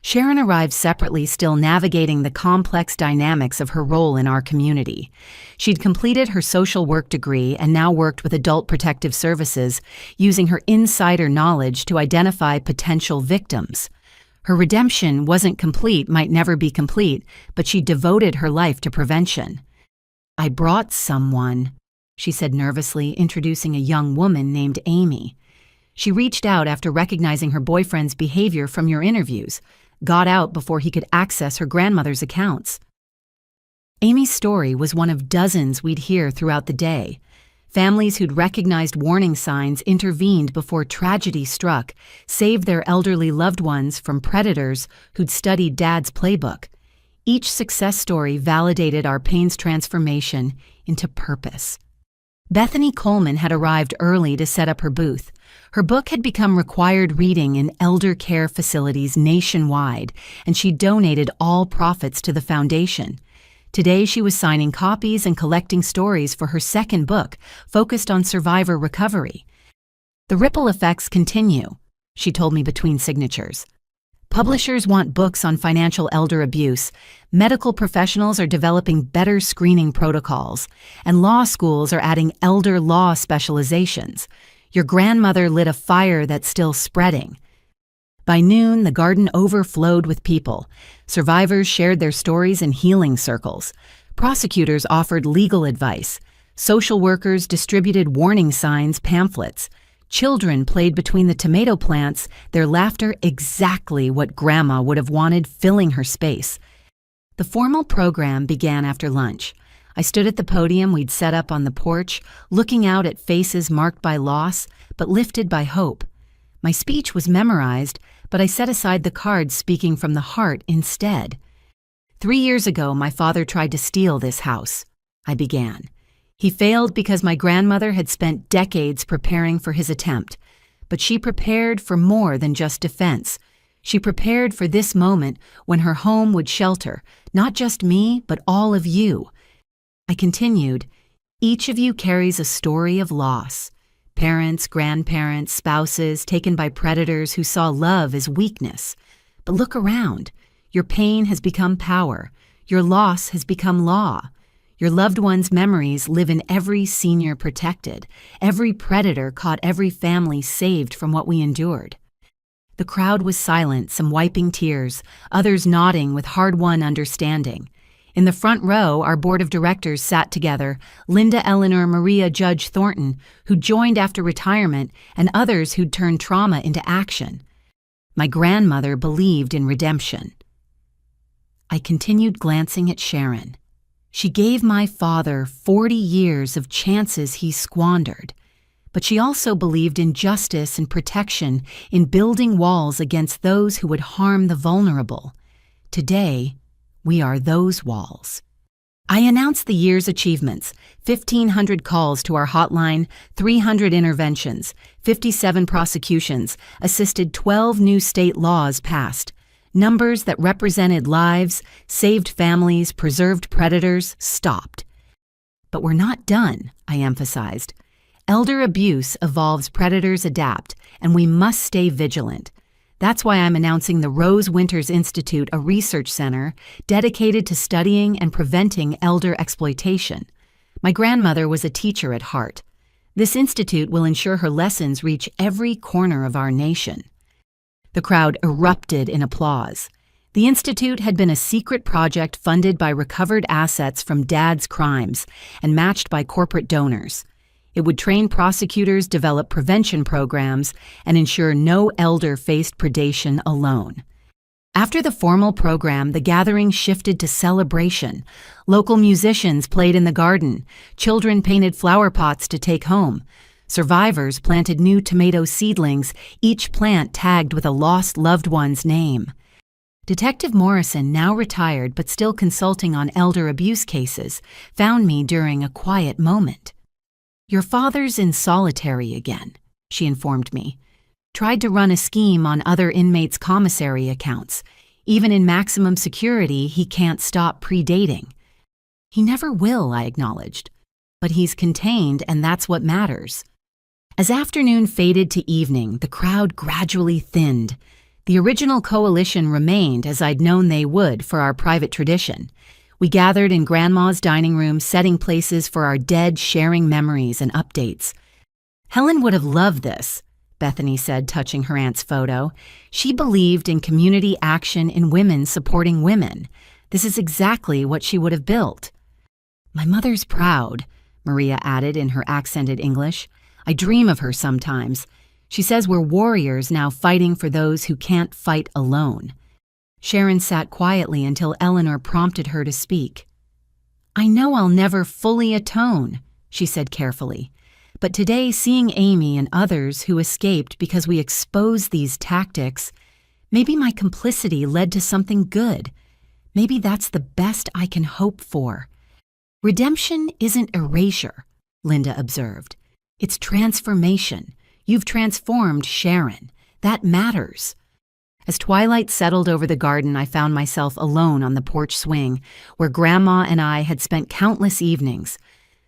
Sharon arrived separately, still navigating the complex dynamics of her role in our community. She'd completed her social work degree and now worked with Adult Protective Services, using her insider knowledge to identify potential victims. Her redemption wasn't complete, might never be complete, but she devoted her life to prevention. "I brought someone," she said nervously, introducing a young woman named Amy. "She reached out after recognizing her boyfriend's behavior from your interviews. Got out before he could access her grandmother's accounts." Amy's story was one of dozens we'd hear throughout the day. Families who'd recognized warning signs intervened before tragedy struck, saved their elderly loved ones from predators who'd studied Dad's playbook. Each success story validated our pain's transformation into purpose. Bethany Coleman had arrived early to set up her booth. Her book had become required reading in elder care facilities nationwide, and she donated all profits to the foundation. Today she was signing copies and collecting stories for her second book, focused on survivor recovery. "The ripple effects continue," she told me between signatures. "Publishers want books on financial elder abuse, medical professionals are developing better screening protocols, and law schools are adding elder law specializations. Your grandmother lit a fire that's still spreading." By noon, the garden overflowed with people. Survivors shared their stories in healing circles. Prosecutors offered legal advice. Social workers distributed warning signs pamphlets. Children played between the tomato plants, their laughter exactly what Grandma would have wanted filling her space. The formal program began after lunch. I stood at the podium we'd set up on the porch, looking out at faces marked by loss, but lifted by hope. My speech was memorized, but I set aside the cards speaking from the heart instead. 3 years ago, my father tried to steal this house, I began. He failed because my grandmother had spent decades preparing for his attempt. But she prepared for more than just defense. She prepared for this moment when her home would shelter not just me, but all of you. I continued, each of you carries a story of loss. Parents, grandparents, spouses taken by predators who saw love as weakness. But look around. Your pain has become power. Your loss has become law. Your loved ones' memories live in every senior protected. Every predator caught, every family saved from what we endured. The crowd was silent, some wiping tears, others nodding with hard-won understanding. In the front row, our board of directors sat together, Linda Eleanor Maria Judge Thornton, who joined after retirement, and others who'd turned trauma into action. My grandmother believed in redemption. I continued glancing at Sharon. She gave my father 40 years of chances he squandered, but she also believed in justice and protection, in building walls against those who would harm the vulnerable. Today, we are those walls. I announced the year's achievements: 1,500 calls to our hotline, 300 interventions, 57 prosecutions, assisted 12 new state laws passed. Numbers that represented lives, saved families, preserved predators, stopped. But we're not done, I emphasized. Elder abuse evolves, predators adapt, and we must stay vigilant. That's why I'm announcing the Rose Winters Institute, a research center dedicated to studying and preventing elder exploitation. My grandmother was a teacher at heart. This institute will ensure her lessons reach every corner of our nation. The crowd erupted in applause. The institute had been a secret project funded by recovered assets from Dad's crimes and matched by corporate donors. It would train prosecutors, develop prevention programs, and ensure no elder faced predation alone. After the formal program, the gathering shifted to celebration. Local musicians played in the garden. Children painted flower pots to take home. Survivors planted new tomato seedlings, each plant tagged with a lost loved one's name. Detective Morrison, now retired but still consulting on elder abuse cases, found me during a quiet moment. "Your father's in solitary again," she informed me. "Tried to run a scheme on other inmates' commissary accounts. Even in maximum security, he can't stop predating." "He never will," I acknowledged. "But he's contained, and that's what matters." As afternoon faded to evening, the crowd gradually thinned. The original coalition remained, as I'd known they would, for our private tradition. We gathered in Grandma's dining room, setting places for our dead, sharing memories and updates. "Helen would have loved this," Bethany said, touching her aunt's photo. "She believed in community action, in women supporting women. This is exactly what she would have built." "My mother's proud," Maria added in her accented English. "I dream of her sometimes. She says we're warriors now, fighting for those who can't fight alone." Sharon sat quietly until Eleanor prompted her to speak. "I know I'll never fully atone," she said carefully. "But today, seeing Amy and others who escaped because we exposed these tactics, maybe my complicity led to something good. Maybe that's the best I can hope for." "Redemption isn't erasure," Linda observed. "It's transformation. You've transformed Sharon. That matters." As twilight settled over the garden, I found myself alone on the porch swing, where Grandma and I had spent countless evenings.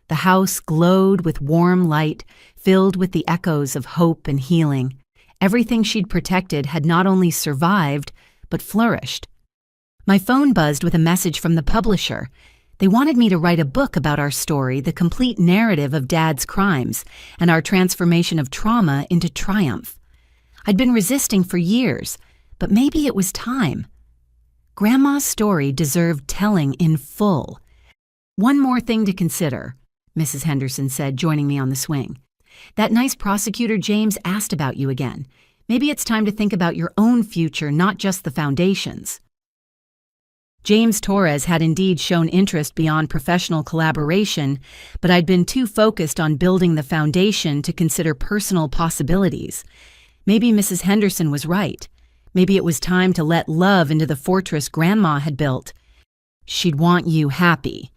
The house glowed with warm light, filled with the echoes of hope and healing. Everything she'd protected had not only survived, but flourished. My phone buzzed with a message from the publisher. They wanted me to write a book about our story, the complete narrative of Dad's crimes, and our transformation of trauma into triumph. I'd been resisting for years, but maybe it was time. Grandma's story deserved telling in full. "One more thing to consider," Mrs. Henderson said, joining me on the swing. "That nice prosecutor James asked about you again. Maybe it's time to think about your own future, not just the foundation's." James Torres had indeed shown interest beyond professional collaboration, but I'd been too focused on building the foundation to consider personal possibilities. Maybe Mrs. Henderson was right. Maybe it was time to let love into the fortress Grandma had built. "She'd want you happy,"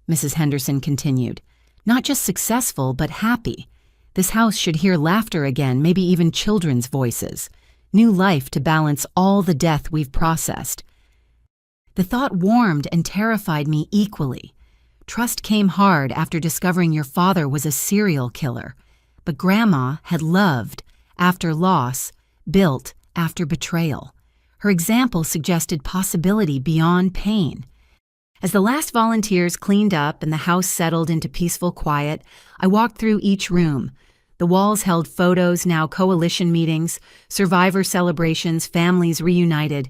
Mrs. Henderson continued. "Not just successful, but happy. This house should hear laughter again, maybe even children's voices. New life to balance all the death we've processed. The thought warmed and terrified me equally. Trust came hard after discovering your father was a serial killer. But Grandma had loved after loss, built after betrayal. Her example suggested possibility beyond pain. As the last volunteers cleaned up and the house settled into peaceful quiet, I walked through each room. The walls held photos, now coalition meetings, survivor celebrations, families reunited.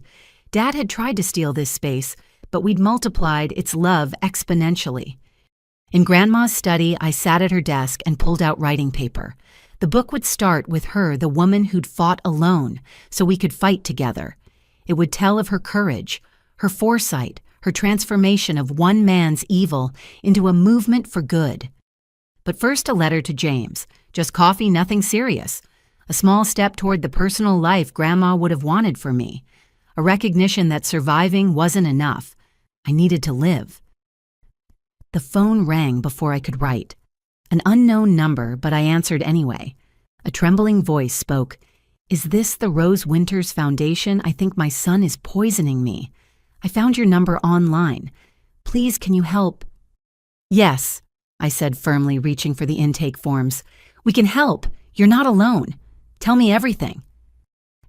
Dad had tried to steal this space, but we'd multiplied its love exponentially. In Grandma's study, I sat at her desk and pulled out writing paper. The book would start with her, the woman who'd fought alone, so we could fight together. It would tell of her courage, her foresight, her transformation of one man's evil into a movement for good. But first, a letter to James. Just coffee, nothing serious. A small step toward the personal life Grandma would have wanted for me. A recognition that surviving wasn't enough. I needed to live. The phone rang before I could write. An unknown number, but I answered anyway. A trembling voice spoke. "Is this the Rose Winters Foundation? I think my son is poisoning me. I found your number online. Please, can you help?" "Yes," I said firmly, reaching for the intake forms. "We can help. You're not alone. Tell me everything."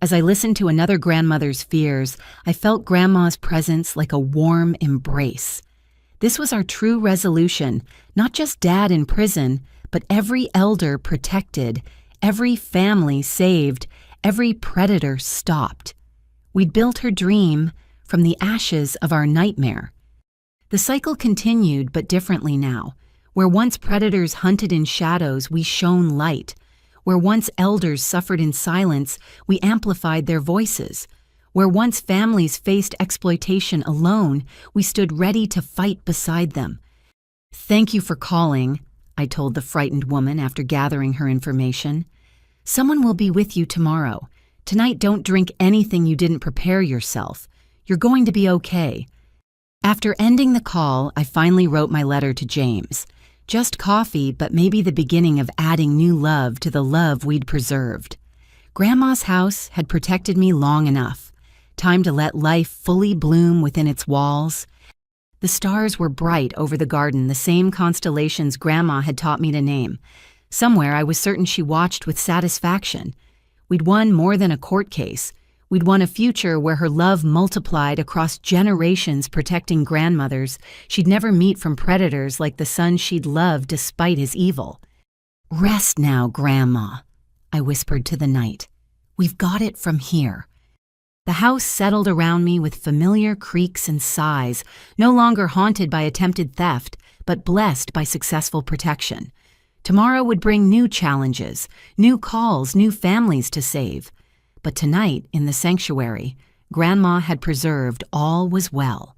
As I listened to another grandmother's fears, I felt Grandma's presence like a warm embrace. This was our true resolution, not just Dad in prison, but every elder protected, every family saved, every predator stopped. We'd built her dream from the ashes of our nightmare. The cycle continued, but differently now. Where once predators hunted in shadows, we shone light. Where once elders suffered in silence, we amplified their voices. Where once families faced exploitation alone, we stood ready to fight beside them. "Thank you for calling," I told the frightened woman after gathering her information. "Someone will be with you tomorrow. Tonight, don't drink anything you didn't prepare yourself. You're going to be okay." After ending the call, I finally wrote my letter to James. Just coffee, but maybe the beginning of adding new love to the love we'd preserved. Grandma's house had protected me long enough. Time to let life fully bloom within its walls. The stars were bright over the garden, the same constellations Grandma had taught me to name. Somewhere I was certain she watched with satisfaction. We'd won more than a court case. We'd won a future where her love multiplied across generations, protecting grandmothers she'd never meet from predators like the son she'd loved despite his evil. "Rest now, Grandma," I whispered to the night. "We've got it from here." The house settled around me with familiar creaks and sighs, no longer haunted by attempted theft, but blessed by successful protection. Tomorrow would bring new challenges, new calls, new families to save. But tonight, in the sanctuary, Grandma had preserved all was well.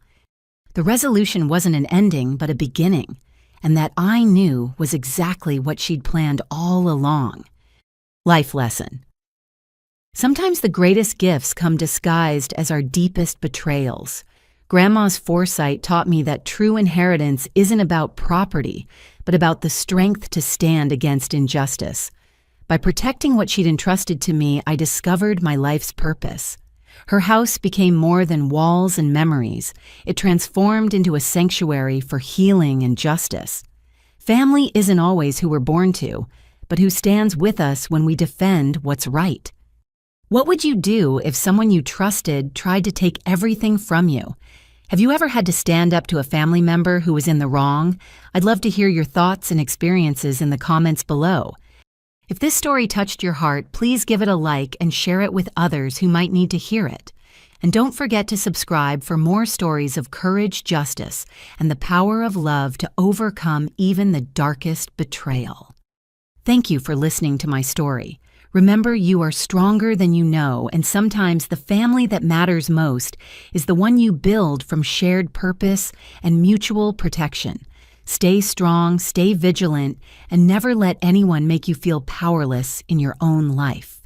The resolution wasn't an ending, but a beginning, and that I knew was exactly what she'd planned all along. Life lesson. Sometimes the greatest gifts come disguised as our deepest betrayals. Grandma's foresight taught me that true inheritance isn't about property, but about the strength to stand against injustice. By protecting what she'd entrusted to me, I discovered my life's purpose. Her house became more than walls and memories. It transformed into a sanctuary for healing and justice. Family isn't always who we're born to, but who stands with us when we defend what's right. What would you do if someone you trusted tried to take everything from you? Have you ever had to stand up to a family member who was in the wrong? I'd love to hear your thoughts and experiences in the comments below. If this story touched your heart, please give it a like and share it with others who might need to hear it. And don't forget to subscribe for more stories of courage, justice, and the power of love to overcome even the darkest betrayal. Thank you for listening to my story. Remember, you are stronger than you know, and sometimes the family that matters most is the one you build from shared purpose and mutual protection. Stay strong, stay vigilant, and never let anyone make you feel powerless in your own life.